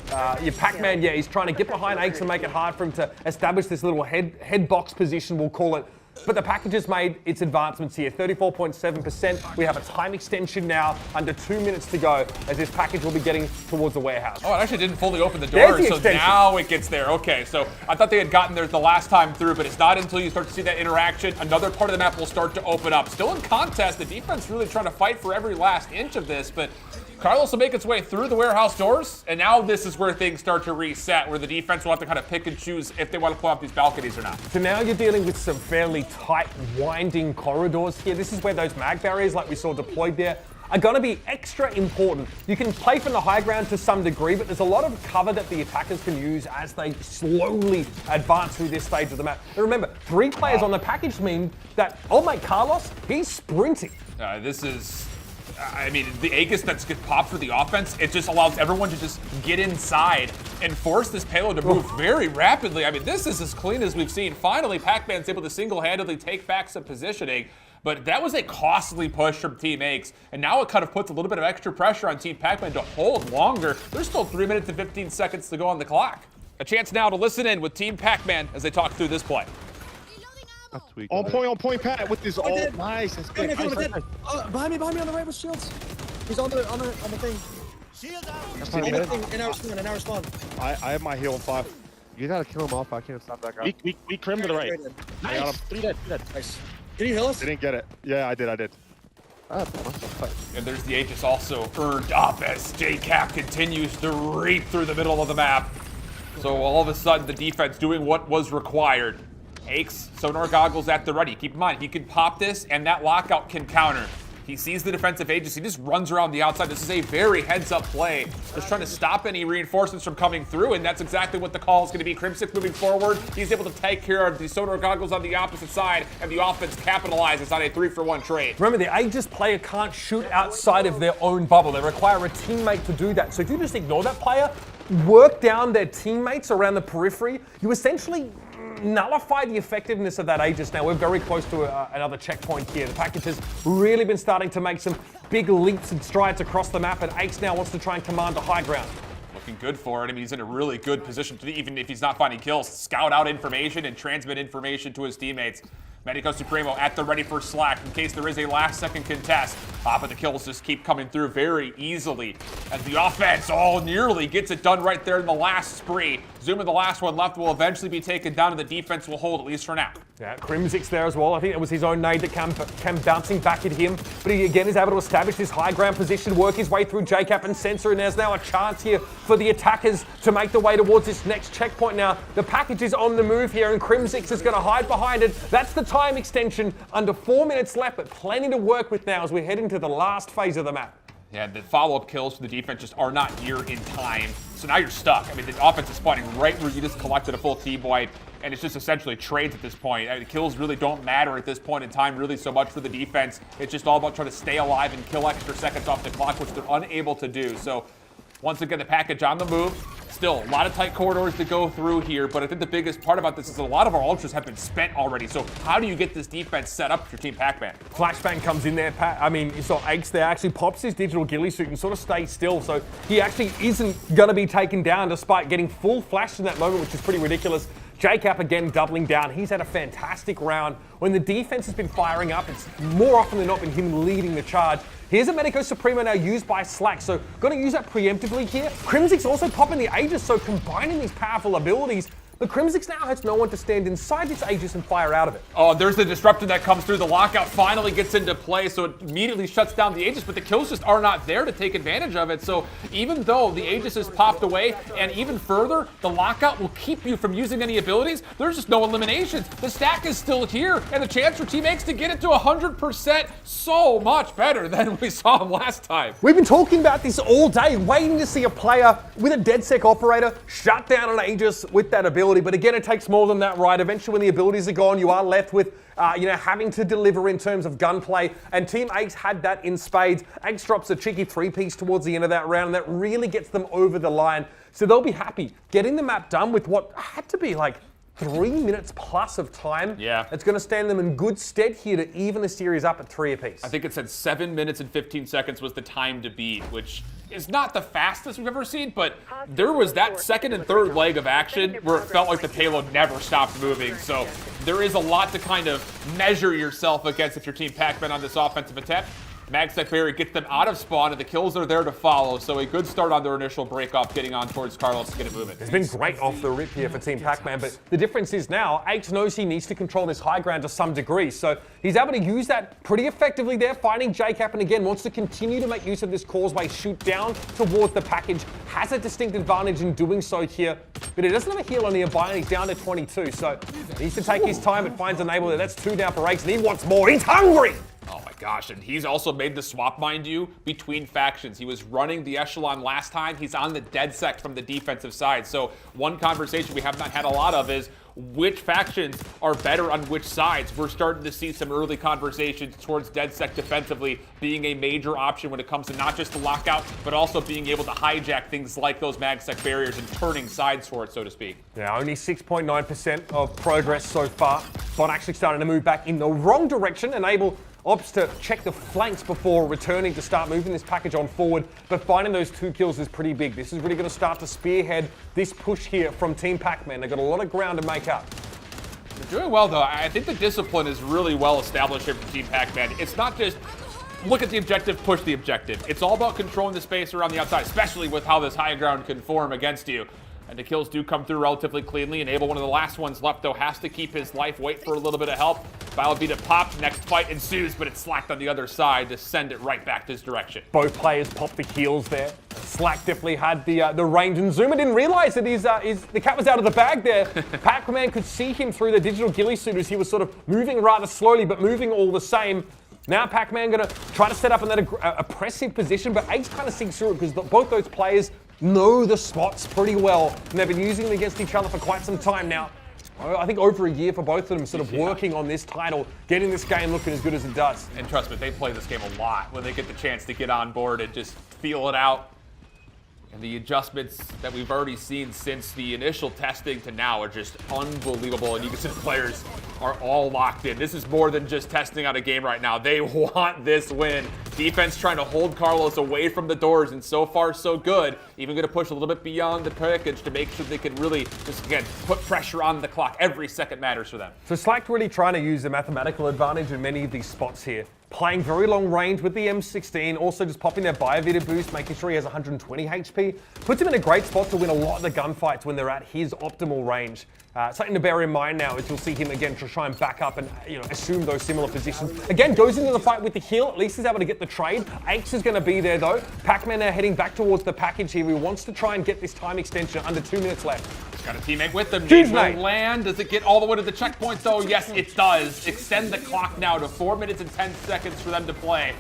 Your Pac-Man, he's trying to get behind Aches and make it hard for him to establish this little head box position, we'll call it. But the package has made its advancements here, 34.7%. We have a time extension now, under 2 minutes to go, as this package will be getting towards the warehouse. Oh, it actually didn't fully open the door, so extension. Now it gets there. Okay, so I thought they had gotten there the last time through, but it's not until you start to see that interaction. Another part of the map will start to open up. Still in contest, the defense really trying to fight for every last inch of this, but Carlos will make its way through the warehouse doors, and now this is where things start to reset, where the defense will have to kind of pick and choose if they want to pull up these balconies or not. So now you're dealing with some fairly really tight, winding corridors here. This is where those mag barriers, like we saw deployed there, are going to be extra important. You can play from the high ground to some degree, but there's a lot of cover that the attackers can use as they slowly advance through this stage of the map. And remember, 3 players on the package mean that old mate Carlos, he's sprinting. This is, I mean, the Aegis that's get popped for the offense, it just allows everyone to just get inside and force this payload to move very rapidly. I mean, this is as clean as we've seen. Finally, Pac-Man's able to single-handedly take back some positioning. But that was a costly push from Team Aches, and now it kind of puts a little bit of extra pressure on Team Pac-Man to hold longer. There's still 3 minutes and 15 seconds to go on the clock. A chance now to listen in with Team Pac-Man as they talk through this play. On point, Pat, with this all nice. It's good. Behind me on the right with shields. He's on the thing. Shield In our spawn. I have my heal on 5. You gotta kill him off. I can't stop that guy. We crim to the right. I got him. 3 dead. Nice. Did he heal us? Didn't get it. Yeah, I did. And there's the Aegis also earned up as JCap continues to reap through the middle of the map. So all of a sudden, the defense doing what was required. Aches, sonar goggles at the ready. Keep in mind, he can pop this, and that lockout can counter. He sees the defensive Aegis. He just runs around the outside. This is a very heads-up play. Just trying to stop any reinforcements from coming through, and that's exactly what the call is going to be. Crimsix moving forward. He's able to take care of the sonar goggles on the opposite side, and the offense capitalizes on a 3-for-1 trade. Remember, the Aegis player can't shoot outside of their own bubble. They require a teammate to do that. So if you just ignore that player, work down their teammates around the periphery, you essentially nullify the effectiveness of that Aegis. Now, we're very close to another checkpoint here. The package has really been starting to make some big leaps and strides across the map, and Aches now wants to try and command the high ground. Looking good for it. I mean, he's in a really good position to, even if he's not finding kills, scout out information and transmit information to his teammates. Medico Supremo at the ready for Slack in case there is a last-second contest. But the kills just keep coming through very easily as the offense nearly gets it done right there in the last spree. Zuma, the last one left, will eventually be taken down, and the defense will hold, at least for now. Yeah, Crimsix there as well. I think it was his own nade that came bouncing back at him. But he again is able to establish his high ground position, work his way through JCap and Sensor, and there's now a chance here for the attackers to make their way towards this next checkpoint now. The package is on the move here, and Crimsix is going to hide behind it. That's the time extension, under 4 minutes left, but plenty to work with now as we head into the last phase of the map. Yeah, the follow-up kills for the defense just are not here in time. So now you're stuck. I mean, the offense is spawning right where you just collected a full team wipe, and it's just essentially trades at this point. I mean, the kills really don't matter at this point in time really so much for the defense. It's just all about trying to stay alive and kill extra seconds off the clock, which they're unable to do. So once again, the package on the move. Still, a lot of tight corridors to go through here, but I think the biggest part about this is a lot of our ultras have been spent already. So how do you get this defense set up for Team Pac-Man? Flashbang comes in there, Pat. I mean, you saw Aches there actually pops his digital ghillie suit and sort of stays still. So he actually isn't going to be taken down despite getting full flash in that moment, which is pretty ridiculous. JCap again doubling down. He's had a fantastic round. When the defense has been firing up, it's more often than not been him leading the charge. Here's a Medico Supremo now used by Slack, so going to use that preemptively here. Crimsix also popping the Aegis, so combining these powerful abilities, but Crimsix now has no one to stand inside this Aegis and fire out of it. Oh, there's the disruptor that comes through. The lockout finally gets into play, so it immediately shuts down the Aegis, but the kills just are not there to take advantage of it. So even though the Aegis is popped away, and even further, the lockout will keep you from using any abilities, there's just no eliminations. The stack is still here, and the chance for Team X to get it to 100% so much better than we saw him last time. We've been talking about this all day, waiting to see a player with a DedSec operator shut down an Aegis with that ability. But again, it takes more than that, right? Eventually, when the abilities are gone, you are left with, having to deliver in terms of gunplay. And Team Aches had that in spades. Aches drops a cheeky 3-piece towards the end of that round, and that really gets them over the line. So they'll be happy getting the map done with what had to be like 3 minutes plus of time. Yeah. It's going to stand them in good stead here to even the series up at 3 apiece. I think it said 7 minutes and 15 seconds was the time to beat, which is not the fastest we've ever seen, but there was that second and third leg of action where it felt like the payload never stopped moving. So there is a lot to kind of measure yourself against if you're Team Pac-Man on this offensive attempt. MagSec Barrier gets them out of spawn, and the kills are there to follow. So a good start on their initial break-off, getting on towards Carlos to get it moving. It's been great off the rip here for Team Pac-Man, but the difference is now, Aches knows he needs to control this high ground to some degree, so he's able to use that pretty effectively there, finding JCap, and again, wants to continue to make use of this causeway, shoot down towards the package, has a distinct advantage in doing so here, but he doesn't have a heal on nearby, and he's down to 22, so he needs to take his time, but finds a enable there. That's 2 down for Aches, and he wants more. He's hungry! Oh my gosh, and he's also made the swap, mind you, between factions. He was running the Echelon last time. He's on the dead sec from the defensive side. So one conversation we have not had a lot of is which factions are better on which sides. We're starting to see some early conversations towards DedSec defensively being a major option when it comes to not just the lockout, but also being able to hijack things like those MagSec barriers and turning sides for it, so to speak. Yeah, only 6.9% of progress so far. Bot actually starting to move back in the wrong direction, enable Ops to check the flanks before returning to start moving this package on forward, but finding those 2 kills is pretty big. This is really going to start to spearhead this push here from Team Pac-Man. They've got a lot of ground to make up. They're doing well, though. I think the discipline is really well established here from Team Pac-Man. It's not just look at the objective, push the objective. It's all about controlling the space around the outside, especially with how this high ground can form against you. And the kills do come through relatively cleanly. Enable, one of the last ones left, though, has to keep his life, wait for a little bit of help. Balabita popped, next fight ensues, but it's Slacked on the other side to send it right back this direction. Both players popped the heals there. Slack definitely had the range, and Zuma didn't realize that the cat was out of the bag there. Pac-Man could see him through the digital ghillie suit as he was sort of moving rather slowly, but moving all the same. Now Pac-Man gonna try to set up in that oppressive position, but Ace kind of sees through it because both those players know the spots pretty well, and they've been using them against each other for quite some time now. I think over a year for both of them, sort of working on this title, getting this game looking as good as it does. And trust me, they play this game a lot when they get the chance to get on board and just feel it out. And the adjustments that we've already seen since the initial testing to now are just unbelievable. And you can see the players are all locked in. This is more than just testing out a game right now. They want this win. Defense trying to hold Carlos away from the doors, and so far so good. Even going to push a little bit beyond the package to make sure they can really just, again, put pressure on the clock. Every second matters for them. So Slack really trying to use the mathematical advantage in many of these spots here. Playing very long range with the M16, also just popping their Biovita boost, making sure he has 120 HP. Puts him in a great spot to win a lot of the gunfights when they're at his optimal range. Something to bear in mind now is you'll see him again to try and back up and assume those similar positions. Again, goes into the fight with the heal. At least he's able to get the trade. Aches is going to be there though. Pac-Man now heading back towards the package here. He wants to try and get this time extension under 2 minutes left. Got a teammate with them. Huge will land. Does it get all the way to the checkpoint though? Yes, it does. Extend the clock now to 4 minutes and 10 seconds for them to play.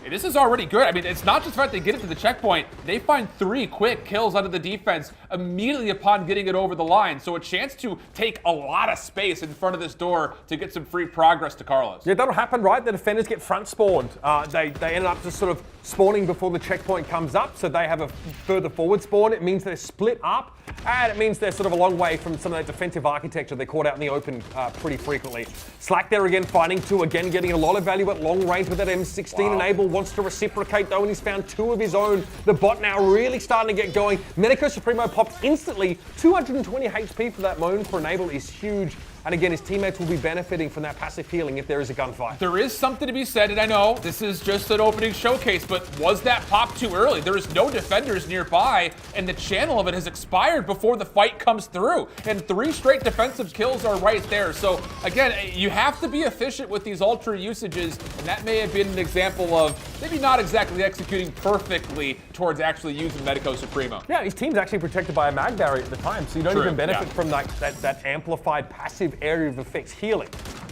This is already good. I mean, it's not just the fact they get it to the checkpoint. They find 3 quick kills out of the defense immediately upon getting it over the line. So a chance to take a lot of space in front of this door to get some free progress to Carlos. Yeah, that'll happen, right? The defenders get front spawned. They ended up just sort of spawning before the checkpoint comes up, so they have a further forward spawn. It means they're split up, and it means they're sort of a long way from some of that defensive architecture they caught out in the open pretty frequently. Slack there again, finding 2 again, getting a lot of value at long range with that M16. Wow. Enable wants to reciprocate though, and he's found 2 of his own. The bot now really starting to get going. Medico Supremo popped instantly. 220 HP for that moment for Enable is huge. And again, his teammates will be benefiting from that passive healing if there is a gunfight. There is something to be said, and I know this is just an opening showcase, but was that pop too early? There is no defenders nearby, and the channel of it has expired before the fight comes through. And 3 straight defensive kills are right there. So again, you have to be efficient with these ultra usages, and that may have been an example of maybe not exactly executing perfectly towards actually using Medico Supremo. Yeah, his team's actually protected by a mag barrier at the time, so you don't even benefit from that amplified passive area of effects healing.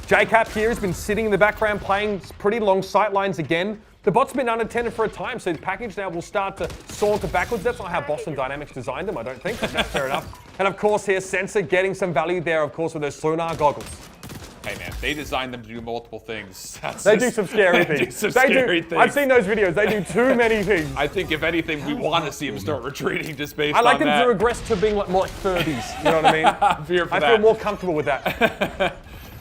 JCap here has been sitting in the background playing pretty long sight lines again. The bot's been unattended for a time, so the package now will start to saunter backwards. That's not how Boston Dynamics designed them, I don't think, but that's fair enough. And of course here, Sensor getting some value there, of course, with those sonar goggles. Hey man, they designed them to do multiple things. They do some scary things. I've seen those videos. They do too many things. I think if anything, we want to see them start retreating just based on I like that. them to regress to being more like Furbies. You know what I mean? I feel more comfortable with that.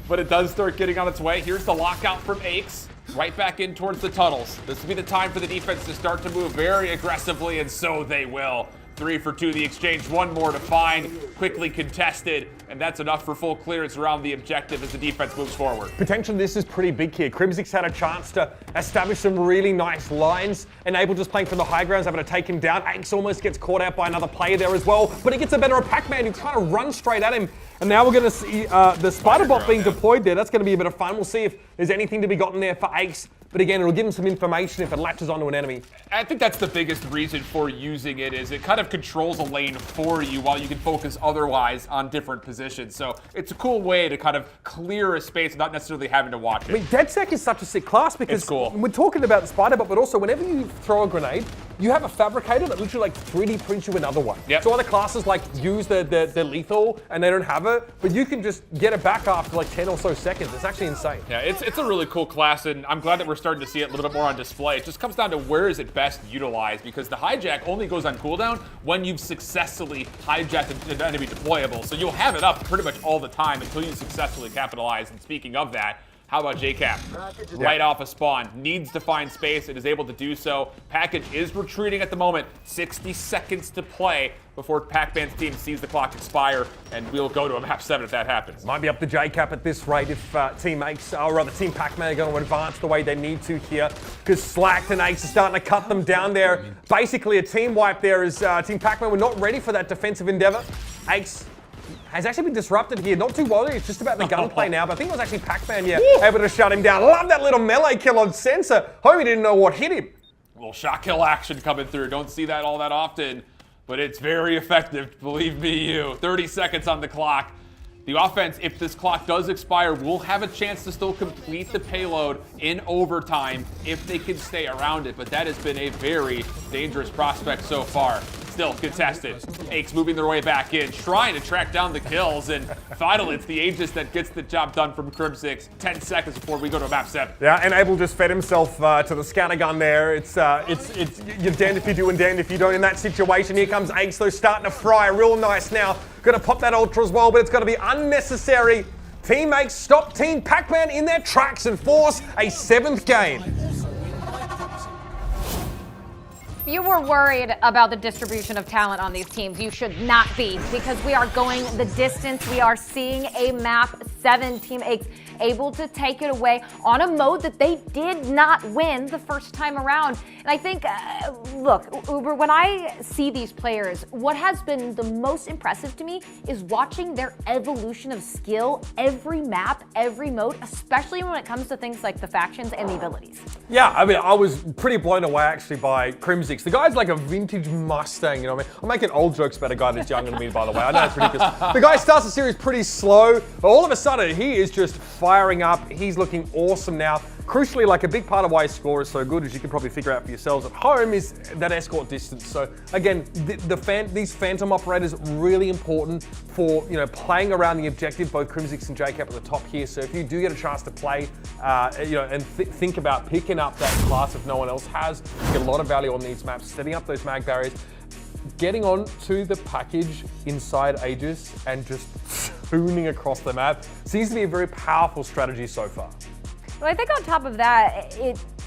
But it does start getting on its way. Here's the lockout from Aches. Right back in towards the tunnels. This will be the time for the defense to start to move very aggressively, and so they will. 3 for 2, the exchange, one more to find, quickly contested, and that's enough for full clearance around the objective as the defense moves forward. Potentially this is pretty big here. Crimsix had a chance to establish some really nice lines, and Able just playing from the high grounds, able to take him down. Aches almost gets caught out by another player there as well, but he gets a better of Pac-Man who's trying to run straight at him. And now we're going to see the spider bot being deployed there. That's going to be a bit of fun. We'll see if there's anything to be gotten there for Ace. But again, it'll give him some information if it latches onto an enemy. I think that's the biggest reason for using it, is it kind of controls a lane for you while you can focus otherwise on different positions. So it's a cool way to kind of clear a space without necessarily having to watch it. I mean, DedSec is such a sick class because it's cool. We're talking about the spider bot, but also whenever you throw a grenade, you have a fabricator that literally like 3D prints you another one. Yep. So other classes like use the lethal and they don't have it, but you can just get it back after like 10 or so seconds. It's actually insane. Yeah, it's a really cool class, and I'm glad that we're starting to see it a little bit more on display. It just comes down to where is it best utilized, because the hijack only goes on cooldown when you've successfully hijacked an enemy deployable. So you'll have it up pretty much all the time until you successfully capitalize. And speaking of that, how about JCap? Right off a spawn, needs to find space, and is able to do so. Package is retreating at the moment. 60 seconds to play before Pac-Man's team sees the clock expire, and we'll go to a map 7 if that happens. Might be up to JCap at this rate if Team Ace, or rather Team Pac-Man, are going to advance the way they need to here, because Slacked and Ace are starting to cut them down there. Basically a team wipe there as Team Pac-Man were not ready for that defensive endeavor. Ace has actually been disrupted here. Not too worried, it's just about the gunplay now, but I think it was actually Pac-Man, able to shut him down. Love that little melee kill on Sensor. Hope he didn't know what hit him. A little shot kill action coming through. Don't see that all that often, but it's very effective, believe me you. 30 seconds on the clock. The offense, if this clock does expire, will have a chance to still complete the payload in overtime if they can stay around it, but that has been a very dangerous prospect so far. Still contested. Aches moving their way back in, trying to track down the kills, and finally it's the Aegis that gets the job done from Crimsix. 10 seconds before we go to map 7. Yeah, and Able just fed himself to the scatter gun there. It's you're damned if you do and damned if you don't in that situation. Here comes Ace, though, starting to fry real nice now. Gonna pop that Ultra as well, but it's gonna be unnecessary. Team Ace stop Team Pac-Man in their tracks and force a 7th game. If you were worried about the distribution of talent on these teams, you should not be, because we are going the distance. We are seeing a map 7. Team Ace able to take it away on a mode that they did not win the first time around. And I think, look, Uber, when I see these players, what has been the most impressive to me is watching their evolution of skill every map, every mode, especially when it comes to things like the factions and the abilities. Yeah, I mean, I was pretty blown away actually by Crimsix. The guy's like a vintage Mustang, you know what I mean? I'm making old jokes about a guy that's younger than me, by the way. I know it's ridiculous. The guy starts the series pretty slow, but all of a sudden he is just firing up. He's looking awesome now. Crucially, like a big part of why his score is so good, as you can probably figure out for yourselves at home, is that escort distance. So again, these Phantom operators really important for playing around the objective. Both Crimsix and JCap at the top here. So if you do get a chance to play, and think about picking up that class if no one else has, you get a lot of value on these maps, setting up those mag barriers, getting on to the package inside Aegis and just spooning across the map seems to be a very powerful strategy so far. Well, I think on top of that,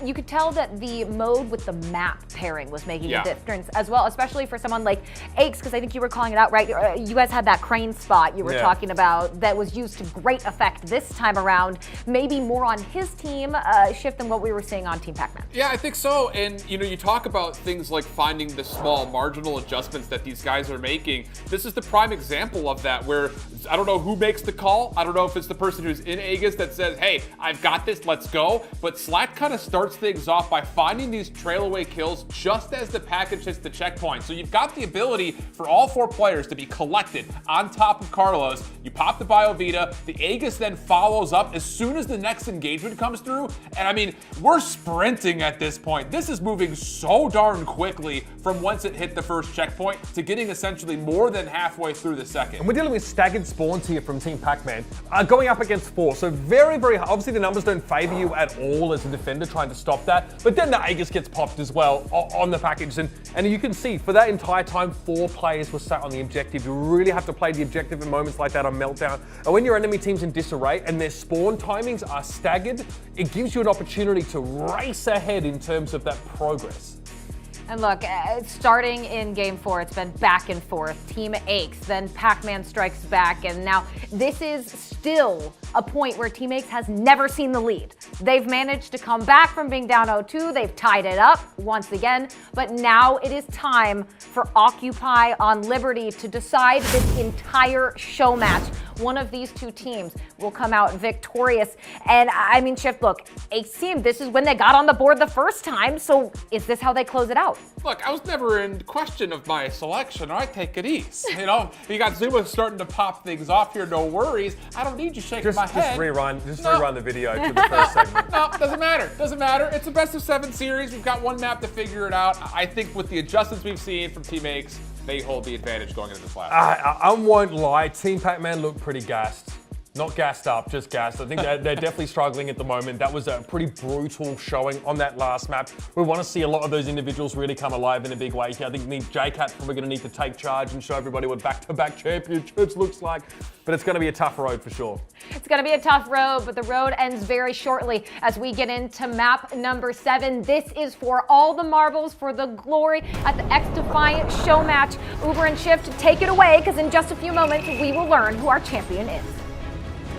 you could tell that the mode with the map pairing was making a difference as well, especially for someone like Aches, because I think you were calling it out, right? You guys had that crane spot you were talking about that was used to great effect this time around, maybe more on his team shift than what we were seeing on Team Pac-Man. Yeah, I think so. And you talk about things like finding the small marginal adjustments that these guys are making. This is the prime example of that, where I don't know who makes the call. I don't know if it's the person who's in Aegis that says, hey, I've got this, let's go. But Slack kind of starts things off by finding these trail away kills just as the package hits the checkpoint. So you've got the ability for all 4 players to be collected on top of Carlos. You pop the BioVita, the Aegis then follows up as soon as the next engagement comes through. And I mean, we're sprinting at this point. This is moving so darn quickly from once it hit the first checkpoint to getting essentially more than halfway through the second. And we're dealing with staggered spawns here from Team Pac-Man, going up against 4. So very, very hard. Obviously the numbers don't favor you at all as a defender trying to stop that, but then the Aegis gets popped as well on the package, and you can see for that entire time 4 players were sat on the objective. You really have to play the objective in moments like that on Meltdown, and when your enemy team's in disarray and their spawn timings are staggered, it gives you an opportunity to race ahead in terms of that progress. And look, starting in game 4, it's been back and forth. Team Aches, then Pac-Man strikes back, and now this is still a point where Team Aches has never seen the lead. They've managed to come back from being down 0-2. They've tied it up once again, but now it is time for Occupy on Liberty to decide this entire show match. One of these two teams will come out victorious. And I mean, Shift, look, Aches team, this is when they got on the board the first time, so is this how they close it out? Look, I was never in question of my selection. I take it easy. You know, you got Zuma starting to pop things off here, no worries. I don't need you shaking my head. Just rerun the video to the first segment. No, doesn't matter. Doesn't matter. It's a best of 7 series. We've got one map to figure it out. I think with the adjustments we've seen from Team Aches, they hold the advantage going into this last. I won't lie, Team Pac-Man looked pretty gassed. Not gassed up, just gassed. I think they're definitely struggling at the moment. That was a pretty brutal showing on that last map. We want to see a lot of those individuals really come alive in a big way here. I think JCat's probably going to need to take charge and show everybody what back-to-back championships looks like. But it's going to be a tough road for sure. It's going to be a tough road, but the road ends very shortly as we get into map number 7. This is for all the marbles, for the glory at the XDefiant show match. Uber and Shift, take it away, because in just a few moments, we will learn who our champion is.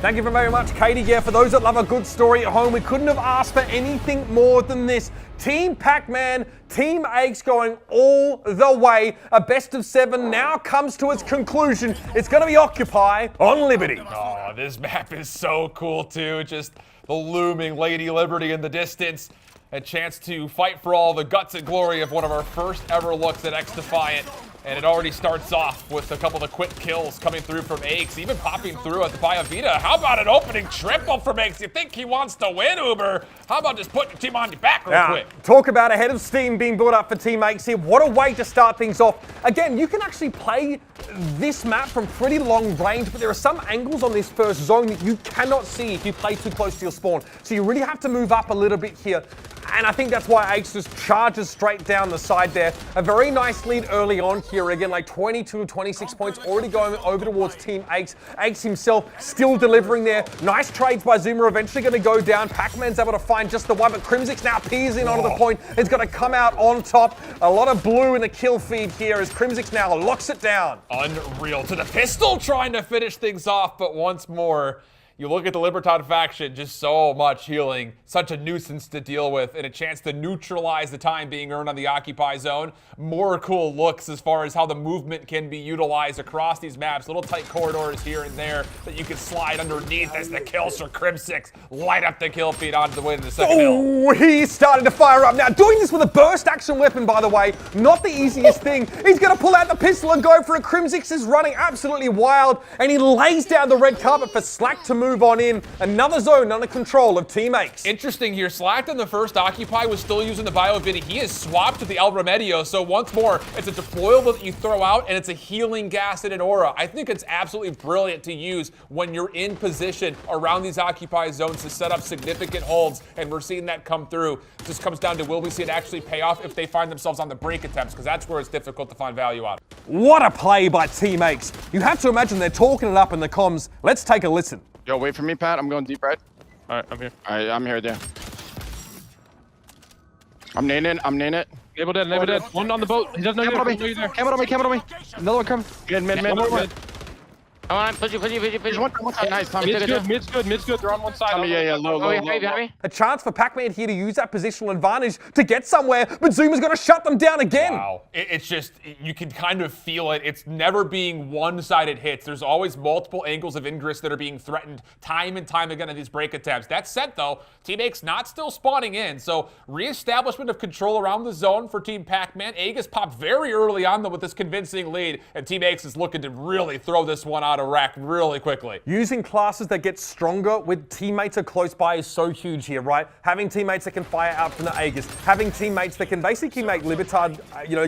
Thank you very much, Katie. Yeah, for those that love a good story at home, we couldn't have asked for anything more than this. Team Pac-Man, Team Aches going all the way. A best of 7 now comes to its conclusion. It's going to be Occupy on Liberty. Oh, this map is so cool too. Just the looming Lady Liberty in the distance. A chance to fight for all the guts and glory of one of our first ever looks at XDefiant. And it already starts off with a couple of quick kills coming through from Aches, even popping through at the Bia Vita. How about an opening triple from Aches? You think he wants to win, Uber? How about just putting your team on your back real quick? Talk about a head of steam being built up for Team Aches here. What a way to start things off. Again, you can actually play this map from pretty long range, but there are some angles on this first zone that you cannot see if you play too close to your spawn. So you really have to move up a little bit here. And I think that's why Aches just charges straight down the side there. A very nice lead early on here. Again, like 22, 26 points already going over towards Team Aches. Aches himself still delivering there. Nice trades by Zuma, eventually going to go down. Pac-Man's able to find just the one, but Crimsix now peers in onto the point. It's going to come out on top. A lot of blue in the kill feed here as Crimsix now locks it down. Unreal to the pistol, trying to finish things off, but once more, you look at the Libertad faction, just so much healing, such a nuisance to deal with, and a chance to neutralize the time being earned on the Occupy zone. More cool looks as far as how the movement can be utilized across these maps. Little tight corridors here and there that you can slide underneath as the kills for Crim6 light up the kill feed onto the way to the second hill. Oh, he's starting to fire up now. Doing this with a burst action weapon, by the way, not the easiest thing. He's going to pull out the pistol and go for it. Crim6 is running absolutely wild, and he lays down the red carpet for Slack to move on in. Another zone under control of Team Aches. Interesting here, Slack on the first Occupy was still using the Biovidi. He is swapped to the El Remedio, so once more, it's a deployable that you throw out, and it's a healing gas and an aura. I think it's absolutely brilliant to use when you're in position around these Occupy zones to set up significant holds, and we're seeing that come through. It just comes down to, will we see it actually pay off if they find themselves on the break attempts, because that's where it's difficult to find value out. What a play by Team Aches. You have to imagine they're talking it up in the comms. Let's take a listen. Yo, wait for me, Pat. I'm going deep right. All right, I'm here. All right, I'm here, there. I'm nailing it. Naval dead. One on the boat. He doesn't know you're there. Camera on me. Another one coming. Mid. Come on, push you. There's one side. Nice, Tommy. Mid's good. They're on one side. Tommy, yeah, low. A chance for Pac-Man here to use that positional advantage to get somewhere, but Zuma's going to shut them down again. Wow. It's just, you can kind of feel it. It's never being one-sided hits. There's always multiple angles of ingress that are being threatened time and time again in these break attempts. That said, though, Team Aches not still spawning in, so re-establishment of control around the zone for Team Pac-Man. Aegis popped very early on, though, with this convincing lead, and Team Aches is looking to really throw this one out of rack really quickly. Using classes that get stronger with teammates are close by is so huge here, right? Having teammates that can fire out from the Aegis, having teammates that can basically make Libertad,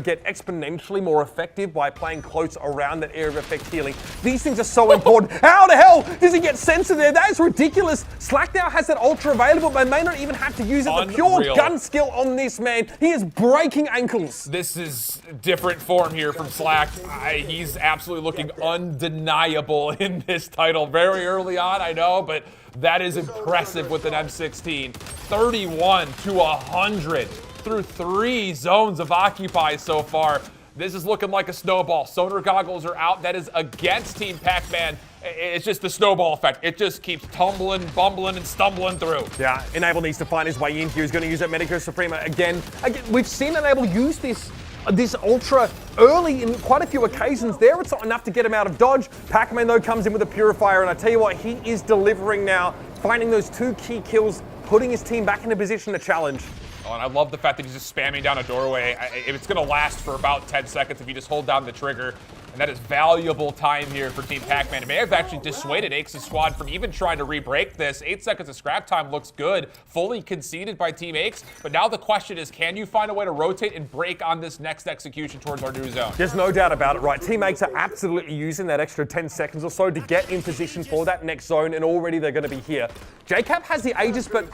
get exponentially more effective by playing close around that area of effect healing. These things are so important. How the hell does he get censored there? That is ridiculous. Slack now has that ultra available, but may not even have to use it. The pure gun skill on this man. He is breaking ankles. This is different form here from Slack. He's absolutely looking undeniable in this title very early on, I know, but that is impressive with an M16. 31 to 100. through 3 zones of Occupy so far. This is looking like a snowball. Sonar goggles are out. That is against Team Pac-Man. It's just the snowball effect. It just keeps tumbling, bumbling, and stumbling through. Yeah, Enable needs to find his way in here. He's going to use that Medico Suprema again. We've seen Enable use this Ultra early in quite a few occasions there. It's not enough to get him out of dodge. Pac-Man, though, comes in with a Purifier, and I tell you what, he is delivering now, finding those 2 key kills, putting his team back in a position to challenge. Oh, and I love the fact that he's just spamming down a doorway. It's going to last for about 10 seconds if you just hold down the trigger. And that is valuable time here for Team Pac-Man. It may have actually dissuaded Ake's squad from even trying to re-break this. 8 seconds of scrap time looks good. Fully conceded by Team Ake's. But now the question is, can you find a way to rotate and break on this next execution towards our new zone? There's no doubt about it, right? Team Ake's are absolutely using that extra 10 seconds or so to get in position for that next zone, and already they're going to be here. JCap has the Aegis, but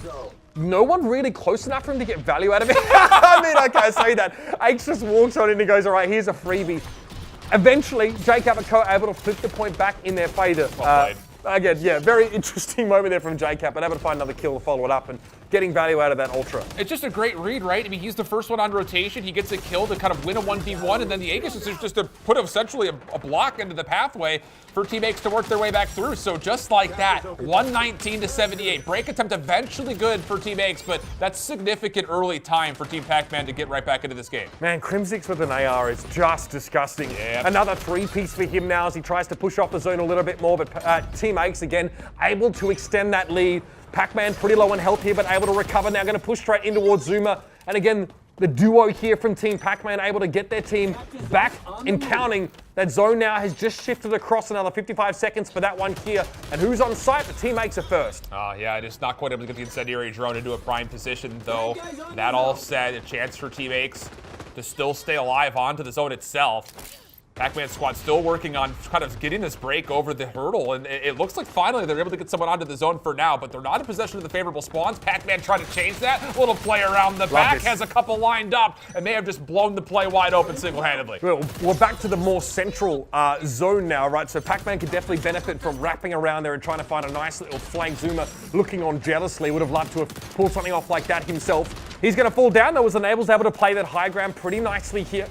no one really close enough for him to get value out of it. I mean, I can't say that. Ake's just walks on in and goes, all right, here's a freebie. Eventually, JCap and Co able to flip the point back in their favor. Again, yeah, very interesting moment there from JCap, but able to find another kill to follow it up and getting value out of that Ultra. It's just a great read, right? I mean, he's the first one on rotation. He gets a kill to kind of win a 1v1, and then the Aegis is just to put essentially a block into the pathway for Team Aegis to work their way back through. So just like that, 119 to 78. Break attempt eventually good for Team Aegis, but that's significant early time for Team Pac-Man to get right back into this game. Man, Crimsix with an AR is just disgusting. Yeah. Another 3-piece for him now as he tries to push off the zone a little bit more, but Team Aegis again able to extend that lead. Pac-Man pretty low on health here, but able to recover. Now going to push straight in towards Zuma. And again, the duo here from Team Pac-Man able to get their team back and counting. That zone now has just shifted across another 55 seconds for that one here. And who's on site? The Team Aegis are first. Yeah, just not quite able to get the incendiary drone into a prime position, though. That all said, a chance for Team Aegis to still stay alive onto the zone itself. Pac-Man squad still working on kind of getting this break over the hurdle, and it looks like finally they're able to get someone onto the zone for now, but they're not in possession of the favorable spawns. Pac-Man trying to change that. Little play around the back, has a couple lined up, and may have just blown the play wide open single-handedly. Well, we're back to the more central zone now, right? So Pac-Man could definitely benefit from wrapping around there and trying to find a nice little flank. Zuma looking on jealously, would have loved to have pulled something off like that himself. He's going to fall down, though, as Enable's able to play that high ground pretty nicely here.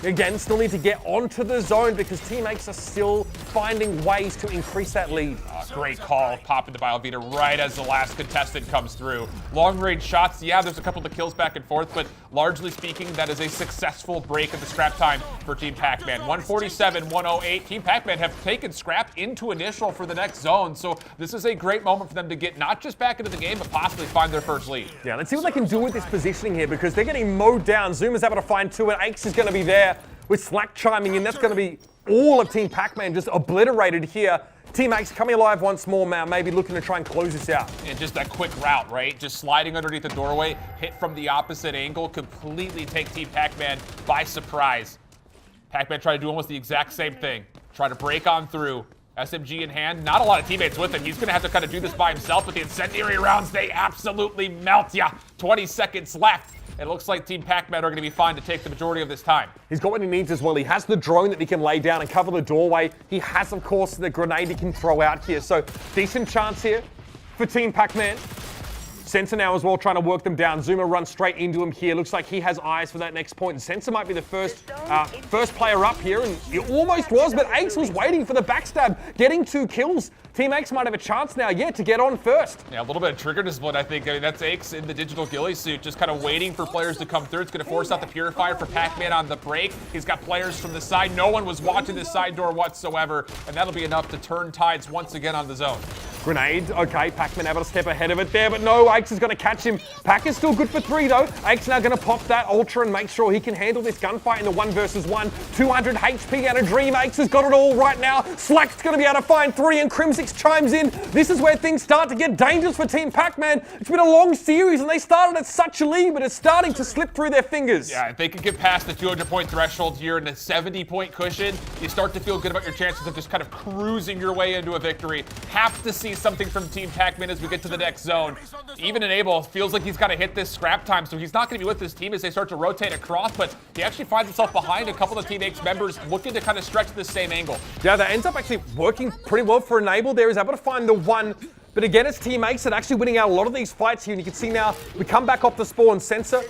Again, still need to get onto the zone because Team Aegis are still finding ways to increase that lead. Great call, popping the Biovita right as the last contestant comes through. Long-range shots, yeah, there's a couple of kills back and forth, but largely speaking, that is a successful break of the scrap time for Team Pac-Man. 147, 108. Team Pac-Man have taken scrap into initial for the next zone, so this is a great moment for them to get not just back into the game, but possibly find their first lead. Yeah, let's see what they can do with this positioning here because they're getting mowed down. Zuma's able to find 2, and Aegis is going to be there with Slack chiming in. That's going to be all of Team Pac-Man just obliterated here. Team Aegis coming alive once more, man. Maybe looking to try and close this out. And just that quick route, right? Just sliding underneath the doorway, hit from the opposite angle, completely take Team Pac-Man by surprise. Pac-Man try to do almost the exact same thing. Try to break on through. SMG in hand, not a lot of teammates with him. He's gonna have to kind of do this by himself, but the incendiary rounds, they absolutely melt ya. 20 seconds left. It looks like Team Pac-Man are going to be fine to take the majority of this time. He's got what he needs as well. He has the drone that he can lay down and cover the doorway. He has, of course, the grenade he can throw out here. So decent chance here for Team Pac-Man. Sensor now as well trying to work them down. Zuma runs straight into him here. Looks like he has eyes for that next point. And Sensor might be the first player up here. And it almost was, but Aegis was waiting for the backstab. Getting 2 kills. Team Aegis might have a chance now, to get on first. Yeah, a little bit of trigger discipline, I think. I mean, that's Aegis in the digital ghillie suit, just kind of waiting for players to come through. It's going to force out the Purifier for Pac-Man on the break. He's got players from the side. No one was watching this side door whatsoever, and that'll be enough to turn tides once again on the zone. Grenade, okay, Pac-Man able to step ahead of it there, but no, Aegis is going to catch him. Pac is still good for 3 though. Aegis now going to pop that Ultra and make sure he can handle this gunfight in the 1 versus 1. 200 HP and a dream. Aegis has got it all right now. Slack's going to be able to find 3 and Crimsix chimes in. This is where things start to get dangerous for Team Pac-Man. It's been a long series and they started at such a lead, but it's starting to slip through their fingers. Yeah, if they can get past the 200-point threshold here and a 70-point cushion, you start to feel good about your chances of just kind of cruising your way into a victory. Have to see something from Team Pac-Man as we get to the next zone. Even Enable feels like he's got to hit this scrap time, so he's not going to be with his team as they start to rotate across, but he actually finds himself behind a couple of Team Aegis members looking to kind of stretch the same angle. Yeah, that ends up actually working pretty well for Enable there. He's able to find the 1. But again, it's Team Aegis that actually winning out a lot of these fights here. And you can see now, we come back off the spawn. Sensor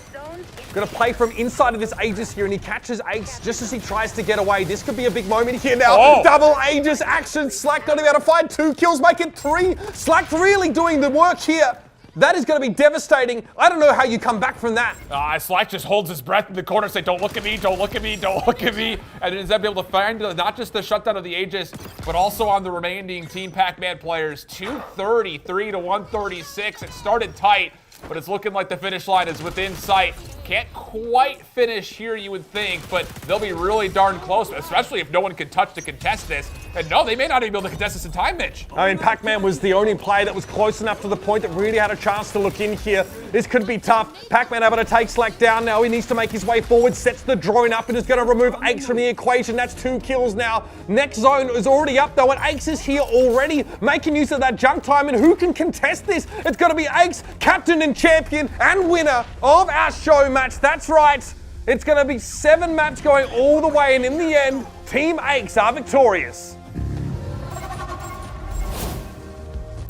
Gonna play from inside of this Aegis here, and he catches Ace just as he tries to get away. This could be a big moment here now. Double Aegis action. Slack gonna be able to find 2 kills, make it 3. Slack really doing the work here. That is going to be devastating. I don't know how you come back from that. Slack just holds his breath in the corner, say, don't look at me, don't look at me, don't look at me. And is able to find not just the shutdown of the Aegis, but also on the remaining Team Pac-Man players. 233 to 136. It started tight, but it's looking like the finish line is within sight. Can't quite finish here, you would think, but they'll be really darn close, especially if no one can touch to contest this. And no, they may not even be able to contest this in time, Mitch. I mean, Pac-Man was the only player that was close enough to the point that really had a chance to look in here. This could be tough. Pac-Man able to take Slack down now. He needs to make his way forward, sets the drone up, and is going to remove Ace from the equation. That's 2 kills now. Next zone is already up, though, and Ace is here already, making use of that jump time. And who can contest this? It's going to be Ace, captain and champion and winner of our show match. That's right. It's going to be 7 maps going all the way, and in the end, Team Ace are victorious.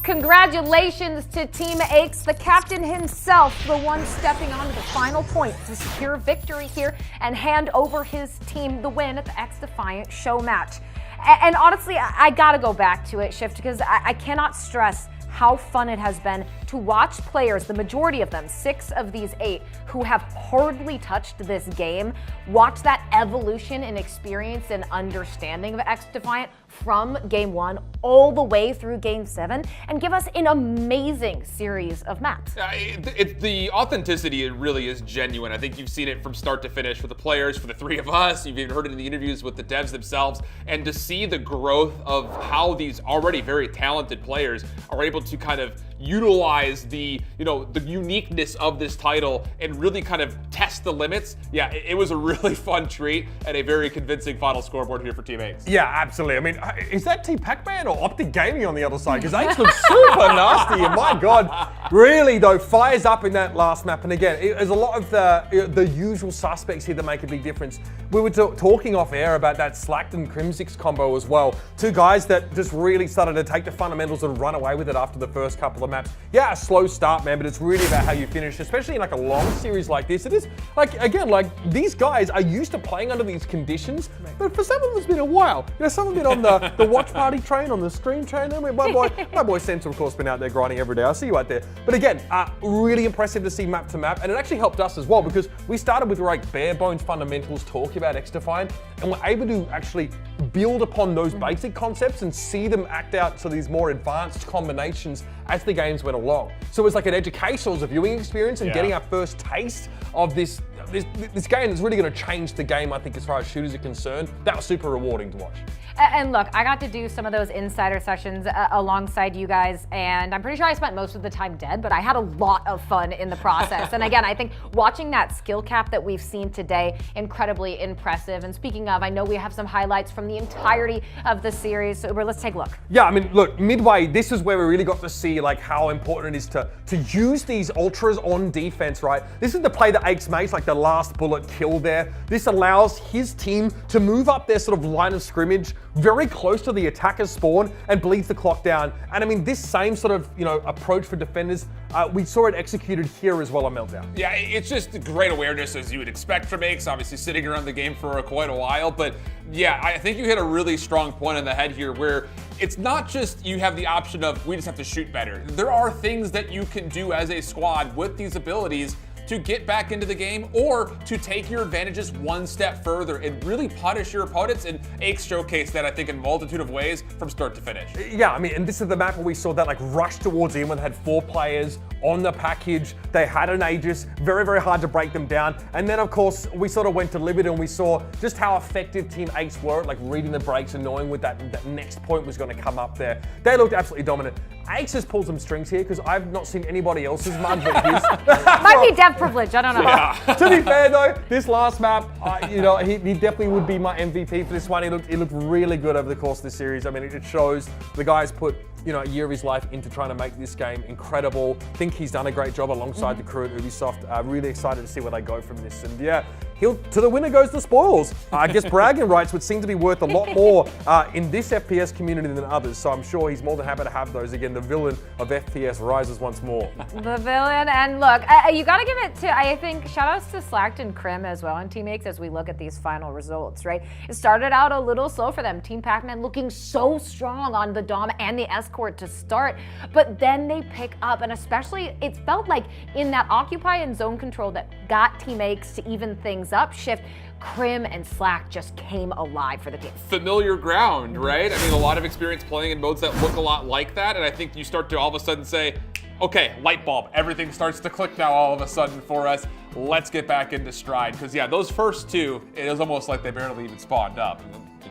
Congratulations to Team Aches, the captain himself, the one stepping onto the final point to secure victory here and hand over his team the win at the XDefiant show match. And honestly, I gotta go back to it, Shift, because I cannot stress how fun it has been to watch players, the majority of them, 6 of these 8, who have hardly touched this game, watch that evolution in experience and understanding of XDefiant from Game 1 all the way through Game 7 and give us an amazing series of maps. The authenticity, it really is genuine. I think you've seen it from start to finish for the players, for the 3 of us. You've even heard it in the interviews with the devs themselves. And to see the growth of how these already very talented players are able to kind of utilize the uniqueness of this title and really kind of test the limits. Yeah, it was a really fun treat and a very convincing final scoreboard here for Team Ace. Yeah, absolutely. I mean, is that Team Pac-Man or Optic Gaming on the other side? Because Ace looks super nasty, and my God, really though, fires up in that last map. And again, there's a lot of the usual suspects here that make a big difference. We were talking off air about that Slacked and Crimsix combo as well. 2 guys that just really started to take the fundamentals and run away with it after the first couple of maps. Yeah, a slow start, man, but it's really about how you finish, especially in like a long series like this. It is like, again, like these guys are used to playing under these conditions, but for some of them it's been a while. You know, some have been on the watch party train, on the stream train. I mean, my boy Sensor, of course, been out there grinding every day. I see you out there. But again, really impressive to see map to map, and it actually helped us as well because we started with like bare bones fundamentals talking about XDefiant, and we're able to actually build upon those basic concepts and see them act out to these more advanced combinations as the games went along. So it was like an educational, as a viewing experience, and getting our first taste of this game that's really going to change the game, I think, as far as shooters are concerned. That was super rewarding to watch. And look, I got to do some of those insider sessions alongside you guys, and I'm pretty sure I spent most of the time dead, but I had a lot of fun in the process. And again, I think watching that skill cap that we've seen today, incredibly impressive. And speaking of, I know we have some highlights from the entirety of the series, so Uber, let's take a look. Yeah, I mean, look, midway, this is where we really got to see like how important it is to use these ultras on defense, right? This is the play that Ace makes, like the last bullet kill there. This allows his team to move up their sort of line of scrimmage very close to the attacker's spawn and bleeds the clock down. And I mean, this same sort of, approach for defenders, we saw it executed here as well on Meltdown. Yeah, it's just great awareness as you would expect from Ace, obviously sitting around the game for quite a while. But yeah, I think you hit a really strong point on the head here where it's not just you have the option of we just have to shoot better. There are things that you can do as a squad with these abilities to get back into the game or to take your advantages one step further and really punish your opponents. And Ace showcased that, I think, in a multitude of ways from start to finish. Yeah, I mean, and this is the map where we saw that like rush towards the end when they had 4 players on the package. They had an Aegis, very, very hard to break them down. And then, of course, we sort of went to Liberty and we saw just how effective Team Ace were at like reading the breaks and knowing what that next point was going to come up there. They looked absolutely dominant. Ace has pulled some strings here because I've not seen anybody else's mud but his. Might be dev privilege, I don't know. Yeah. To be fair though, this last map, he definitely would be my MVP for this one. He looked really good over the course of the series. I mean, it shows the guy's put a year of his life into trying to make this game incredible. Think he's done a great job alongside the crew at Ubisoft. Really excited to see where they go from this. And yeah, to the winner goes the spoils. I guess bragging rights would seem to be worth a lot more in this FPS community than others, so I'm sure he's more than happy to have those. Again, the villain of FPS rises once more. The villain, and look, you gotta give it to, I think, shout outs to Slacked and Krim as well, and teammates as we look at these final results, right? It started out a little slow for them. Team Pac-Man looking so strong on the Dom and the Escort to start, but then they pick up, and especially it felt like in that Occupy and Zone Control that got teammates to even things up, Shift, Krim and Slack just came alive for the team. Familiar ground, right? I mean, a lot of experience playing in modes that look a lot like that, and I think you start to all of a sudden say, okay, light bulb, everything starts to click now all of a sudden for us. Let's get back into stride. Because yeah, those first two, it was almost like they barely even spawned up.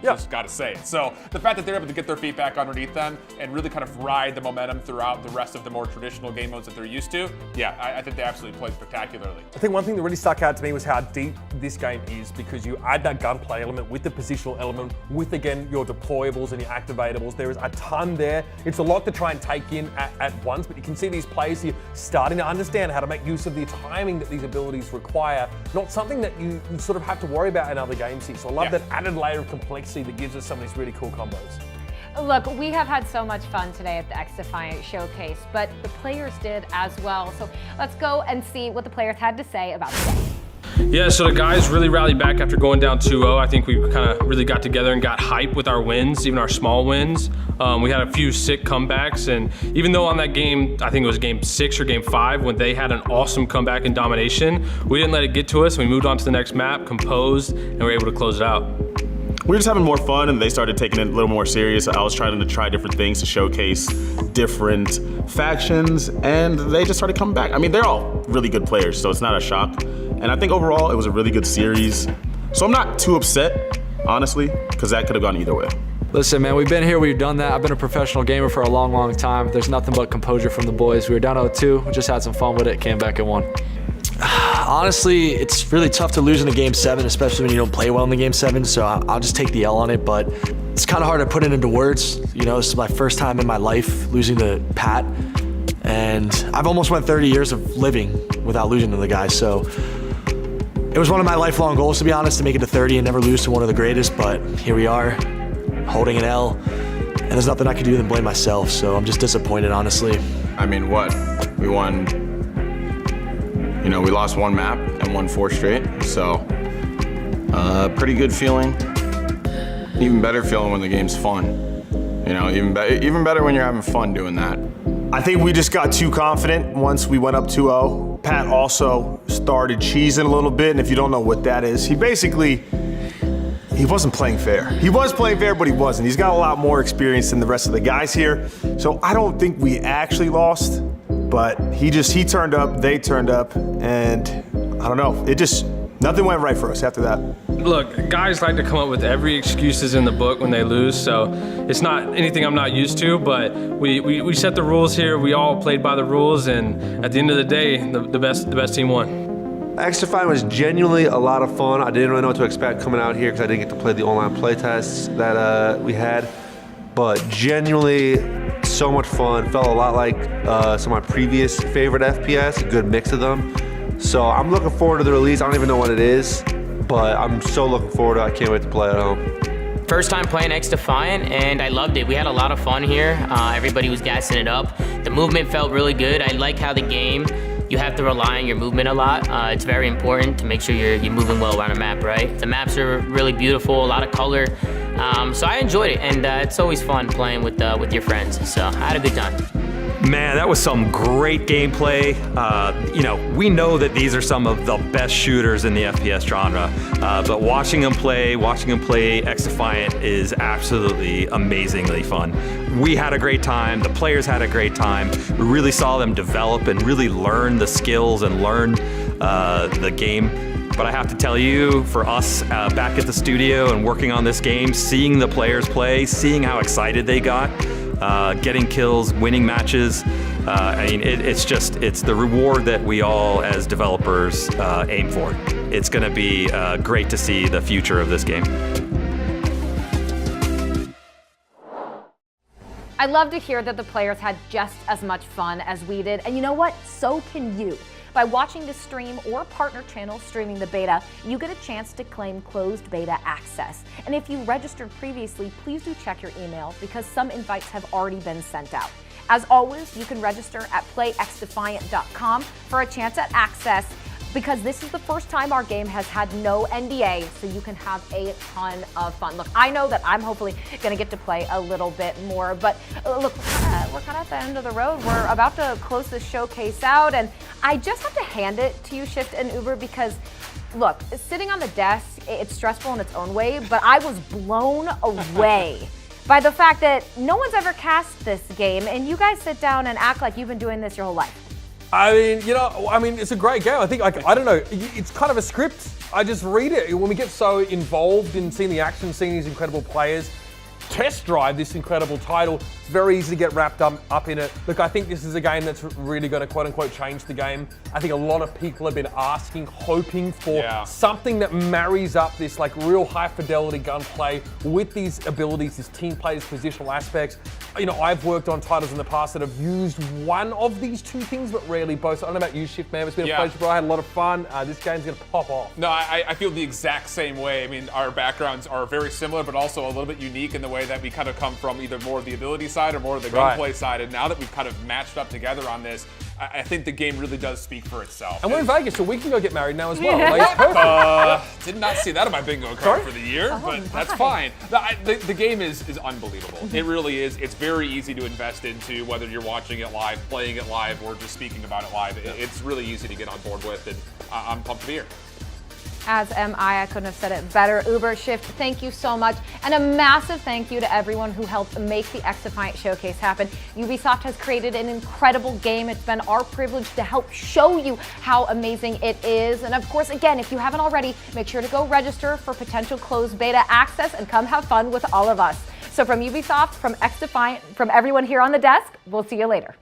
Just gotta say it. So the fact that they're able to get their feet back underneath them and really kind of ride the momentum throughout the rest of the more traditional game modes that they're used to, yeah, I think they absolutely played spectacularly. I think one thing that really stuck out to me was how deep this game is, because you add that gunplay element with the positional element, with again your deployables and your activatables. There is a ton there. It's a lot to try and take in at once, but you can see these players here starting to understand how to make use of the timing that these abilities require. Not something that you sort of have to worry about in other games here. So I love that added layer of complexity that gives us some of these really cool combos. Look, we have had so much fun today at the XDefiant showcase, but the players did as well. So let's go and see what the players had to say about today. Yeah, so the guys really rallied back after going down 2-0. I think we kind of really got together and got hype with our wins, even our small wins. We had a few sick comebacks, and even though on that game, I think it was game 6 or game 5, when they had an awesome comeback and domination, we didn't let it get to us. We moved on to the next map, composed, and we were able to close it out. We were just having more fun, and they started taking it a little more serious. I was trying to try different things to showcase different factions, and they just started coming back. I mean, they're all really good players, so it's not a shock. And I think overall, it was a really good series. So I'm not too upset, honestly, because that could have gone either way. Listen, man, we've been here, we've done that. I've been a professional gamer for a long, long time. There's nothing but composure from the boys. We were down 0-2, we just had some fun with it, came back and won. Honestly, it's really tough to lose in a game 7, especially when you don't play well in the game 7, so I'll just take the L on it, but it's kind of hard to put it into words. You know, this is my first time in my life losing to Pat, and I've almost went 30 years of living without losing to the guy, so it was one of my lifelong goals, to be honest, to make it to 30 and never lose to one of the greatest, but here we are, holding an L, and there's nothing I can do than blame myself, so I'm just disappointed, honestly. I mean, what? We won, you know, we lost 1 map and won 4 straight, so pretty good feeling. Even better feeling when the game's fun. You know, even better when you're having fun doing that. I think we just got too confident once we went up 2-0. Pat also started cheesing a little bit, and if you don't know what that is, he wasn't playing fair. He was playing fair, but he wasn't. He's got a lot more experience than the rest of the guys here, so I don't think we actually lost, but he turned up, they turned up, and I don't know, nothing went right for us after that. Look, guys like to come up with every excuses in the book when they lose, so it's not anything I'm not used to, but we set the rules here, we all played by the rules, and at the end of the day, the best team won. XDefiant was genuinely a lot of fun. I didn't really know what to expect coming out here because I didn't get to play the online playtests that we had, but genuinely so much fun. Felt a lot like some of my previous favorite FPS, a good mix of them. So I'm looking forward to the release. I don't even know what it is, but I'm so looking forward to it. I can't wait to play at home. First time playing XDefiant, and I loved it. We had a lot of fun here. Everybody was gassing it up. The movement felt really good. I like how the game, you have to rely on your movement a lot. It's very important to make sure you're moving well around a map, right? The maps are really beautiful, a lot of color. So I enjoyed it, and it's always fun playing with your friends. So I had a good time. Man, that was some great gameplay. You know, we know that these are some of the best shooters in the FPS genre, but watching them play XDefiant is absolutely amazingly fun. We had a great time, the players had a great time. We really saw them develop and really learn the skills and learn the game. But I have to tell you, for us back at the studio and working on this game, seeing the players play, seeing how excited they got, getting kills, winning matches. I mean, it's the reward that we all as developers aim for. It's gonna be great to see the future of this game. I love to hear that the players had just as much fun as we did, and you know what? So can you. By watching the stream or partner channel streaming the beta, you get a chance to claim closed beta access. And if you registered previously, please do check your email because some invites have already been sent out. As always, you can register at playxdefiant.com for a chance at access, because this is the first time our game has had no NDA, so you can have a ton of fun. Look, I know that I'm hopefully going to get to play a little bit more, but look, we're kind of at the end of the road. We're about to close this showcase out, and I just have to hand it to you, Shift and Uber, because look, sitting on the desk, it's stressful in its own way, but I was blown away by the fact that no one's ever cast this game, and you guys sit down and act like you've been doing this your whole life. I mean, it's a great game. I think, I don't know, it's kind of a script. I just read it. When we get so involved in seeing the action, seeing these incredible players test drive this incredible title, it's very easy to get wrapped up in it. Look, I think this is a game that's really going to quote unquote change the game. I think a lot of people have been asking, hoping for something that marries up this like real high fidelity gunplay with these abilities, this team play, these positional aspects. You know, I've worked on titles in the past that have used one of these two things, but rarely both. So I don't know about you, Shift Man. It's been a pleasure, bro. I had a lot of fun. This game's going to pop off. No, I feel the exact same way. I mean, our backgrounds are very similar, but also a little bit unique in the way that we kind of come from either more of the ability side or more of the gunplay side. And now that we've kind of matched up together on this, I think the game really does speak for itself. And we're in Vegas, so we can go get married now as well. Like, perfect. Did not see that on my bingo card for the year, but that's fine. The game is unbelievable. It really is. It's very easy to invest into, whether you're watching it live, playing it live, or just speaking about it live. It's really easy to get on board with, and I'm pumped to be here. As am I couldn't have said it better. Uber, Shift, thank you so much. And a massive thank you to everyone who helped make the XDefiant Showcase happen. Ubisoft has created an incredible game. It's been our privilege to help show you how amazing it is. And of course, again, if you haven't already, make sure to go register for potential closed beta access and come have fun with all of us. So from Ubisoft, from XDefiant, from everyone here on the desk, we'll see you later.